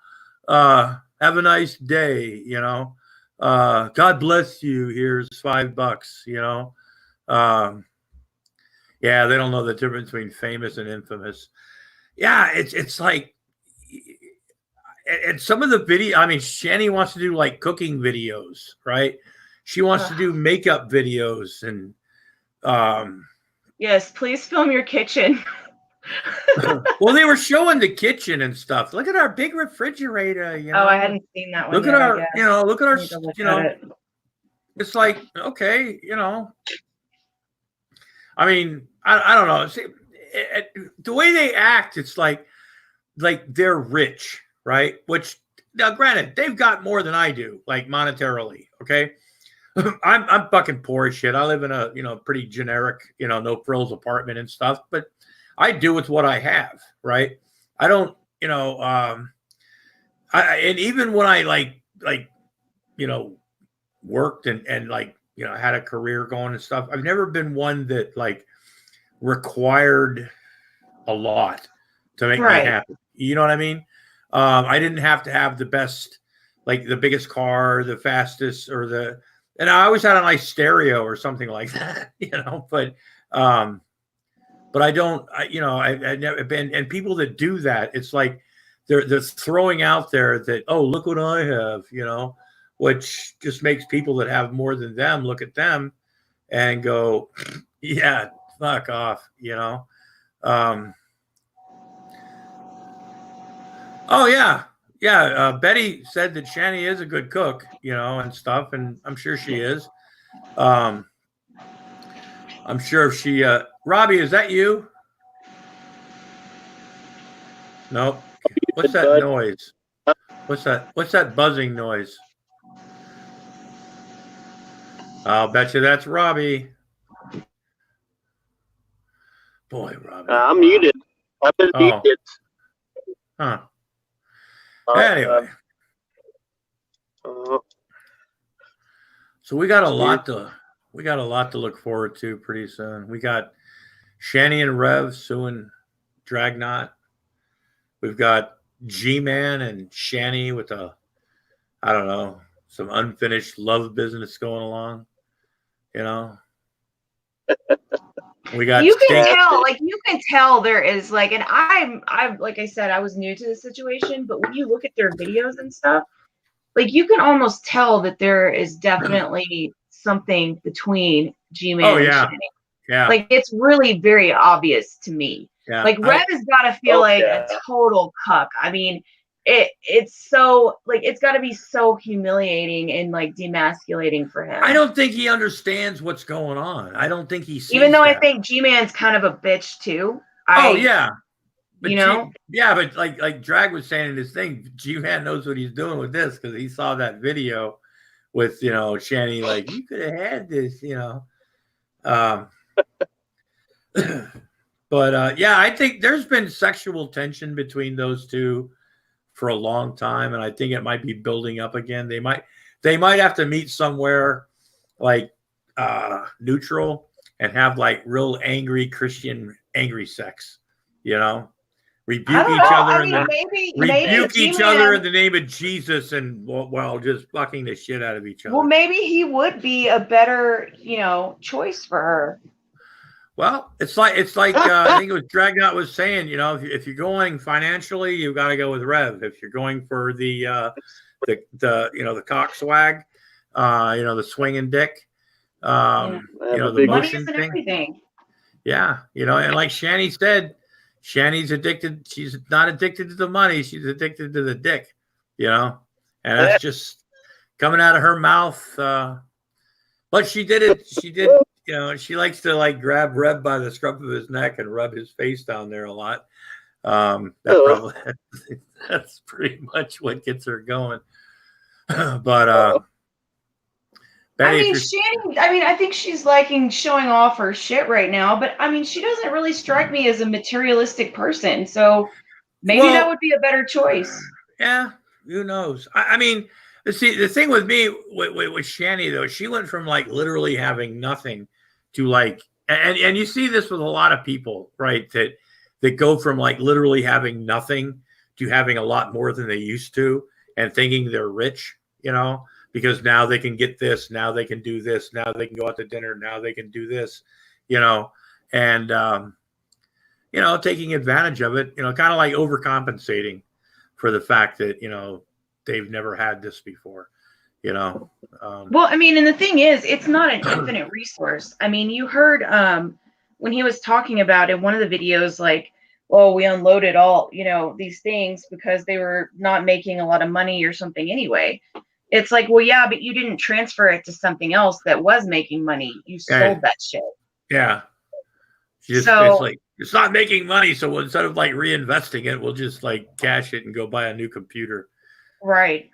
have a nice day. You know, God bless you. Here's $5. You know, yeah, they don't know the difference between famous and infamous. Yeah, it's like, and some of the video, I mean, Shani wants to do like cooking videos, right? She wants to do makeup videos and yes, please film your kitchen. Well, they were showing the kitchen and stuff. Look at our big refrigerator, you know. Oh, I hadn't seen that one. Look yet, at our, you know, look at our, you know, it's like, okay, you know. I mean, I don't know. See, the way they act, it's like they're rich, right? Which now, granted, they've got more than I do, like monetarily. Okay, I'm fucking poor as shit. I live in a, you know, pretty generic, you know, no frills apartment and stuff, but I do with what I have, right? I don't, you know, and even when I like, you know, worked and like, you know, had a career going and stuff, I've never been one that like required a lot to make me happy. You know what I mean? I didn't have to have the best, like the biggest car, the fastest, or and I always had a nice stereo or something like that, you know, but I don't, you know, I've never been, and people that do that, it's like they're throwing out there that, oh, look what I have, you know, which just makes people that have more than them look at them and go, yeah, fuck off, you know. Oh yeah. Betty said that Shani is a good cook, you know, and stuff, and I'm sure she is. I'm sure if she, Robbie, is that you? Nope. What's that noise? What's that buzzing noise? I'll bet you that's Robbie. Boy, Robbie. I'm muted. I've been muted. Huh. Anyway. So we got a lot to look forward to pretty soon. We got Shani and Rev suing Dragnot. We've got G-Man and Shani with I don't know, some unfinished love business going along. You know, we got. You can tell there is like, and I'm like I said, I was new to the situation, but when you look at their videos and stuff, like you can almost tell that there is definitely something between G-Man and Shani. Yeah. Like it's really very obvious to me. Yeah. Like Rev has got to feel like a total cuck. I mean, it's so like it's got to be so humiliating and like demasculating for him. I don't think he understands what's going on. I don't think he sees. Even though I think G-Man's kind of a bitch too. But you know, but like Drag was saying in his thing, G-Man knows what he's doing with this because he saw that video with, you know, Shani like, you could have had this, you know. But yeah, I think there's been sexual tension between those two for a long time, and I think it might be building up again. They might have to meet somewhere like neutral and have like real angry Christian angry sex, you know, rebuke don't each know. other I in mean, the maybe rebuke each other in G-Man. the name of Jesus, and well, just fucking the shit out of each other. Well, maybe he would be a better, choice for her. Well, it's like I think it was Dragnot was saying, if you're going financially, you got to go with Rev. If you're going for the cock swag, the swinging dick, Have a the big- Money motion isn't thing. everything. Yeah, and like Shani said, Shani's addicted. She's not addicted to the money. She's addicted to the dick, and that's just coming out of her mouth. But she did it. She did. She likes to like grab Reb by the scruff of his neck and rub his face down there a lot. That's pretty much what gets her going. But Benny, Shani, I think she's liking showing off her shit right now, but she doesn't really strike me as a materialistic person. So maybe that would be a better choice. Yeah, who knows? See, the thing with me with Shani though, she went from like literally having nothing to like, and you see this with a lot of people, right? That go from like literally having nothing to having a lot more than they used to, and thinking they're rich, because now they can get this, now they can do this, now they can go out to dinner, now they can do this, and taking advantage of it, kind of like overcompensating for the fact that they've never had this before, Well, and the thing is, it's not an infinite resource. You heard when he was talking about in one of the videos, like, well, we unloaded all, these things because they were not making a lot of money or something anyway. It's like, well, yeah, but you didn't transfer it to something else that was making money. You sold that shit. Yeah. It's like, it's not making money, so instead of like reinvesting it, we'll just like cash it and go buy a new computer. Right.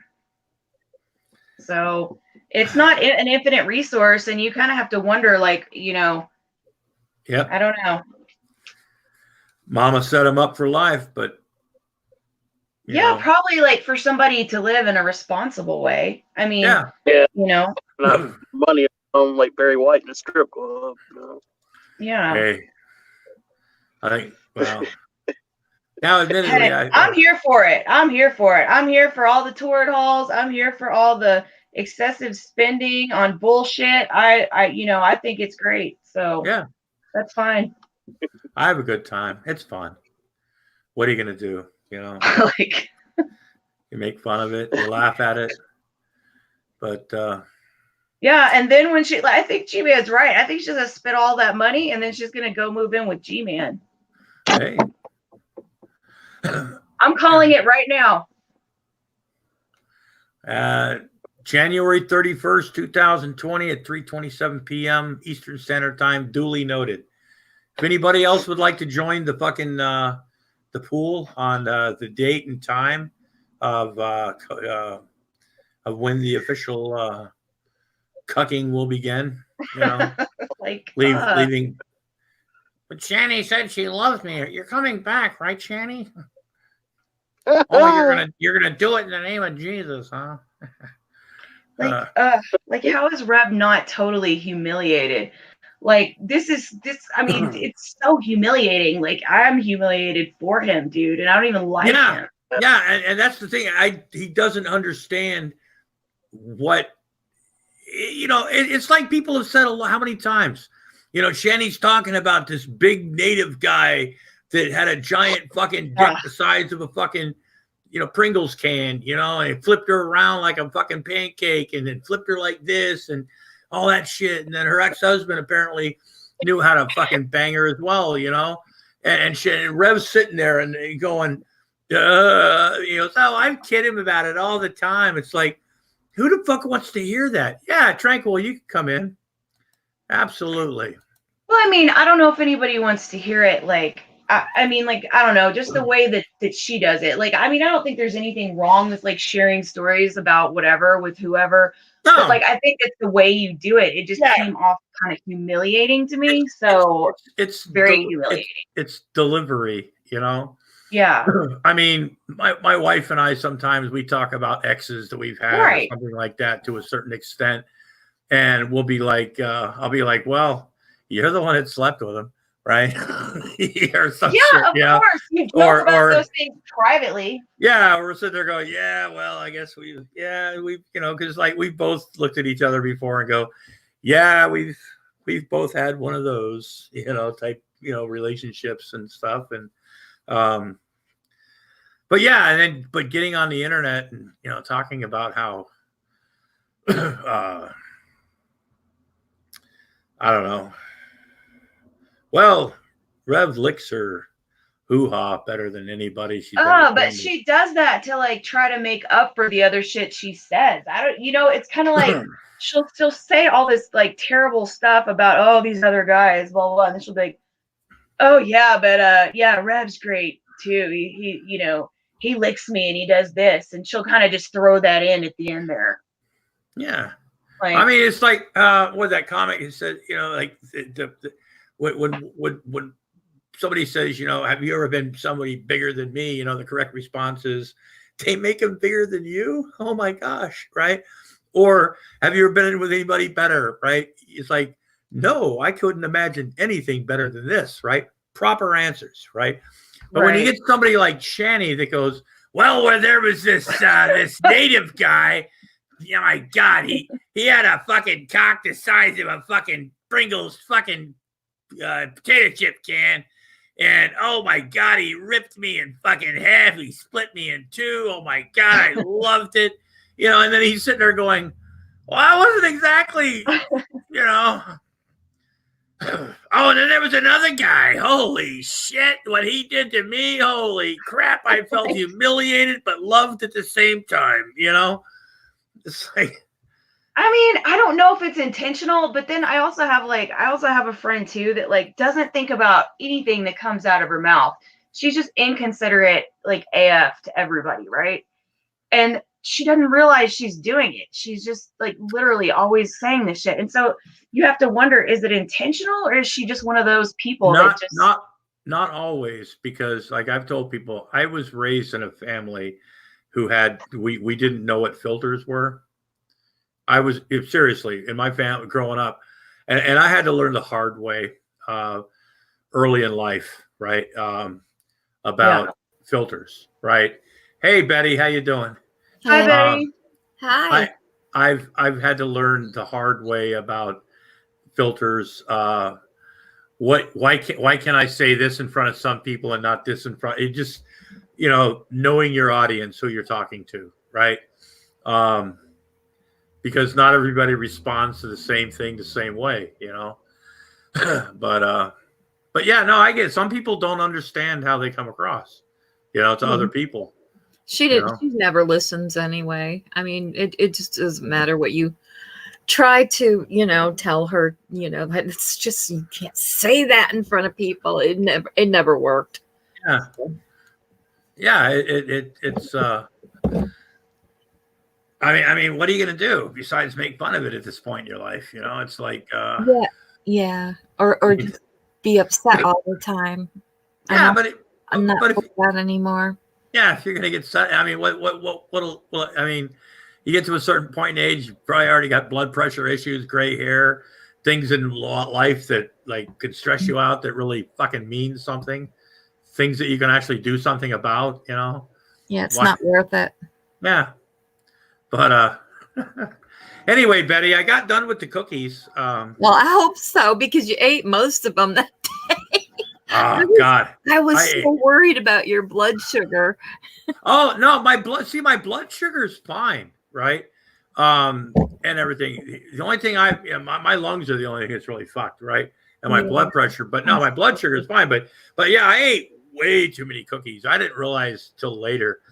So it's not an infinite resource, and you kind of have to wonder, like, Yep. I don't know. Mama set him up for life, but probably like for somebody to live in a responsible way. Not money like Barry White in a strip club. Yeah. Hey, I think. Well, now admittedly, I'm here for it. I'm here for it. I'm here for all the toured halls. I'm here for all the excessive spending on bullshit. I think it's great. So yeah, that's fine. I have a good time. It's fun. What are you gonna do? Like, you make fun of it, you laugh at it, but yeah. And then when I think G-Man's right. I think she's gonna spend all that money, and then she's gonna go move in with G-Man. Hey, I'm calling it right now. January 31st, 2020 at 3:27 p.m. Eastern Standard Time, duly noted. If anybody else would like to join the fucking the pool on the date and time of when the official cucking will begin, like leaving. But Shani said she loves me. You're coming back, right, Shani? Oh, you're gonna do it in the name of Jesus, huh? Like how is Reb not totally humiliated? Like it's so humiliating. Like I'm humiliated for him, dude, and I don't even like him. Yeah, and that's the thing. He doesn't understand what it's like people have said how many times. Shani's talking about this big native guy that had a giant fucking dick the size of a fucking Pringles can, and he flipped her around like a fucking pancake and then flipped her like this and all that shit. And then her ex-husband apparently knew how to fucking bang her as well, and shit. And Rev's sitting there and going, so I kid him about it all the time. It's like, who the fuck wants to hear that? Yeah, Tranquil, you can come in. Absolutely. Well, I don't know if anybody wants to hear it. Like, I don't know, just the way that she does it. Like, I don't think there's anything wrong with like sharing stories about whatever with whoever. No. But like, I think it's the way you do it. It just came off kind of humiliating to me. So it's very humiliating. It's delivery, Yeah. My wife and I sometimes we talk about exes that we've had or something like that to a certain extent, and we'll be like, I'll be like, well, you're the one that slept with him, right? Or some Yeah, shit, of course. You joke Or- about or- those things privately. Yeah, we're sitting there going, yeah, well, I guess we because like we both looked at each other before and go, yeah, we've both had one of those, type, relationships and stuff. And but yeah, but getting on the internet and talking about how I don't know. Well, Rev licks her hoo-ha better than anybody she's ever Oh, but been with. she does that to like try to make up for the other shit she says. I don't, it's kind of like she'll say all this like terrible stuff about, oh, these other guys, blah, blah, blah. And then she'll be like, oh yeah, but yeah, Rev's great too. He licks me and he does this, and she'll kind of just throw that in at the end there. Yeah. Like, I mean, it's like what that comic he said, like when somebody says, have you ever been somebody bigger than me? The correct response is, they make them bigger than you. Oh my gosh, right? Or have you ever been with anybody better? Right? It's like, no, I couldn't imagine anything better than this. Right? Proper answers. Right? But when you get somebody like Shani that goes, well, where there was this this native guy. Yeah, my God, he had a fucking cock the size of a fucking Pringles fucking potato chip can, and oh my God, he ripped me in fucking half. He split me in two. Oh my God, I loved it. And then he's sitting there going, well, I wasn't exactly, Oh, and then there was another guy. Holy shit, what he did to me. Holy crap, I felt humiliated but loved at the same time, It's like, I mean, I don't know if it's intentional, but then I also have a friend too that like doesn't think about anything that comes out of her mouth. She's just inconsiderate, like AF to everybody, right? And she doesn't realize she's doing it. She's just like literally always saying this shit. And so you have to wonder, is it intentional or is she just one of those people that just not always, because like I've told people, I was raised in a family who had we didn't know what filters were. I was seriously in my family growing up, and I had to learn the hard way early in life, right? About filters, right? Hey, Betty, how you doing? Hi, Betty. Hi. I've had to learn the hard way about filters. Why can I say this in front of some people and not this in front? It just knowing your audience, who you're talking to, right? Because not everybody responds to the same thing the same way, but yeah, no, I get it. Some people don't understand how they come across, to other people. She never listens anyway. I mean, it just doesn't matter what you try to, tell her, it's just, you can't say that in front of people. It never worked. Yeah. Yeah. It's, I mean, what are you going to do besides make fun of it at this point in your life? It's like, yeah. Or just be upset all the time. Yeah, I'm not like that anymore. Yeah, if you're gonna get set, I mean, what'll I mean, you get to a certain point in age, you probably already got blood pressure issues, gray hair, things in life that like could stress you out that really fucking mean something, things that you can actually do something about, Yeah, it's not worth it. Yeah, but anyway, Betty, I got done with the cookies. Well, I hope so, because you ate most of them that day. Oh God! I was so worried about your blood sugar. Oh no, my blood sugar's fine, right? And everything. The only thing my lungs are the only thing that's really fucked, right? And my blood pressure. But no, my blood sugar is fine. But yeah, I ate way too many cookies. I didn't realize till later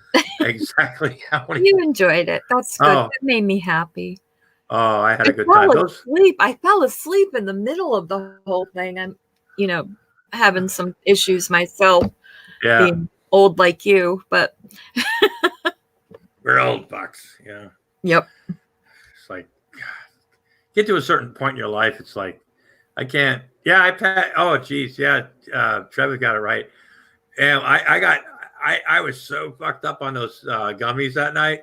exactly how many. You enjoyed it. That's good. That made me happy. Oh, I had a good time. I fell asleep in the middle of the whole thing. I'm, having some issues myself. Yeah. Being old like you, but we're old fucks. Yeah. Yep. It's like, get to a certain point in your life. It's like, I can't. Yeah, oh, geez. Yeah. Trevor got it right. And I was so fucked up on those gummies that night.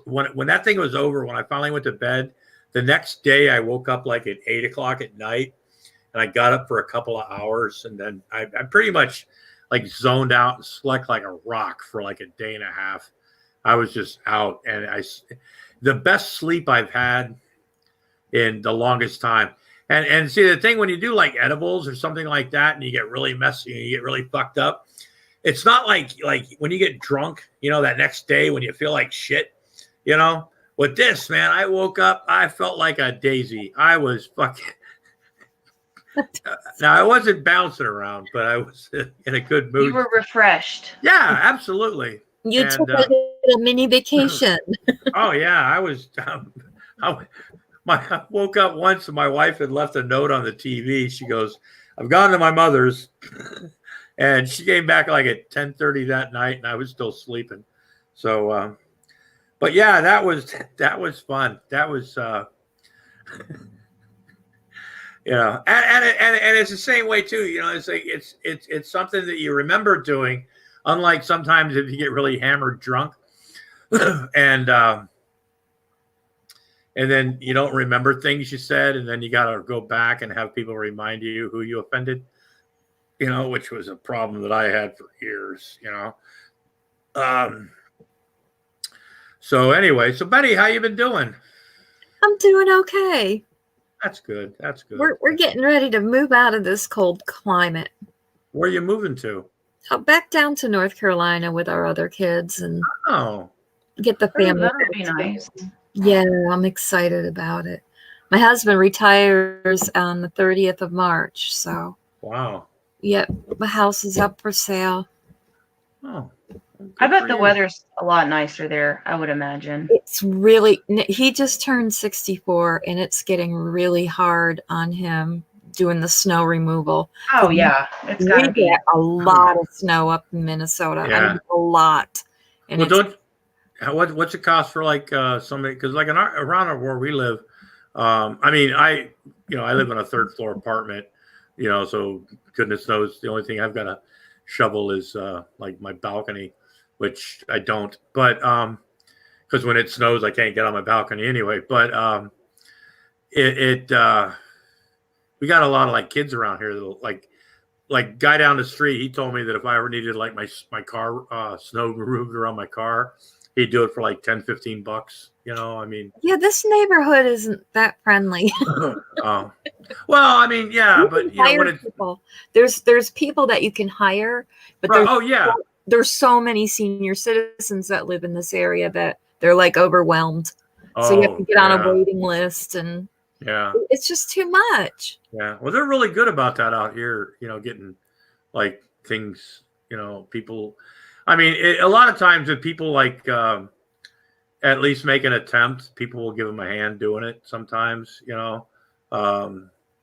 When that thing was over, when I finally went to bed, the next day I woke up like at 8 o'clock at night. and I got up for a couple of hours, and then I pretty much like zoned out and slept like a rock for like a day and a half. I was just out, and the best sleep I've had in the longest time. And see, the thing when you do like edibles or something like that, and you get really messy and you get really fucked up, it's not like when you get drunk, you know, that next day when you feel like shit, you know. With this, man, I woke up, I felt like a daisy. I was fucking. Now, I wasn't bouncing around, but I was in a good mood. You were refreshed. Yeah, absolutely. You took a little mini vacation. Oh yeah, I was. I woke up once and my wife had left a note on the TV. She goes, "I've gone to my mother's," and she came back like at 10:30 that night, and I was still sleeping. So, but yeah, that was fun. That was. You know, and it's the same way too. You know, it's like it's something that you remember doing. Unlike sometimes if you get really hammered drunk, and then you don't remember things you said, and then you got to go back and have people remind you who you offended. You know, which was a problem that I had for years. You know. So anyway, so Betty, how you been doing? I'm doing okay. That's good. That's good. We're getting ready to move out of this cold climate. Where are you moving to? Oh, back down to North Carolina with our other kids and get the family. That would be nice. Yeah, I'm excited about it. My husband retires on the 30th of March, so. Wow. Yep, the house is up for sale. Oh. I bet the weather's a lot nicer there, I would imagine. It's really, he just turned 64 and it's getting really hard on him doing the snow removal. Oh, yeah. It's got to be. Get a lot of snow up in Minnesota. Yeah. I mean, a lot. And Well, what's it cost for like somebody? Because like around where we live, I mean, I live in a third floor apartment, you know, so goodness knows the only thing I've got to shovel is like my balcony, which I don't, but because when it snows I can't get on my balcony anyway. But we got a lot of like kids around here that like guy down the street, he told me that if I ever needed like my car snow removed around my car, he'd do it for like $10-15, you know. I mean, yeah, this neighborhood isn't that friendly. Well, I mean, yeah, but you know, when it's people, there's people that you can hire, but there's so many senior citizens that live in this area that they're like overwhelmed. So you have to get on a waiting list, and it's just too much. Yeah, well, they're really good about that out here, you know, getting like things, you know, people. I mean, a lot of times if people like at least make an attempt, people will give them a hand doing it sometimes, you know.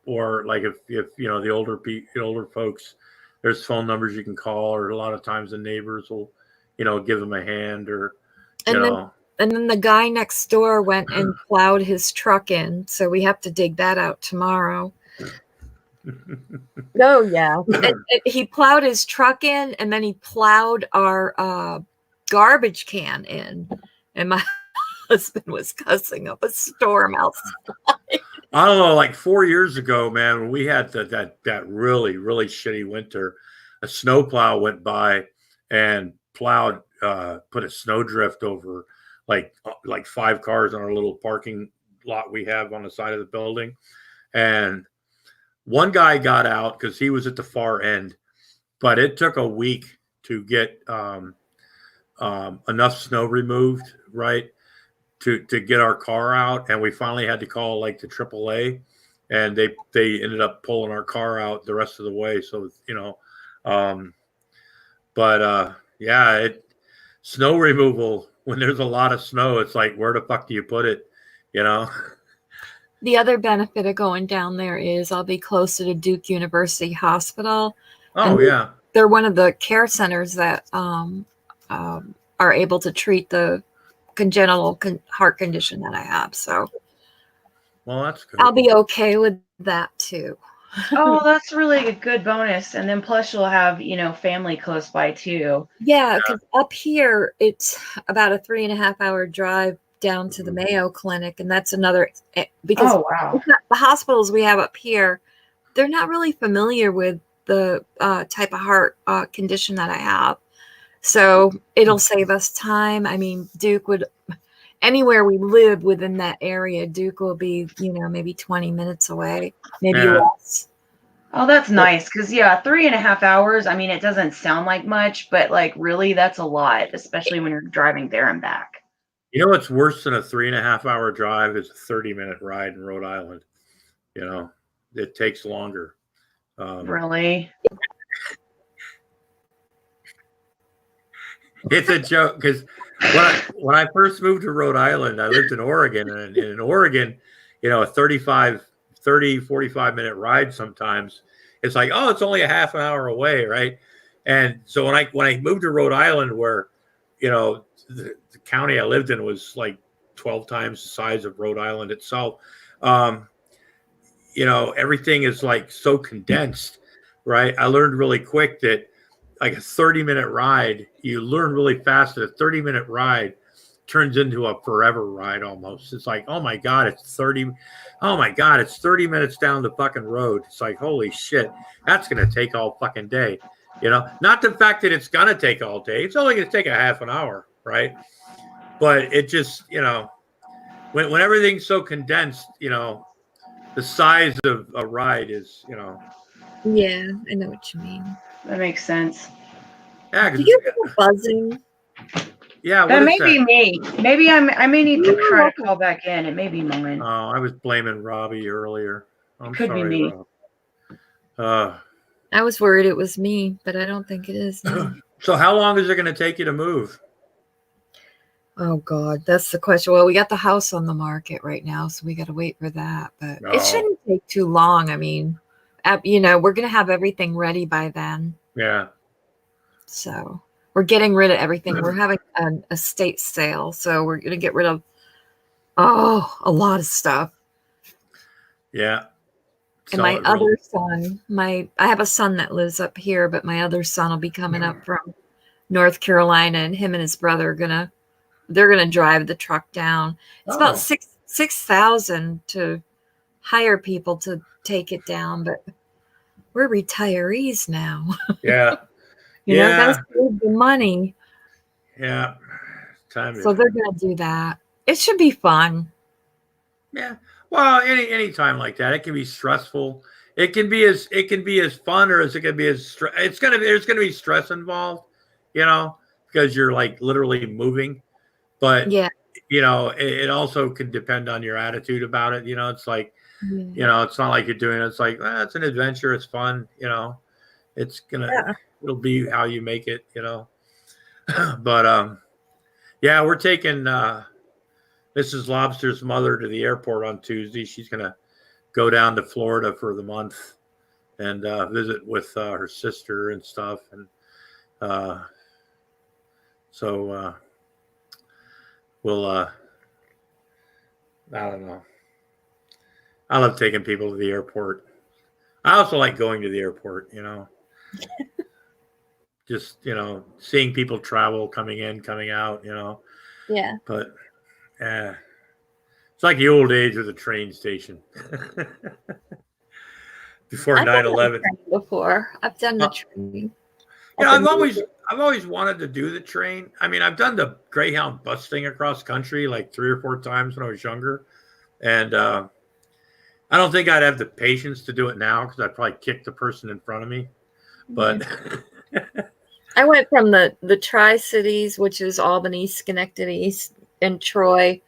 Or like if you know the older folks, there's phone numbers you can call, or a lot of times the neighbors will, you know, give them a hand, or and then the guy next door went and plowed his truck in, so we have to dig that out tomorrow. Oh yeah, and he plowed his truck in, and then he plowed our garbage can in, and my husband was cussing up a storm outside. I don't know, like 4 years ago, man, when we had that really, really shitty winter, a snowplow went by and plowed, put a snowdrift over like 5 cars on our little parking lot we have on the side of the building. And one guy got out because he was at the far end, but it took a week to get enough snow removed, right, to get our car out. And we finally had to call like the AAA, and they ended up pulling our car out the rest of the way. So, you know, yeah, snow removal, when there's a lot of snow, it's like, where the fuck do you put it? You know? The other benefit of going down there is I'll be closer to Duke University Hospital. Oh, yeah. They're one of the care centers that are able to treat the congenital heart condition that I have. So, well, that's good. I'll be okay with that too. Oh, that's really a good bonus. And then plus you'll have, you know, family close by too. Yeah, because up here it's about a 3.5-hour drive down to the Mayo Clinic, and that's another, because the hospitals we have up here they're not really familiar with the type of heart condition that I have. So it'll save us time. I mean, Duke would, anywhere we live within that area, Duke will be, maybe 20 minutes away, maybe less. Oh, that's nice. Because, 3.5 hours, I mean, it doesn't sound like much, but like really, that's a lot, especially when you're driving there and back. You know what's worse than a 3.5 hour drive is a 30-minute ride in Rhode Island. It takes longer. Really? It's a joke because when I first moved to Rhode Island, I lived in Oregon, and in Oregon, a 45-minute ride sometimes, it's like, oh, it's only a half an hour away, right? And so when I moved to Rhode Island, where the county I lived in was like 12 times the size of Rhode Island itself, everything is like so condensed, right? I learned really quick that like a 30-minute ride, you learn really fast that a 30-minute ride turns into a forever ride almost. It's like, oh my God, it's 30 minutes down the fucking road. It's like, holy shit, that's going to take all fucking day. Not the fact that it's going to take all day. It's only going to take a half an hour, right? But it just, when everything's so condensed, the size of a ride is, Yeah, I know what you mean. That makes sense. Yeah, do you get a buzzing? Yeah, that may be me. Maybe I may need to try to call back in. It may be mine. Oh, I was blaming Robbie earlier. I'm Could sorry, be me. Rob. I was worried it was me, but I don't think it is. No. So how long is it going to take you to move? Oh God, that's the question. Well, we got the house on the market right now, so we got to wait for that. But it shouldn't take too long. I mean, we're going to have everything ready by then. Yeah. So we're getting rid of everything. We're having an estate sale, so we're going to get rid of a lot of stuff. Yeah. And my other son, I have a son that lives up here, but my other son will be coming up from North Carolina, and him and his brother they're gonna drive the truck down. It's about $6,000 to hire people to take it down, but we're retirees now. Yeah. Gotta save the money. Yeah. So they're gonna do that. It should be fun. Yeah. Well, any time like that, it can be stressful. It can be as fun, or as it can be as there's gonna be stress involved, because you're like literally moving. But it also can depend on your attitude about it. It's like, it's not like you're doing it. It's like, it's an adventure. It's fun. It's it'll be how you make it. But we're taking Mrs. Lobster's mother to the airport on Tuesday. She's gonna go down to Florida for the month and visit with her sister and stuff. And so we'll I don't know. I love taking people to the airport. I also like going to the airport, just, seeing people travel, coming in, coming out, Yeah. But it's like the old days of the train station. Before 9/11. Before I've done the train. I've always wanted to do the train. I mean, I've done the Greyhound bus thing across country like 3 or 4 times when I was younger, and I don't think I'd have the patience to do it now because I'd probably kick the person in front of me. But I went from the Tri-Cities, which is Albany, Schenectady, and Troy,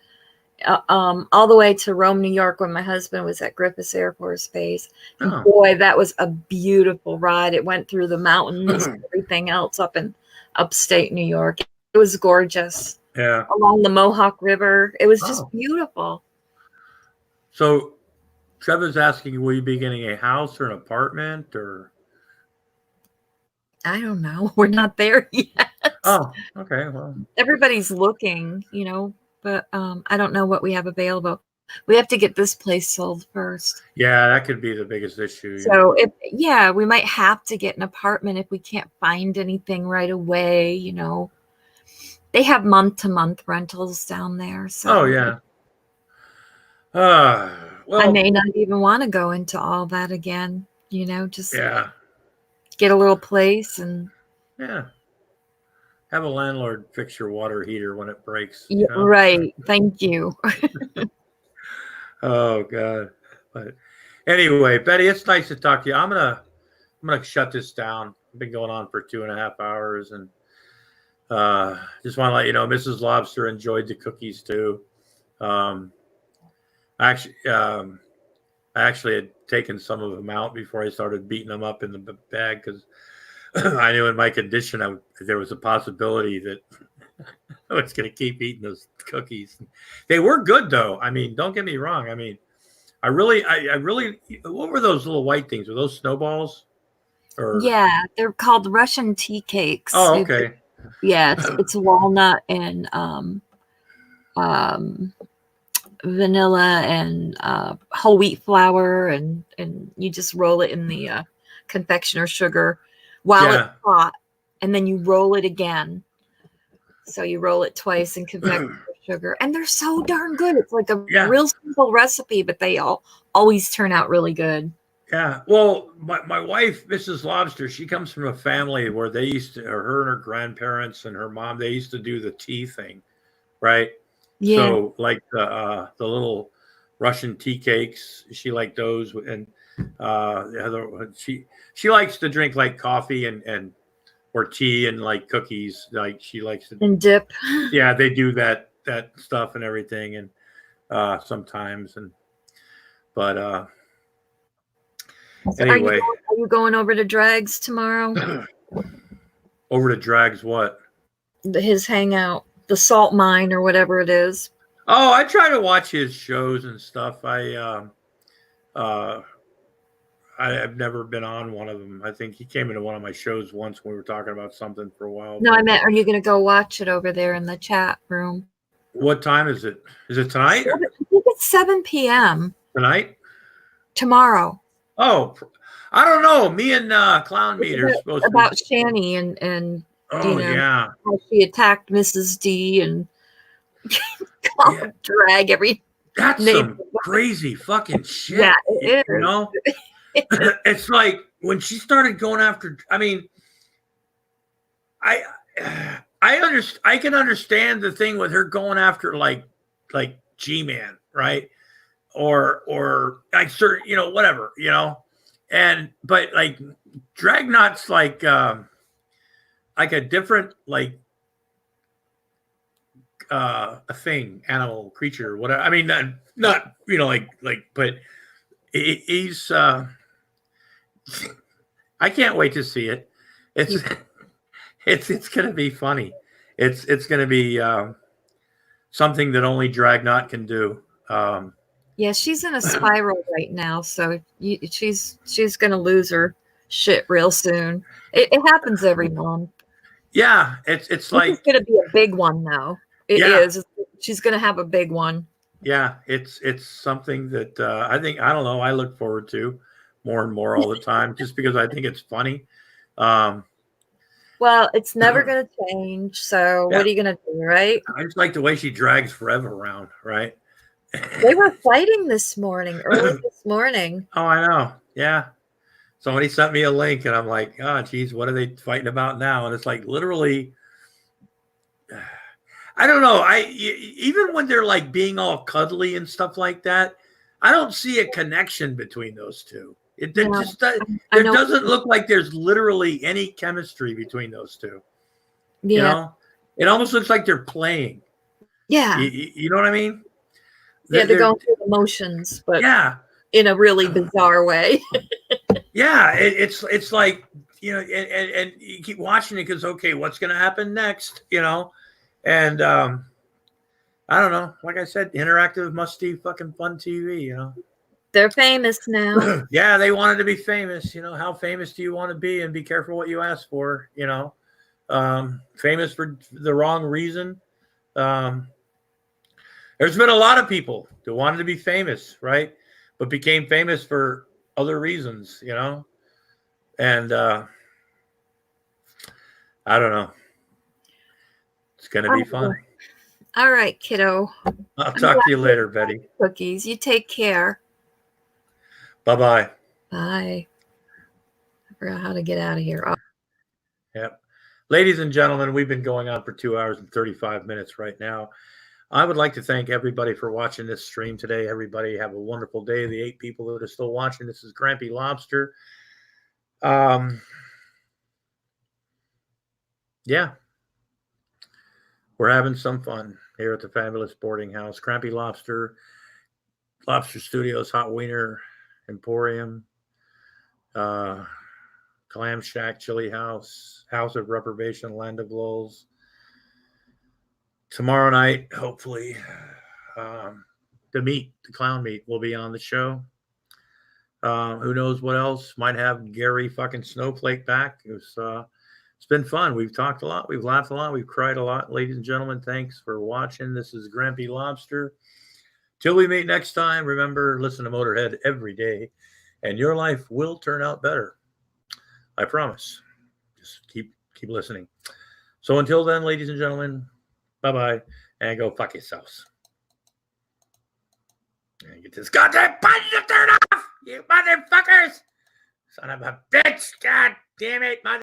all the way to Rome, New York, when my husband was at Griffiths Air Force Base. And boy, that was a beautiful ride. It went through the mountains and everything else up in upstate New York. It was gorgeous. Yeah. Along the Mohawk River. It was just beautiful. So Trevor's asking, will you be getting a house or an apartment or? I don't know. We're not there yet. Oh, okay. Well, everybody's looking, but I don't know what we have available. We have to get this place sold first. Yeah, that could be the biggest issue. So we might have to get an apartment if we can't find anything right away. They have month-to-month rentals down there. So oh yeah. Well, I may not even want to go into all that again. You know, just Yeah. get a little place and Yeah. Have a landlord fix your water heater when it breaks. yeah, You know? right. Thank you. Oh God. But anyway, Betty, it's nice to talk to you. I'm gonna shut this down. I've been going on for 2.5 hours, and just want to let you know, Mrs. Lobster enjoyed the cookies too. Actually, I actually had taken some of them out before I started beating them up in the bag because I knew in my condition there was a possibility that I was going to keep eating those cookies. They were good though. I mean, don't get me wrong. I mean, I really, what were those little white things? Were those snowballs? Or Yeah, they're called Russian tea cakes. oh, okay. Yeah, it's walnut and vanilla and whole wheat flour, and you just roll it in the confectioner sugar while it's hot, and then you roll it again. So you roll it twice in confectioner sugar, and they're so darn good. It's like a real simple recipe, but they always turn out really good. Yeah. Well, my wife, Mrs. Lobster, she comes from a family where they used to, her and her grandparents and her mom, they used to do the tea thing, right? Yeah. So like the little Russian tea cakes, she liked those, and she likes to drink like coffee and or tea and like cookies, like she likes to and dip. Yeah, they do that stuff and everything, and sometimes, but anyway. Are you going over to Drags tomorrow? Over to Drags what? His hangout, the salt mine or whatever it is. Oh, I try to watch his shows and stuff. I've never been on one of them. I think he came into one of my shows once when we were talking about something for a while. No, I meant, are you going to go watch it over there in the chat room? What time is it? Is it tonight? I think it's 7 p.m. Tonight? Tomorrow. Oh, I don't know. Me and Clown Meat are supposed about to. Shani and Oh, yeah. how she attacked Mrs. D and drag every. That's some crazy fucking shit. Yeah, it is. You know? It's like when she started going after, I mean, I can understand the thing with her going after like G-Man, right? Or like certain, you know, whatever, you know. But like Dragnot's like a different like a thing, animal, creature, whatever. I mean, not you know, like but he's I can't wait to see it. It's gonna be funny. It's gonna be something that only Dragnot can do. Yeah, she's in a spiral right now, so she's gonna lose her shit real soon. It happens every month. Yeah, it's like it's gonna be a big one though. It is. She's gonna have a big one. Yeah, it's something that I think, I don't know, I look forward to more and more all the time, just because I think it's funny. Well, it's never gonna change. So what are you gonna do, right? I just like the way she drags Forever around, right? They were fighting this morning, early this morning. Oh, I know. Yeah. Somebody sent me a link and I'm like, oh, geez, what are they fighting about now? And it's like literally, I don't know. Even when they're like being all cuddly and stuff like that, I don't see a connection between those two. It doesn't look like there's literally any chemistry between those two. Yeah. You know, it almost looks like they're playing. Yeah. You know what I mean? Yeah, they're going through the motions, but yeah, in a really bizarre way. Yeah, it's like, you know, and you keep watching it because, okay, what's going to happen next? You know, and I don't know. Like I said, interactive, musty, fucking fun TV. You know, they're famous now. Yeah, they wanted to be famous. You know, how famous do you want to be? And be careful what you ask for. You know, famous for the wrong reason. There's been a lot of people that wanted to be famous, right? But became famous for other reasons, you know? And I don't know. It's going to be fun. All right, kiddo. I'll talk to you later, Betty. Cookies. You take care. Bye-bye. Bye. figure out how to get out of here. Yep. Ladies and gentlemen, we've been going on for 2 hours and 35 minutes right now. I would like to thank everybody for watching this stream today. Everybody have a wonderful day. The 8 people that are still watching, this is Grampy Lobster. Yeah. We're having some fun here at the Fabulous Boarding House. Grampy Lobster, Lobster Studios, Hot Wiener Emporium, Clam Shack, Chili House, House of Reprobation, Land of Lulls. Tomorrow night, hopefully, the clown meat will be on the show. Who knows what else? Might have Gary fucking Snowflake back. It's been fun. We've talked a lot. We've laughed a lot. We've cried a lot. Ladies and gentlemen, thanks for watching. This is Grampy Lobster. Till we meet next time, remember, listen to Motorhead every day, and your life will turn out better. I promise. Just keep listening. So until then, ladies and gentlemen, bye-bye, and go fuck yourselves. And get this goddamn button to turn off, you motherfuckers! Son of a bitch! God damn it, mother.